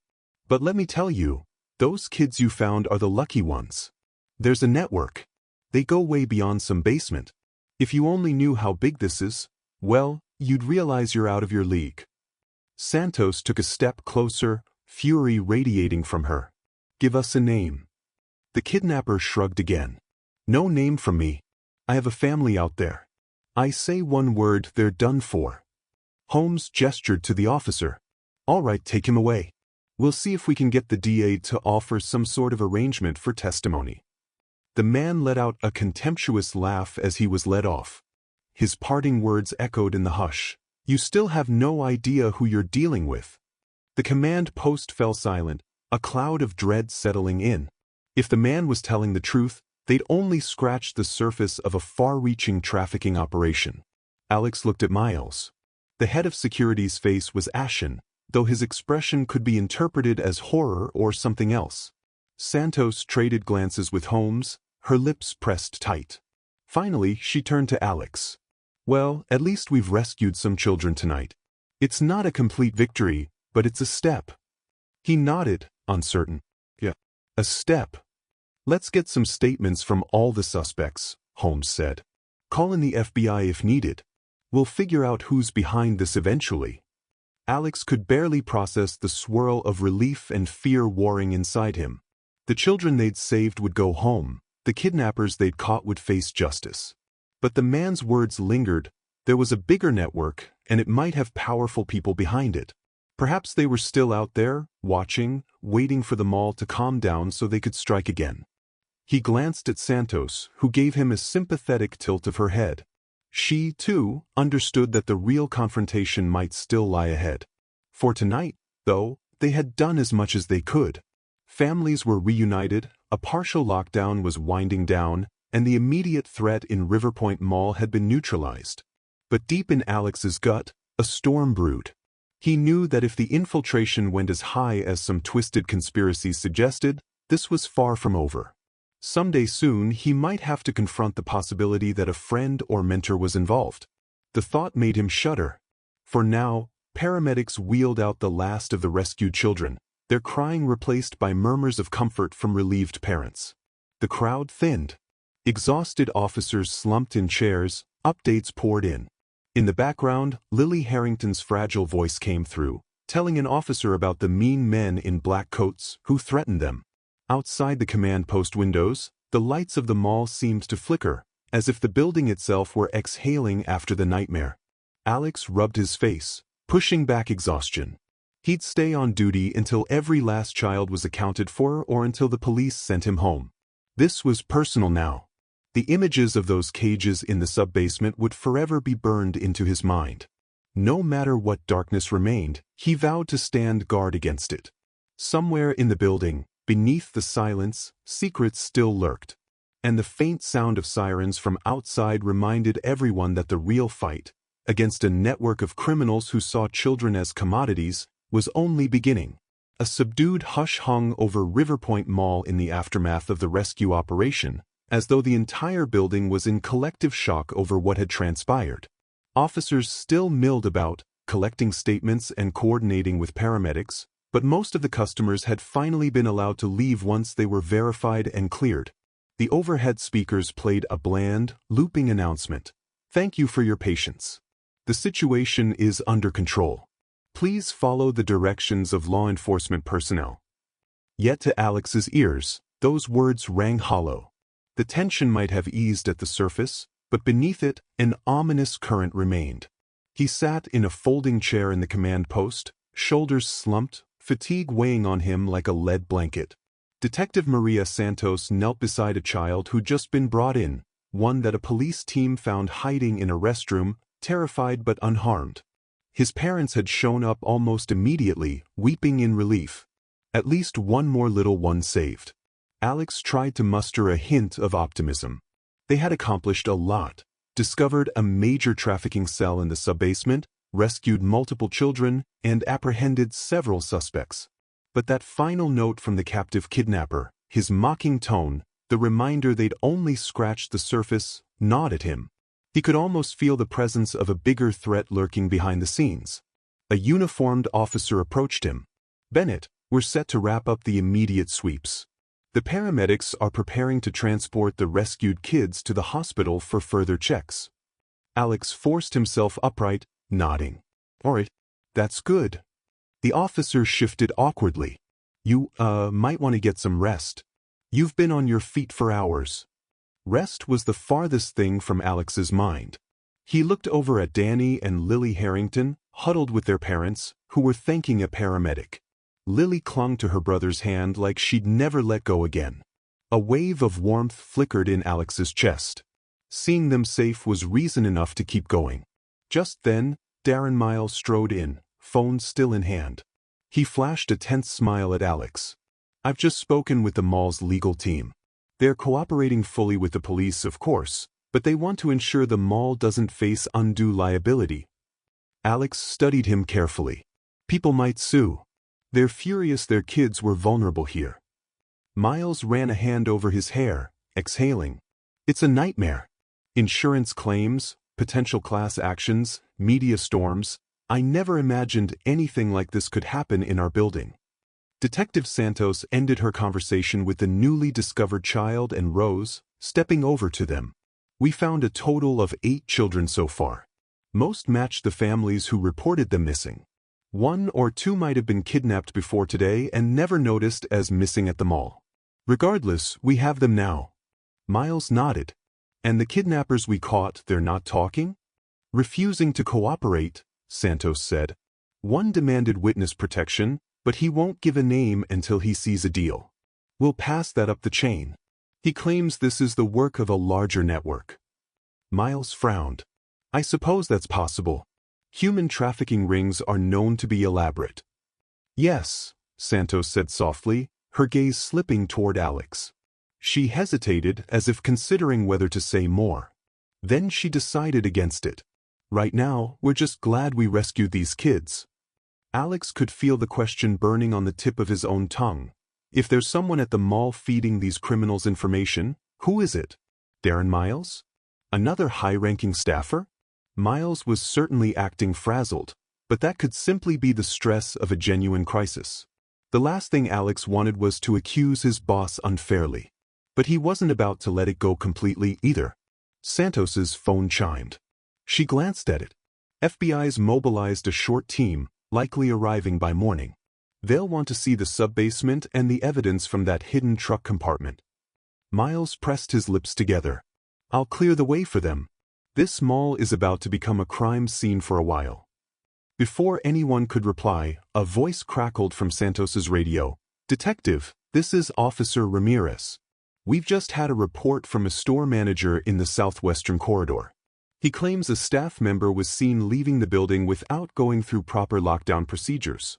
"But let me tell you, those kids you found are the lucky ones. There's a network. They go way beyond some basement. If you only knew how big this is, well, you'd realize you're out of your league." Santos took a step closer, fury radiating from her. "Give us a name." The kidnapper shrugged again. "No name from me. I have a family out there. I say one word, they're done for." Holmes gestured to the officer. "All right, take him away. We'll see if we can get the DA to offer some sort of arrangement for testimony." The man let out a contemptuous laugh as he was led off. His parting words echoed in the hush. "You still have no idea who you're dealing with." The command post fell silent, a cloud of dread settling in. If the man was telling the truth, they'd only scratched the surface of a far-reaching trafficking operation. Alex looked at Miles. The head of security's face was ashen, though his expression could be interpreted as horror or something else. Santos traded glances with Holmes, her lips pressed tight. Finally, she turned to Alex. "Well, at least we've rescued some children tonight. It's not a complete victory, but it's a step." He nodded, uncertain. "Yeah, a step." "Let's get some statements from all the suspects," Holmes said. "Call in the FBI if needed. We'll figure out who's behind this eventually." Alex could barely process the swirl of relief and fear warring inside him. The children they'd saved would go home. The kidnappers they'd caught would face justice. But the man's words lingered. There was a bigger network, and it might have powerful people behind it. Perhaps they were still out there, watching, waiting for the mall to calm down so they could strike again. He glanced at Santos, who gave him a sympathetic tilt of her head. She, too, understood that the real confrontation might still lie ahead. For tonight, though, they had done as much as they could. Families were reunited, a partial lockdown was winding down, and the immediate threat in Riverpoint Mall had been neutralized. But deep in Alex's gut, a storm brewed. He knew that if the infiltration went as high as some twisted conspiracies suggested, this was far from over. Someday soon he might have to confront the possibility that a friend or mentor was involved. The thought made him shudder. For now, paramedics wheeled out the last of the rescued children, their crying replaced by murmurs of comfort from relieved parents. The crowd thinned. Exhausted officers slumped in chairs, updates poured in. In the background, Lily Harrington's fragile voice came through, telling an officer about the mean men in black coats who threatened them. Outside the command post windows, the lights of the mall seemed to flicker, as if the building itself were exhaling after the nightmare. Alex rubbed his face, pushing back exhaustion. He'd stay on duty until every last child was accounted for or until the police sent him home. This was personal now. The images of those cages in the sub-basement would forever be burned into his mind. No matter what darkness remained, he vowed to stand guard against it. Somewhere in the building, beneath the silence, secrets still lurked. And the faint sound of sirens from outside reminded everyone that the real fight, against a network of criminals who saw children as commodities, was only beginning. A subdued hush hung over Riverpoint Mall in the aftermath of the rescue operation, as though the entire building was in collective shock over what had transpired. Officers still milled about, collecting statements and coordinating with paramedics, but most of the customers had finally been allowed to leave once they were verified and cleared. The overhead speakers played a bland, looping announcement. "Thank you for your patience. The situation is under control. Please follow the directions of law enforcement personnel." Yet to Alex's ears, those words rang hollow. The tension might have eased at the surface, but beneath it, an ominous current remained. He sat in a folding chair in the command post, shoulders slumped, fatigue weighing on him like a lead blanket. Detective Maria Santos knelt beside a child who'd just been brought in, one that a police team found hiding in a restroom, terrified but unharmed. His parents had shown up almost immediately, weeping in relief. At least one more little one saved. Alex tried to muster a hint of optimism. They had accomplished a lot, discovered a major trafficking cell in the sub-basement, rescued multiple children, and apprehended several suspects. But that final note from the captive kidnapper, his mocking tone, the reminder they'd only scratched the surface, gnawed at him. He could almost feel the presence of a bigger threat lurking behind the scenes. A uniformed officer approached him. "Bennett, we're set to wrap up the immediate sweeps. The paramedics are preparing to transport the rescued kids to the hospital for further checks." Alex forced himself upright, nodding. "All right, that's good." The officer shifted awkwardly. "You, might want to get some rest. You've been on your feet for hours." Rest was the farthest thing from Alex's mind. He looked over at Danny and Lily Harrington, huddled with their parents, who were thanking a paramedic. Lily clung to her brother's hand like she'd never let go again. A wave of warmth flickered in Alex's chest. Seeing them safe was reason enough to keep going. Just then, Darren Miles strode in, phone still in hand. He flashed a tense smile at Alex. "I've just spoken with the mall's legal team. They're cooperating fully with the police, of course, but they want to ensure the mall doesn't face undue liability." Alex studied him carefully. "People might sue. They're furious their kids were vulnerable here." Miles ran a hand over his hair, exhaling. "It's a nightmare. Insurance claims, potential class actions, media storms. I never imagined anything like this could happen in our building." Detective Santos ended her conversation with the newly discovered child and rose, stepping over to them. "We found a total of 8 children so far. Most matched the families who reported them missing. 1 or 2 might have been kidnapped before today and never noticed as missing at the mall. Regardless, we have them now." Miles nodded. "And the kidnappers we caught, they're not talking?" "Refusing to cooperate," Santos said. "One demanded witness protection, but he won't give a name until he sees a deal. We'll pass that up the chain. He claims this is the work of a larger network." Miles frowned. "I suppose that's possible. Human trafficking rings are known to be elaborate." "Yes," Santos said softly, her gaze slipping toward Alex. She hesitated as if considering whether to say more. Then she decided against it. "Right now, we're just glad we rescued these kids." Alex could feel the question burning on the tip of his own tongue. If there's someone at the mall feeding these criminals information, who is it? Darren Miles? Another high-ranking staffer? Miles was certainly acting frazzled, but that could simply be the stress of a genuine crisis. The last thing Alex wanted was to accuse his boss unfairly. But he wasn't about to let it go completely either. Santos's phone chimed. She glanced at it. FBI's mobilized a short team, likely arriving by morning. They'll want to see the sub-basement and the evidence from that hidden truck compartment. Miles pressed his lips together. "I'll clear the way for them. This mall is about to become a crime scene for a while." Before anyone could reply, a voice crackled from Santos's radio. "Detective, this is Officer Ramirez. We've just had a report from a store manager in the southwestern corridor. He claims a staff member was seen leaving the building without going through proper lockdown procedures."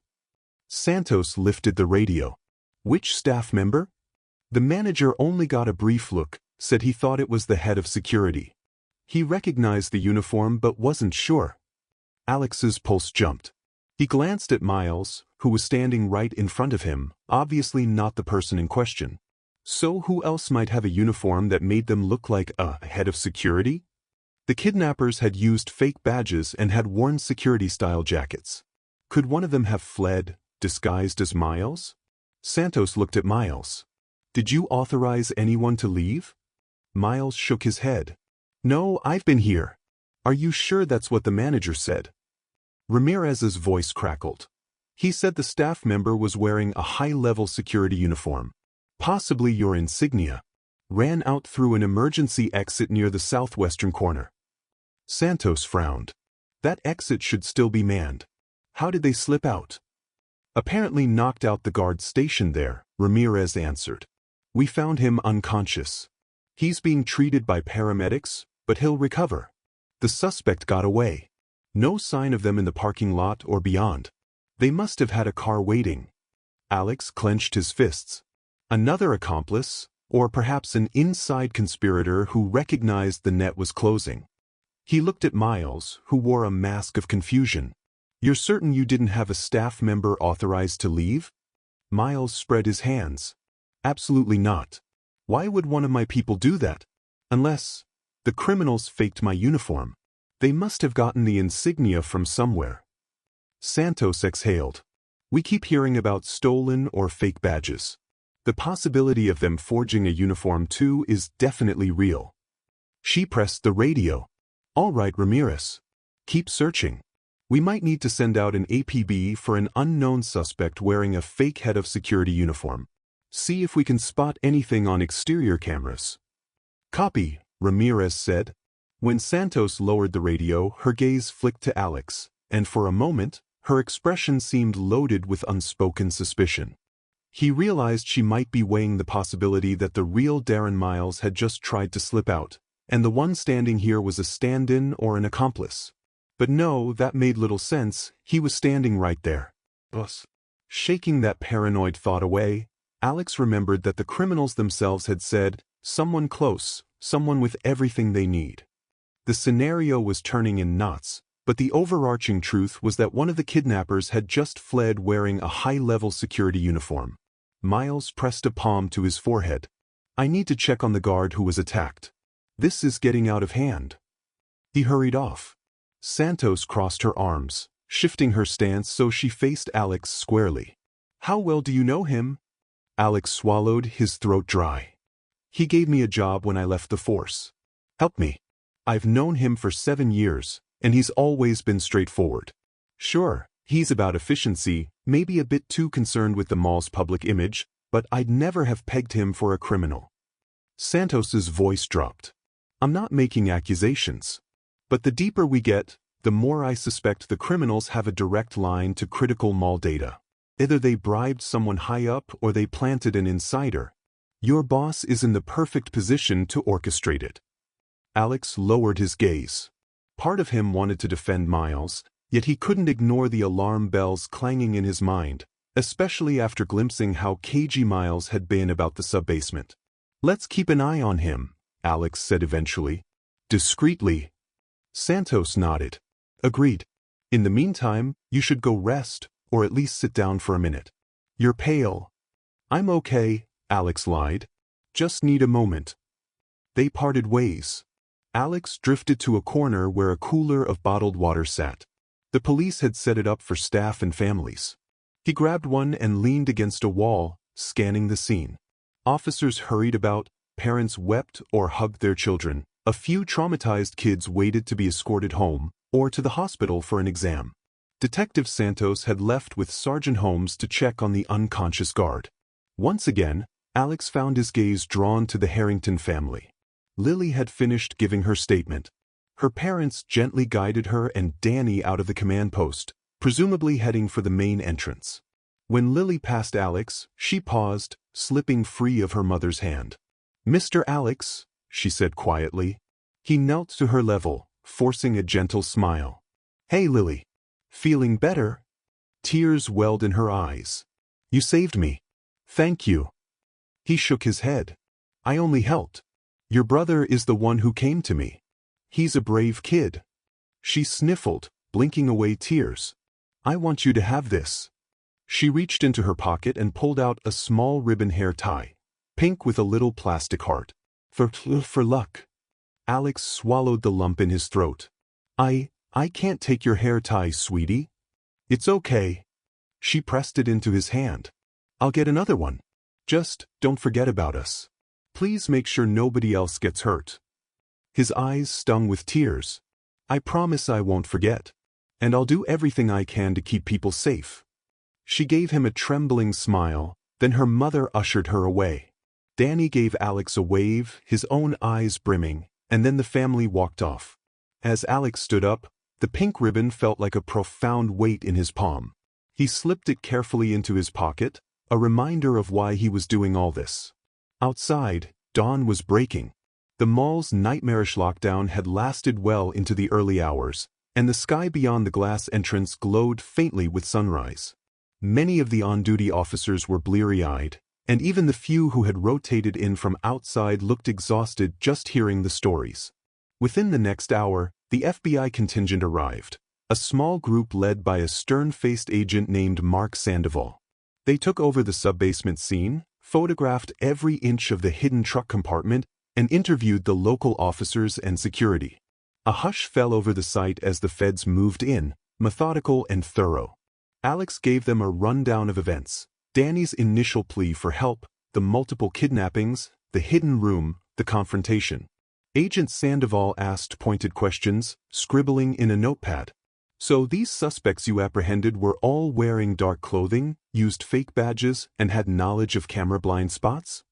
Santos lifted the radio. "Which staff member?" The manager only got a brief look, said he thought it was the head of security. He recognized the uniform but wasn't sure. Alex's pulse jumped. He glanced at Miles, who was standing right in front of him, obviously not the person in question. So who else might have a uniform that made them look like a head of security? The kidnappers had used fake badges and had worn security-style jackets. Could one of them have fled, disguised as Miles? Santos looked at Miles. "Did you authorize anyone to leave?" Miles shook his head. "No, I've been here." "Are you sure that's what the manager said?" Ramirez's voice crackled. "He said the staff member was wearing a high-level security uniform. Possibly your insignia. Ran out through an emergency exit near the southwestern corner." Santos frowned. "That exit should still be manned. How did they slip out?" "Apparently knocked out the guard stationed there," Ramirez answered. "We found him unconscious. He's being treated by paramedics, but he'll recover. The suspect got away. No sign of them in the parking lot or beyond. They must have had a car waiting." Alex clenched his fists. Another accomplice, or perhaps an inside conspirator who recognized the net was closing. He looked at Miles, who wore a mask of confusion. "You're certain you didn't have a staff member authorized to leave?" Miles spread his hands. "Absolutely not. Why would one of my people do that? Unless the criminals faked my uniform. They must have gotten the insignia from somewhere." Santos exhaled. "We keep hearing about stolen or fake badges. The possibility of them forging a uniform too is definitely real." She pressed the radio. "All right, Ramirez. Keep searching. We might need to send out an APB for an unknown suspect wearing a fake head of security uniform. See if we can spot anything on exterior cameras." "Copy," Ramirez said. When Santos lowered the radio, her gaze flicked to Alex, and for a moment, her expression seemed loaded with unspoken suspicion. He realized she might be weighing the possibility that the real Darren Miles had just tried to slip out, and the one standing here was a stand-in or an accomplice. But no, that made little sense. He was standing right there. Boss. Shaking that paranoid thought away, Alex remembered that the criminals themselves had said, someone close, someone with everything they need. The scenario was turning in knots, but the overarching truth was that one of the kidnappers had just fled wearing a high-level security uniform. Miles pressed a palm to his forehead. I need to check on the guard who was attacked. This is getting out of hand. He hurried off. Santos crossed her arms, shifting her stance so she faced Alex squarely. How well do you know him? Alex swallowed, his throat dry. He gave me a job when I left the force. Help me. I've known him for 7 years, and he's always been straightforward. Sure, he's about efficiency, maybe a bit too concerned with the mall's public image, but I'd never have pegged him for a criminal. Santos's voice dropped. I'm not making accusations. But the deeper we get, the more I suspect the criminals have a direct line to critical mall data. Either they bribed someone high up or they planted an insider. Your boss is in the perfect position to orchestrate it. Alex lowered his gaze. Part of him wanted to defend Miles, yet he couldn't ignore the alarm bells clanging in his mind, especially after glimpsing how cagey Miles had been about the sub-basement. Let's keep an eye on him, Alex said eventually. Discreetly. Santos nodded. Agreed. In the meantime, you should go rest, or at least sit down for a minute. You're pale. I'm okay, Alex lied. Just need a moment. They parted ways. Alex drifted to a corner where a cooler of bottled water sat. The police had set it up for staff and families. He grabbed one and leaned against a wall, scanning the scene. Officers hurried about, parents wept or hugged their children. A few traumatized kids waited to be escorted home, or to the hospital for an exam. Detective Santos had left with Sergeant Holmes to check on the unconscious guard. Once again, Alex found his gaze drawn to the Harrington family. Lily had finished giving her statement. Her parents gently guided her and Danny out of the command post, presumably heading for the main entrance. When Lily passed Alex, she paused, slipping free of her mother's hand. Mr. Alex, she said quietly. He knelt to her level, forcing a gentle smile. Hey, Lily. Feeling better? Tears welled in her eyes. You saved me. Thank you. He shook his head. I only helped. Your brother is the one who came to me. He's a brave kid. She sniffled, blinking away tears. I want you to have this. She reached into her pocket and pulled out a small ribbon hair tie, pink with a little plastic heart. For luck. Alex swallowed the lump in his throat. I can't take your hair tie, sweetie. It's okay. She pressed it into his hand. I'll get another one. Just don't forget about us. Please make sure nobody else gets hurt. His eyes stung with tears. I promise I won't forget. And I'll do everything I can to keep people safe. She gave him a trembling smile, then her mother ushered her away. Danny gave Alex a wave, his own eyes brimming, and then the family walked off. As Alex stood up, the pink ribbon felt like a profound weight in his palm. He slipped it carefully into his pocket, a reminder of why he was doing all this. Outside, dawn was breaking. The mall's nightmarish lockdown had lasted well into the early hours, and the sky beyond the glass entrance glowed faintly with sunrise. Many of the on-duty officers were bleary-eyed, and even the few who had rotated in from outside looked exhausted just hearing the stories. Within the next hour, the FBI contingent arrived, a small group led by a stern-faced agent named Mark Sandoval. They took over the sub-basement scene, photographed every inch of the hidden truck compartment, and interviewed the local officers and security. A hush fell over the site as the feds moved in, methodical and thorough. Alex gave them a rundown of events. Danny's initial plea for help, the multiple kidnappings, the hidden room, the confrontation. Agent Sandoval asked pointed questions, scribbling in a notepad. So these suspects you apprehended were all wearing dark clothing, used fake badges, and had knowledge of camera blind spots?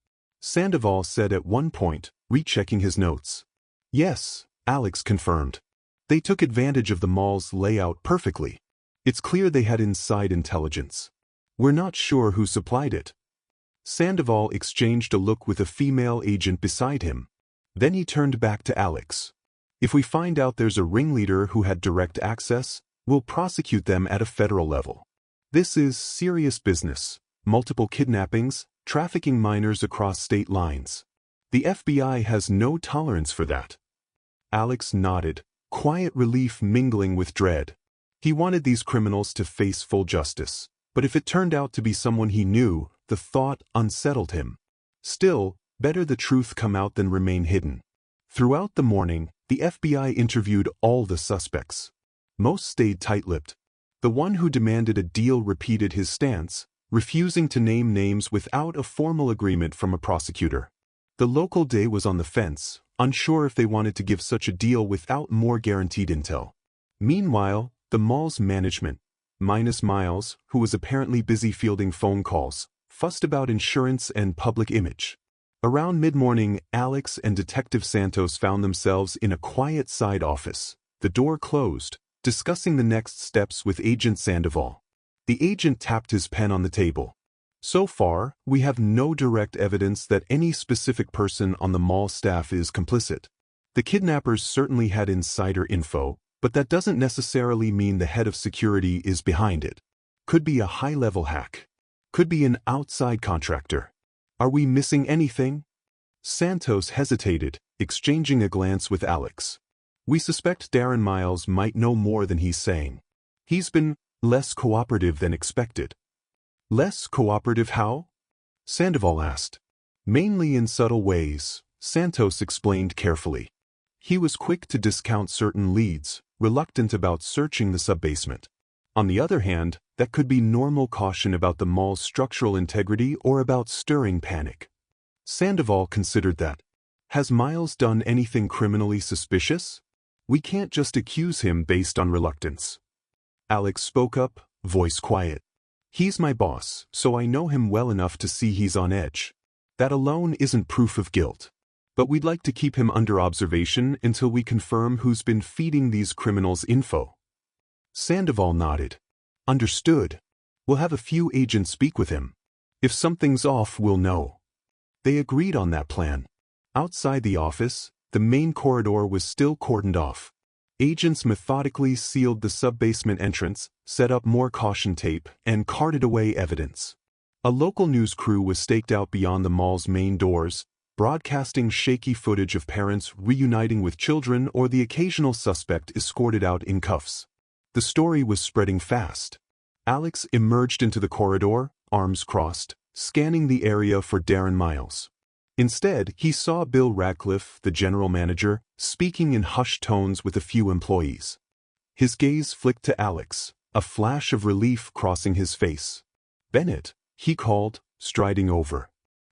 Sandoval said at one point, rechecking his notes. Yes, Alex confirmed. They took advantage of the mall's layout perfectly. It's clear they had inside intelligence. We're not sure who supplied it. Sandoval exchanged a look with a female agent beside him. Then he turned back to Alex. If we find out there's a ringleader who had direct access, we'll prosecute them at a federal level. This is serious business. Multiple kidnappings, trafficking minors across state lines. The FBI has no tolerance for that. Alex nodded, quiet relief mingling with dread. He wanted these criminals to face full justice, but if it turned out to be someone he knew, the thought unsettled him. Still, better the truth come out than remain hidden. Throughout the morning, the FBI interviewed all the suspects. Most stayed tight-lipped. The one who demanded a deal repeated his stance, refusing to name names without a formal agreement from a prosecutor. The local day was on the fence, unsure if they wanted to give such a deal without more guaranteed intel. Meanwhile, the mall's management, minus Miles, who was apparently busy fielding phone calls, fussed about insurance and public image. Around mid-morning, Alex and Detective Santos found themselves in a quiet side office, the door closed, discussing the next steps with Agent Sandoval. The agent tapped his pen on the table. So far, we have no direct evidence that any specific person on the mall staff is complicit. The kidnappers certainly had insider info, but that doesn't necessarily mean the head of security is behind it. Could be a high-level hack. Could be an outside contractor. Are we missing anything? Santos hesitated, exchanging a glance with Alex. We suspect Darren Miles might know more than he's saying. He's been less cooperative than expected. Less cooperative how? Sandoval asked. Mainly in subtle ways, Santos explained carefully. He was quick to discount certain leads, reluctant about searching the subbasement. On the other hand, that could be normal caution about the mall's structural integrity or about stirring panic. Sandoval considered that. Has Miles done anything criminally suspicious? We can't just accuse him based on reluctance. Alex spoke up, voice quiet. He's my boss, so I know him well enough to see he's on edge. That alone isn't proof of guilt. But we'd like to keep him under observation until we confirm who's been feeding these criminals info. Sandoval nodded. Understood. We'll have a few agents speak with him. If something's off, we'll know. They agreed on that plan. Outside the office, the main corridor was still cordoned off. Agents methodically sealed the subbasement entrance, set up more caution tape, and carted away evidence. A local news crew was staked out beyond the mall's main doors, broadcasting shaky footage of parents reuniting with children or the occasional suspect escorted out in cuffs. The story was spreading fast. Alex emerged into the corridor, arms crossed, scanning the area for Darren Miles. Instead, he saw Bill Radcliffe, the general manager, speaking in hushed tones with a few employees. His gaze flicked to Alex, a flash of relief crossing his face. Bennett, he called, striding over.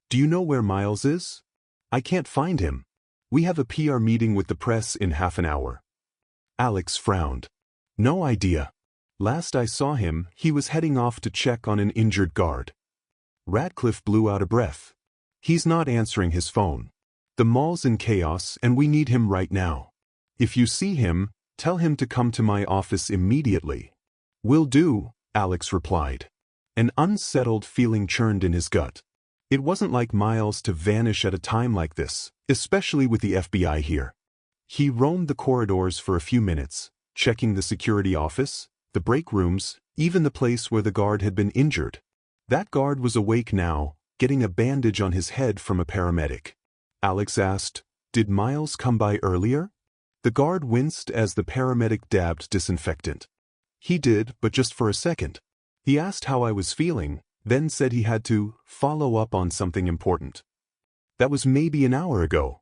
Do you know where Miles is? I can't find him. We have a PR meeting with the press in half an hour. Alex frowned. No idea. Last I saw him, he was heading off to check on an injured guard. Radcliffe blew out a breath. He's not answering his phone. The mall's in chaos and we need him right now. If you see him, tell him to come to my office immediately. Will do, Alex replied. An unsettled feeling churned in his gut. It wasn't like Miles to vanish at a time like this, especially with the FBI here. He roamed the corridors for a few minutes, checking the security office, the break rooms, even the place where the guard had been injured. That guard was awake now, getting a bandage on his head from a paramedic. Alex asked, "Did Miles come by earlier?" The guard winced as the paramedic dabbed disinfectant. He did, but just for a second. He asked how I was feeling, then said he had to follow up on something important. That was maybe an hour ago.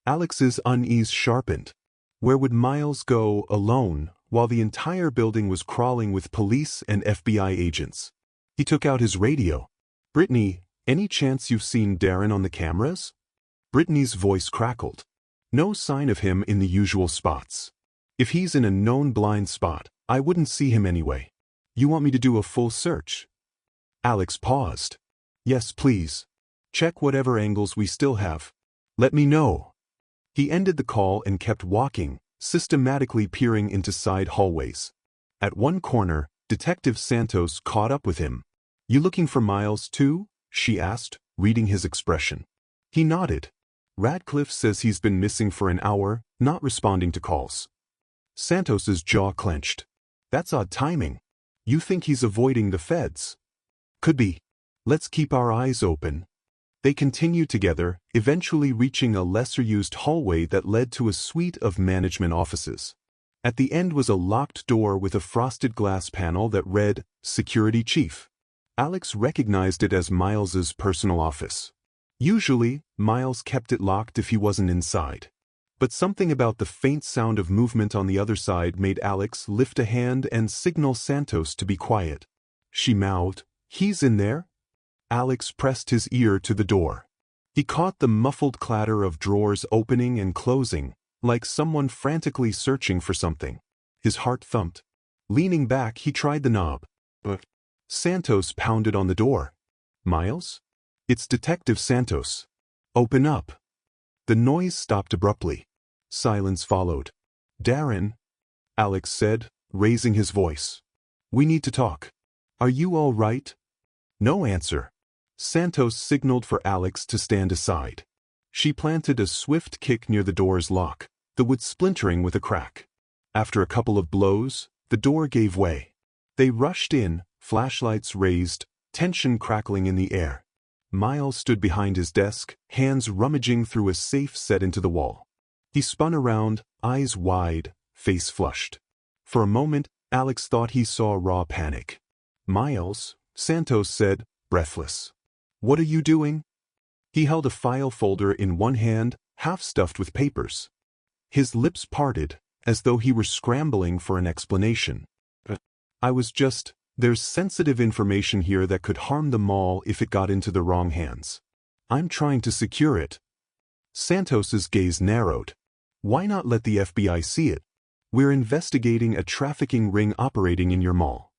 Alex's unease sharpened. Where would Miles go alone while the entire building was crawling with police and FBI agents? He took out his radio. Brittany, any chance you've seen Darren on the cameras? Brittany's voice crackled. No sign of him in the usual spots. If he's in a known blind spot, I wouldn't see him anyway. You want me to do a full search? Alex paused. Yes, please. Check whatever angles we still have. Let me know. He ended the call and kept walking, systematically peering into side hallways. At one corner, Detective Santos caught up with him. "You looking for Miles too?" she asked, reading his expression. He nodded. "Radcliffe says he's been missing for an hour, not responding to calls." Santos's jaw clenched. "That's odd timing. You think he's avoiding the feds?" "Could be. Let's keep our eyes open." They continued together, eventually reaching a lesser-used hallway that led to a suite of management offices. At the end was a locked door with a frosted glass panel that read, "Security Chief." Alex recognized it as Miles's personal office. Usually, Miles kept it locked if he wasn't inside. But something about the faint sound of movement on the other side made Alex lift a hand and signal Santos to be quiet. She mouthed, "He's in there?" Alex pressed his ear to the door. He caught the muffled clatter of drawers opening and closing, like someone frantically searching for something. His heart thumped. Leaning back, he tried the knob. But Santos pounded on the door. "Miles? It's Detective Santos. Open up." The noise stopped abruptly. Silence followed. "Darren," Alex said, raising his voice. "We need to talk. Are you all right?" No answer. Santos signaled for Alex to stand aside. She planted a swift kick near the door's lock, the wood splintering with a crack. After a couple of blows, the door gave way. They rushed in, flashlights raised, tension crackling in the air. Miles stood behind his desk, hands rummaging through a safe set into the wall. He spun around, eyes wide, face flushed. For a moment, Alex thought he saw raw panic. "Miles," Santos said, breathless. "What are you doing?" He held a file folder in one hand, half stuffed with papers. His lips parted, as though he were scrambling for an explanation. There's sensitive information here that could harm the mall if it got into the wrong hands. I'm trying to secure it." Santos's gaze narrowed. "Why not let the FBI see it? We're investigating a trafficking ring operating in your mall."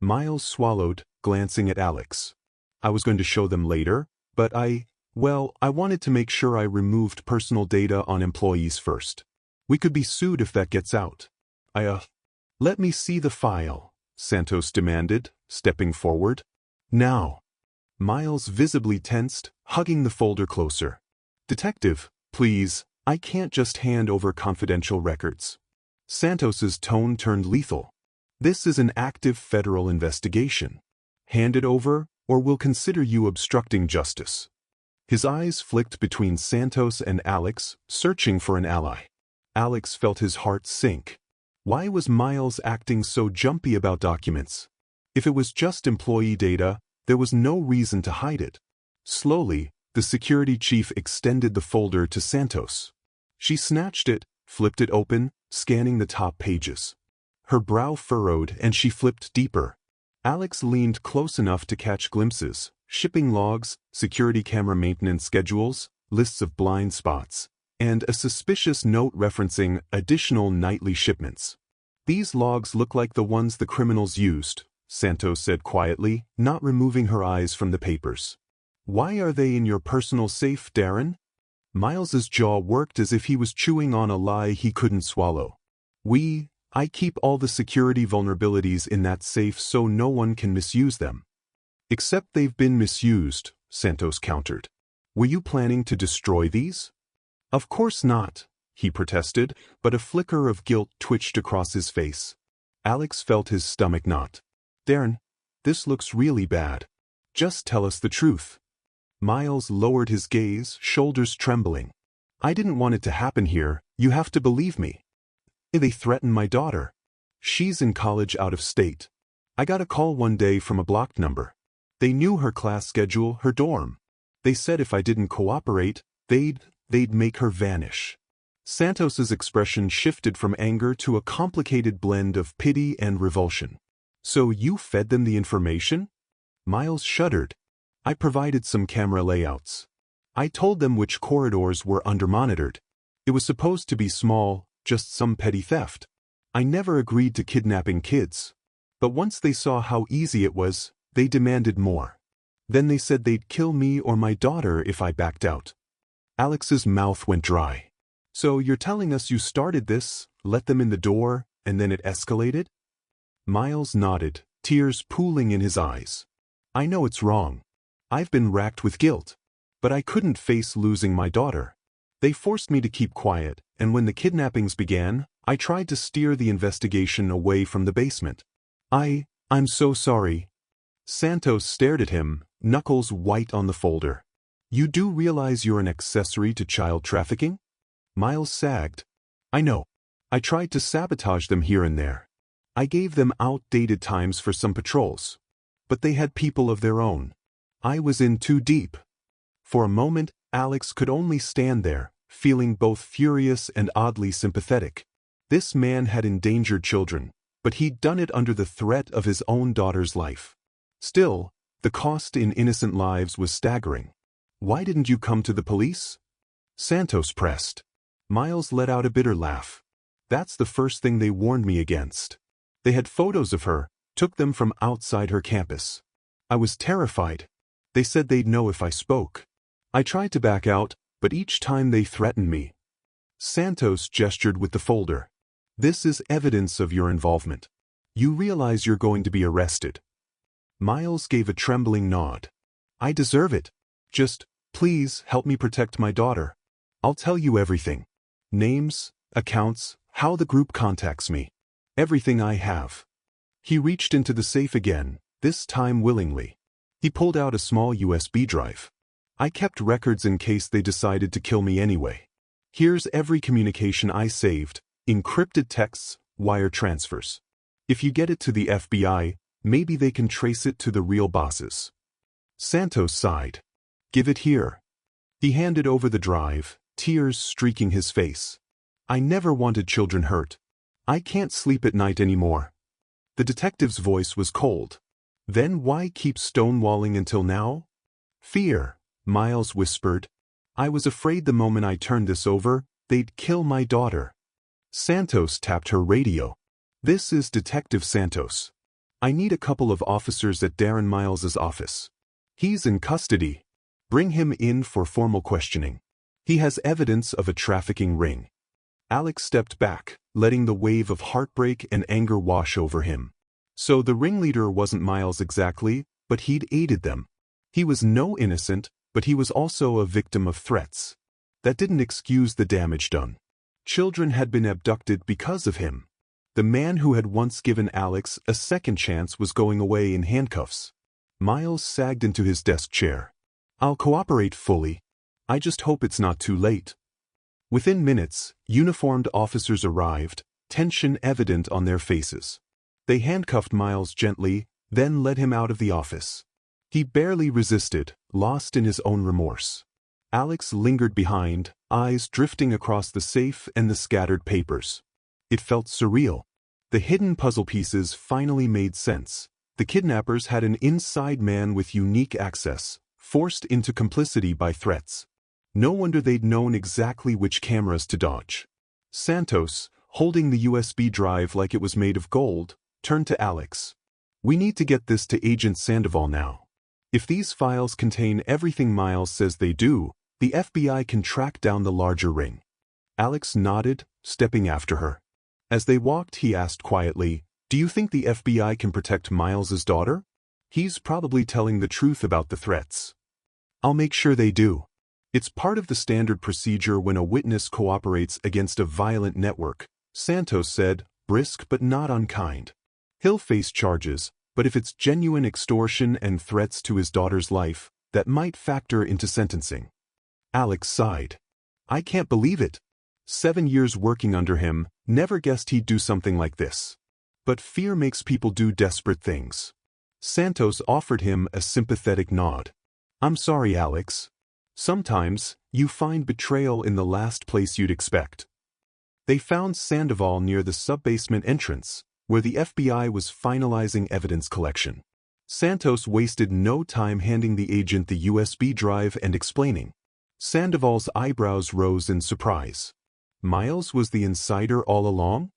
Miles swallowed, glancing at Alex. "I was going to show them later, but I wanted to make sure I removed personal data on employees first. We could be sued if that gets out." Let me see the file," Santos demanded, stepping forward. "Now." Miles visibly tensed, hugging the folder closer. "Detective, please, I can't just hand over confidential records." Santos's tone turned lethal. "This is an active federal investigation. Hand it over, or we'll consider you obstructing justice." His eyes flicked between Santos and Alex, searching for an ally. Alex felt his heart sink. Why was Miles acting so jumpy about documents? If it was just employee data, there was no reason to hide it. Slowly, the security chief extended the folder to Santos. She snatched it, flipped it open, scanning the top pages. Her brow furrowed and she flipped deeper. Alex leaned close enough to catch glimpses: shipping logs, security camera maintenance schedules, lists of blind spots, and a suspicious note referencing additional nightly shipments. "These logs look like the ones the criminals used," Santos said quietly, not removing her eyes from the papers. "Why are they in your personal safe, Darren?" Miles's jaw worked as if he was chewing on a lie he couldn't swallow. I keep all the security vulnerabilities in that safe so no one can misuse them." "Except they've been misused," Santos countered. "Were you planning to destroy these?" "Of course not," he protested, but a flicker of guilt twitched across his face. Alex felt his stomach knot. "Darren, this looks really bad. Just tell us the truth." Miles lowered his gaze, shoulders trembling. "I didn't want it to happen here, you have to believe me. They threatened my daughter. She's in college out of state. I got a call one day from a blocked number. They knew her class schedule, her dorm. They said if I didn't cooperate, they'd make her vanish." Santos's expression shifted from anger to a complicated blend of pity and revulsion. "So you fed them the information?" Miles shuddered. "I provided some camera layouts. I told them which corridors were under-monitored. It was supposed to be small, just some petty theft. I never agreed to kidnapping kids. But once they saw how easy it was, they demanded more. Then they said they'd kill me or my daughter if I backed out." Alex's mouth went dry. So you're telling us you started this, let them in the door, and then it escalated? Miles nodded, tears pooling in his eyes. I know it's wrong. I've been racked with guilt. But I couldn't face losing my daughter. They forced me to keep quiet, and when the kidnappings began, I tried to steer the investigation away from the basement. I'm so sorry. Santos stared at him, knuckles white on the folder. You do realize you're an accessory to child trafficking? Miles sagged. I know. I tried to sabotage them here and there. I gave them outdated times for some patrols. But they had people of their own. I was in too deep. For a moment, Alex could only stand there, feeling both furious and oddly sympathetic. This man had endangered children, but he'd done it under the threat of his own daughter's life. Still, the cost in innocent lives was staggering. Why didn't you come to the police? Santos pressed. Miles let out a bitter laugh. That's the first thing they warned me against. They had photos of her, took them from outside her campus. I was terrified. They said they'd know if I spoke. I tried to back out, but each time they threatened me. Santos gestured with the folder. This is evidence of your involvement. You realize you're going to be arrested. Miles gave a trembling nod. I deserve it. Just, please help me protect my daughter. I'll tell you everything. Names, accounts, how the group contacts me. Everything I have. He reached into the safe again, this time willingly. He pulled out a small USB drive. I kept records in case they decided to kill me anyway. Here's every communication I saved, encrypted texts, wire transfers. If you get it to the FBI, maybe they can trace it to the real bosses. Santos sighed. Give it here. He handed over the drive, tears streaking his face. I never wanted children hurt. I can't sleep at night anymore. The detective's voice was cold. Then why keep stonewalling until now? Fear, Miles whispered. I was afraid the moment I turned this over, they'd kill my daughter. Santos tapped her radio. This is Detective Santos. I need a couple of officers at Darren Miles's office. He's in custody. Bring him in for formal questioning. He has evidence of a trafficking ring. Alex stepped back, letting the wave of heartbreak and anger wash over him. So the ringleader wasn't Miles exactly, but he'd aided them. He was no innocent, but he was also a victim of threats. That didn't excuse the damage done. Children had been abducted because of him. The man who had once given Alex a second chance was going away in handcuffs. Miles sagged into his desk chair. I'll cooperate fully. I just hope it's not too late. Within minutes, uniformed officers arrived, tension evident on their faces. They handcuffed Miles gently, then led him out of the office. He barely resisted, lost in his own remorse. Alex lingered behind, eyes drifting across the safe and the scattered papers. It felt surreal. The hidden puzzle pieces finally made sense. The kidnappers had an inside man with unique access, forced into complicity by threats. No wonder they'd known exactly which cameras to dodge. Santos, holding the USB drive like it was made of gold, turned to Alex. We need to get this to Agent Sandoval now. If these files contain everything Miles says they do, the FBI can track down the larger ring. Alex nodded, stepping after her. As they walked, he asked quietly, Do you think the FBI can protect Miles's daughter? He's probably telling the truth about the threats. I'll make sure they do. It's part of the standard procedure when a witness cooperates against a violent network, Santos said, brisk but not unkind. He'll face charges, but if it's genuine extortion and threats to his daughter's life, that might factor into sentencing. Alex sighed. I can't believe it. 7 years working under him, never guessed he'd do something like this. But fear makes people do desperate things. Santos offered him a sympathetic nod. I'm sorry, Alex. Sometimes, you find betrayal in the last place you'd expect. They found Sandoval near the sub-basement entrance, where the FBI was finalizing evidence collection. Santos wasted no time handing the agent the USB drive and explaining. Sandoval's eyebrows rose in surprise. Miles was the insider all along?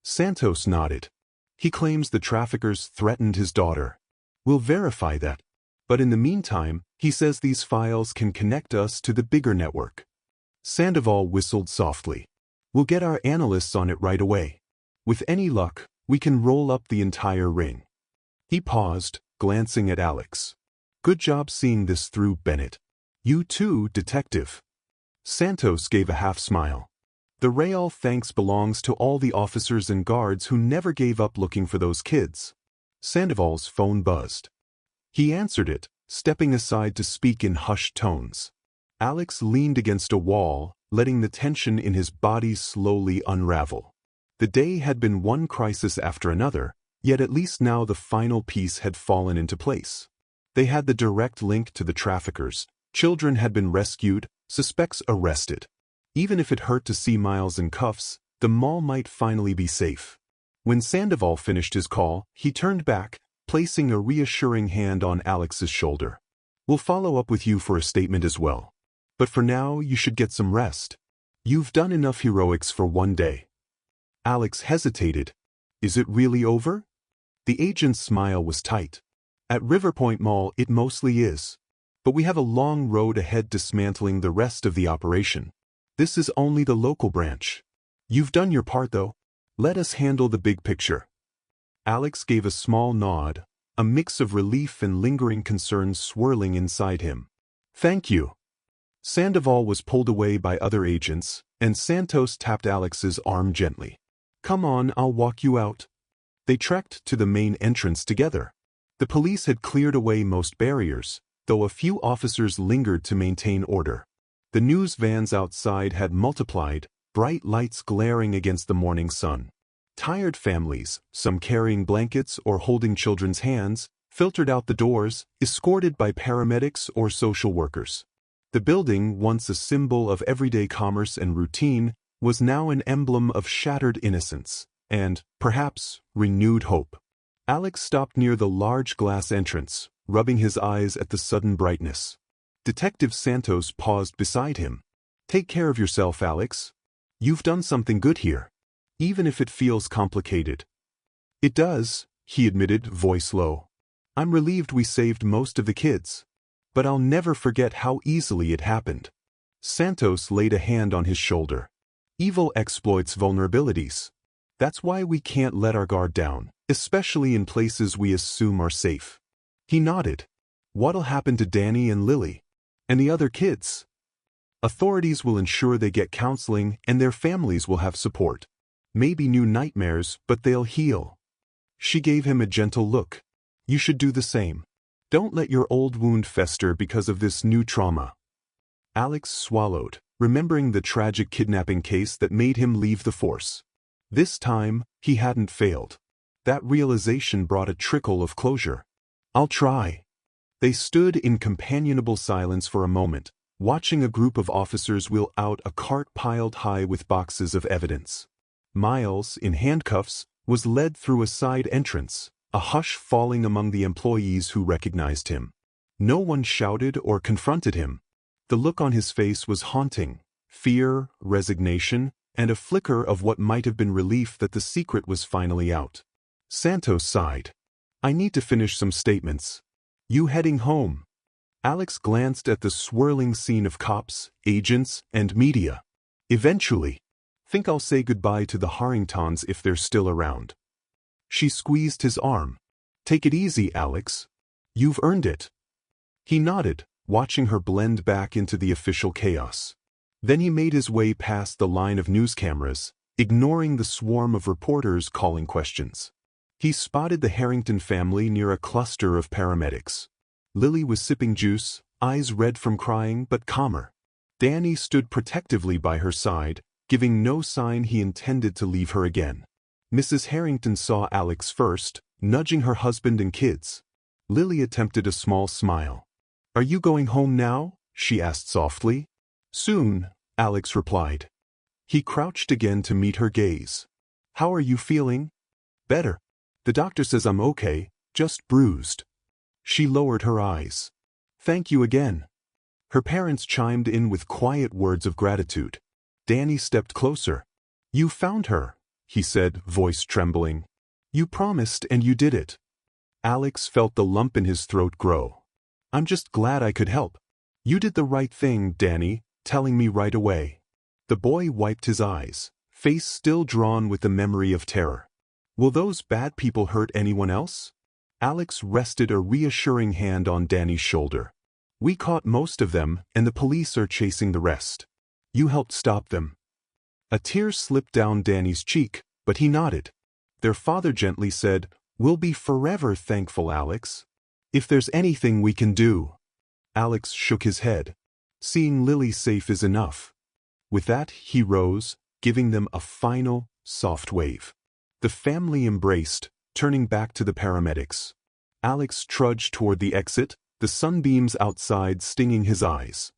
Santos nodded. He claims the traffickers threatened his daughter. We'll verify that. But in the meantime, he says these files can connect us to the bigger network. Sandoval whistled softly. We'll get our analysts on it right away. With any luck, we can roll up the entire ring. He paused, glancing at Alex. Good job seeing this through, Bennett. You too, detective. Santos gave a half-smile. The real thanks belongs to all the officers and guards who never gave up looking for those kids. Sandoval's phone buzzed. He answered it, stepping aside to speak in hushed tones. Alex leaned against a wall, letting the tension in his body slowly unravel. The day had been one crisis after another, yet at least now the final piece had fallen into place. They had the direct link to the traffickers, children had been rescued, suspects arrested. Even if it hurt to see Miles in cuffs, the mall might finally be safe. When Sandoval finished his call, he turned back, placing a reassuring hand on Alex's shoulder. We'll follow up with you for a statement as well. But for now, you should get some rest. You've done enough heroics for one day. Alex hesitated. Is it really over? The agent's smile was tight. At Riverpoint Mall, it mostly is. But we have a long road ahead dismantling the rest of the operation. This is only the local branch. You've done your part though. Let us handle the big picture. Alex gave a small nod, a mix of relief and lingering concern swirling inside him. Thank you. Sandoval was pulled away by other agents, and Santos tapped Alex's arm gently. Come on, I'll walk you out. They trekked to the main entrance together. The police had cleared away most barriers, though a few officers lingered to maintain order. The news vans outside had multiplied, bright lights glaring against the morning sun. Tired families, some carrying blankets or holding children's hands, filtered out the doors, escorted by paramedics or social workers. The building, once a symbol of everyday commerce and routine, was now an emblem of shattered innocence and, perhaps, renewed hope. Alex stopped near the large glass entrance, rubbing his eyes at the sudden brightness. Detective Santos paused beside him. Take care of yourself, Alex. You've done something good here. Even if it feels complicated. It does, he admitted, voice low. I'm relieved we saved most of the kids. But I'll never forget how easily it happened. Santos laid a hand on his shoulder. Evil exploits vulnerabilities. That's why we can't let our guard down, especially in places we assume are safe. He nodded. What'll happen to Danny and Lily? And the other kids? Authorities will ensure they get counseling and their families will have support. Maybe new nightmares, but they'll heal. She gave him a gentle look. You should do the same. Don't let your old wound fester because of this new trauma. Alex swallowed, remembering the tragic kidnapping case that made him leave the force. This time, he hadn't failed. That realization brought a trickle of closure. I'll try. They stood in companionable silence for a moment, watching a group of officers wheel out a cart piled high with boxes of evidence. Miles, in handcuffs, was led through a side entrance, a hush falling among the employees who recognized him. No one shouted or confronted him. The look on his face was haunting, fear, resignation, and a flicker of what might have been relief that the secret was finally out. Santos sighed. I need to finish some statements. You heading home? Alex glanced at the swirling scene of cops, agents, and media. Eventually. Think I'll say goodbye to the Harringtons if they're still around. She squeezed his arm. Take it easy, Alex. You've earned it. He nodded, watching her blend back into the official chaos. Then he made his way past the line of news cameras, ignoring the swarm of reporters calling questions. He spotted the Harrington family near a cluster of paramedics. Lily was sipping juice, eyes red from crying but calmer. Danny stood protectively by her side, giving no sign he intended to leave her again. Mrs. Harrington saw Alex first, nudging her husband and kids. Lily attempted a small smile. Are you going home now? She asked softly. Soon, Alex replied. He crouched again to meet her gaze. How are you feeling? Better. The doctor says I'm okay, just bruised. She lowered her eyes. Thank you again. Her parents chimed in with quiet words of gratitude. Danny stepped closer. You found her, he said, voice trembling. You promised and you did it. Alex felt the lump in his throat grow. I'm just glad I could help. You did the right thing, Danny, telling me right away." The boy wiped his eyes, face still drawn with the memory of terror. "Will those bad people hurt anyone else?" Alex rested a reassuring hand on Danny's shoulder. "We caught most of them, and the police are chasing the rest. You helped stop them." A tear slipped down Danny's cheek, but he nodded. Their father gently said, "We'll be forever thankful, Alex. If there's anything we can do." Alex shook his head. "Seeing Lily safe is enough." With that, he rose, giving them a final, soft wave. The family embraced, turning back to the paramedics. Alex trudged toward the exit, the sunbeams outside stinging his eyes.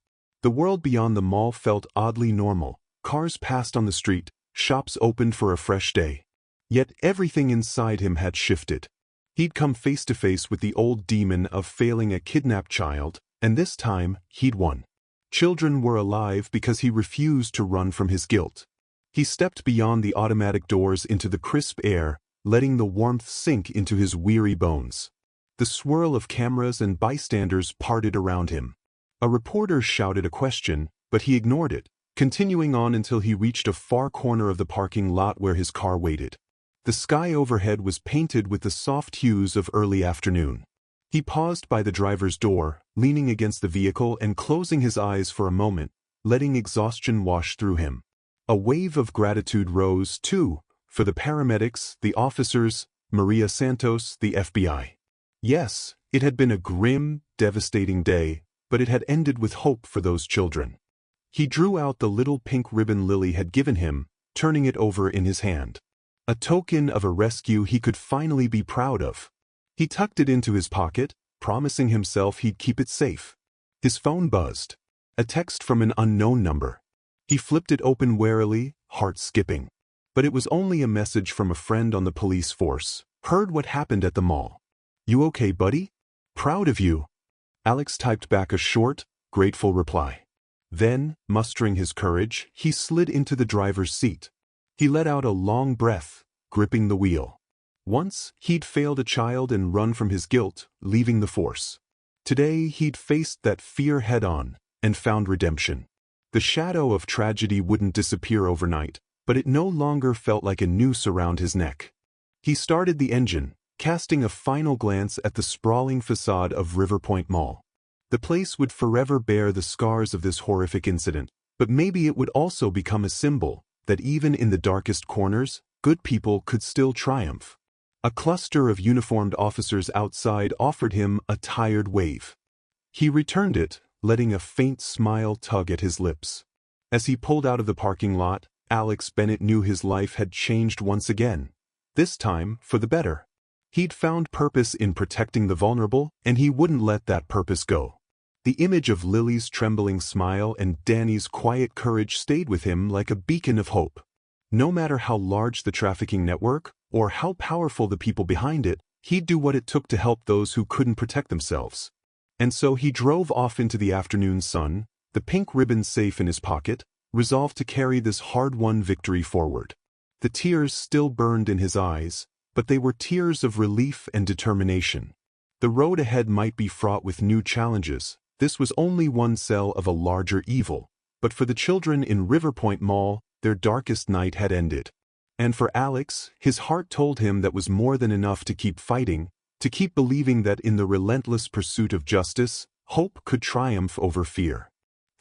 The world beyond the mall felt oddly normal. Cars passed on the street, shops opened for a fresh day. Yet everything inside him had shifted. He'd come face to face with the old demon of failing a kidnapped child, and this time, he'd won. Children were alive because he refused to run from his guilt. He stepped beyond the automatic doors into the crisp air, letting the warmth sink into his weary bones. The swirl of cameras and bystanders parted around him. A reporter shouted a question, but he ignored it, continuing on until he reached a far corner of the parking lot where his car waited. The sky overhead was painted with the soft hues of early afternoon. He paused by the driver's door, leaning against the vehicle and closing his eyes for a moment, letting exhaustion wash through him. A wave of gratitude rose, too, for the paramedics, the officers, Maria Santos, the FBI. Yes, it had been a grim, devastating day, but it had ended with hope for those children. He drew out the little pink ribbon Lily had given him, turning it over in his hand. A token of a rescue he could finally be proud of. He tucked it into his pocket, promising himself he'd keep it safe. His phone buzzed. A text from an unknown number. He flipped it open warily, heart skipping. But it was only a message from a friend on the police force. "Heard what happened at the mall. You okay, buddy? Proud of you." Alex typed back a short, grateful reply. Then, mustering his courage, he slid into the driver's seat. He let out a long breath, gripping the wheel. Once, he'd failed a child and run from his guilt, leaving the force. Today, he'd faced that fear head-on, and found redemption. The shadow of tragedy wouldn't disappear overnight, but it no longer felt like a noose around his neck. He started the engine, casting a final glance at the sprawling facade of Riverpoint Mall. The place would forever bear the scars of this horrific incident, but maybe it would also become a symbol that even in the darkest corners, good people could still triumph. A cluster of uniformed officers outside offered him a tired wave. He returned it, letting a faint smile tug at his lips. As he pulled out of the parking lot, Alex Bennett knew his life had changed once again. This time, for the better. He'd found purpose in protecting the vulnerable, and he wouldn't let that purpose go. The image of Lily's trembling smile and Danny's quiet courage stayed with him like a beacon of hope. No matter how large the trafficking network, or how powerful the people behind it, he'd do what it took to help those who couldn't protect themselves. And so he drove off into the afternoon sun, the pink ribbon safe in his pocket, resolved to carry this hard-won victory forward. The tears still burned in his eyes, but they were tears of relief and determination. The road ahead might be fraught with new challenges. This was only one cell of a larger evil. But for the children in Riverpoint Mall, their darkest night had ended. And for Alex, his heart told him that was more than enough to keep fighting, to keep believing that in the relentless pursuit of justice, hope could triumph over fear.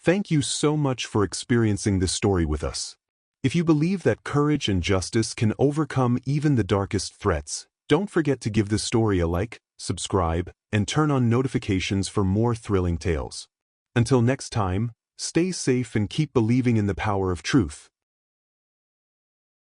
Thank you so much for experiencing this story with us. If you believe that courage and justice can overcome even the darkest threats, don't forget to give this story a like, subscribe, and turn on notifications for more thrilling tales. Until next time, stay safe and keep believing in the power of truth.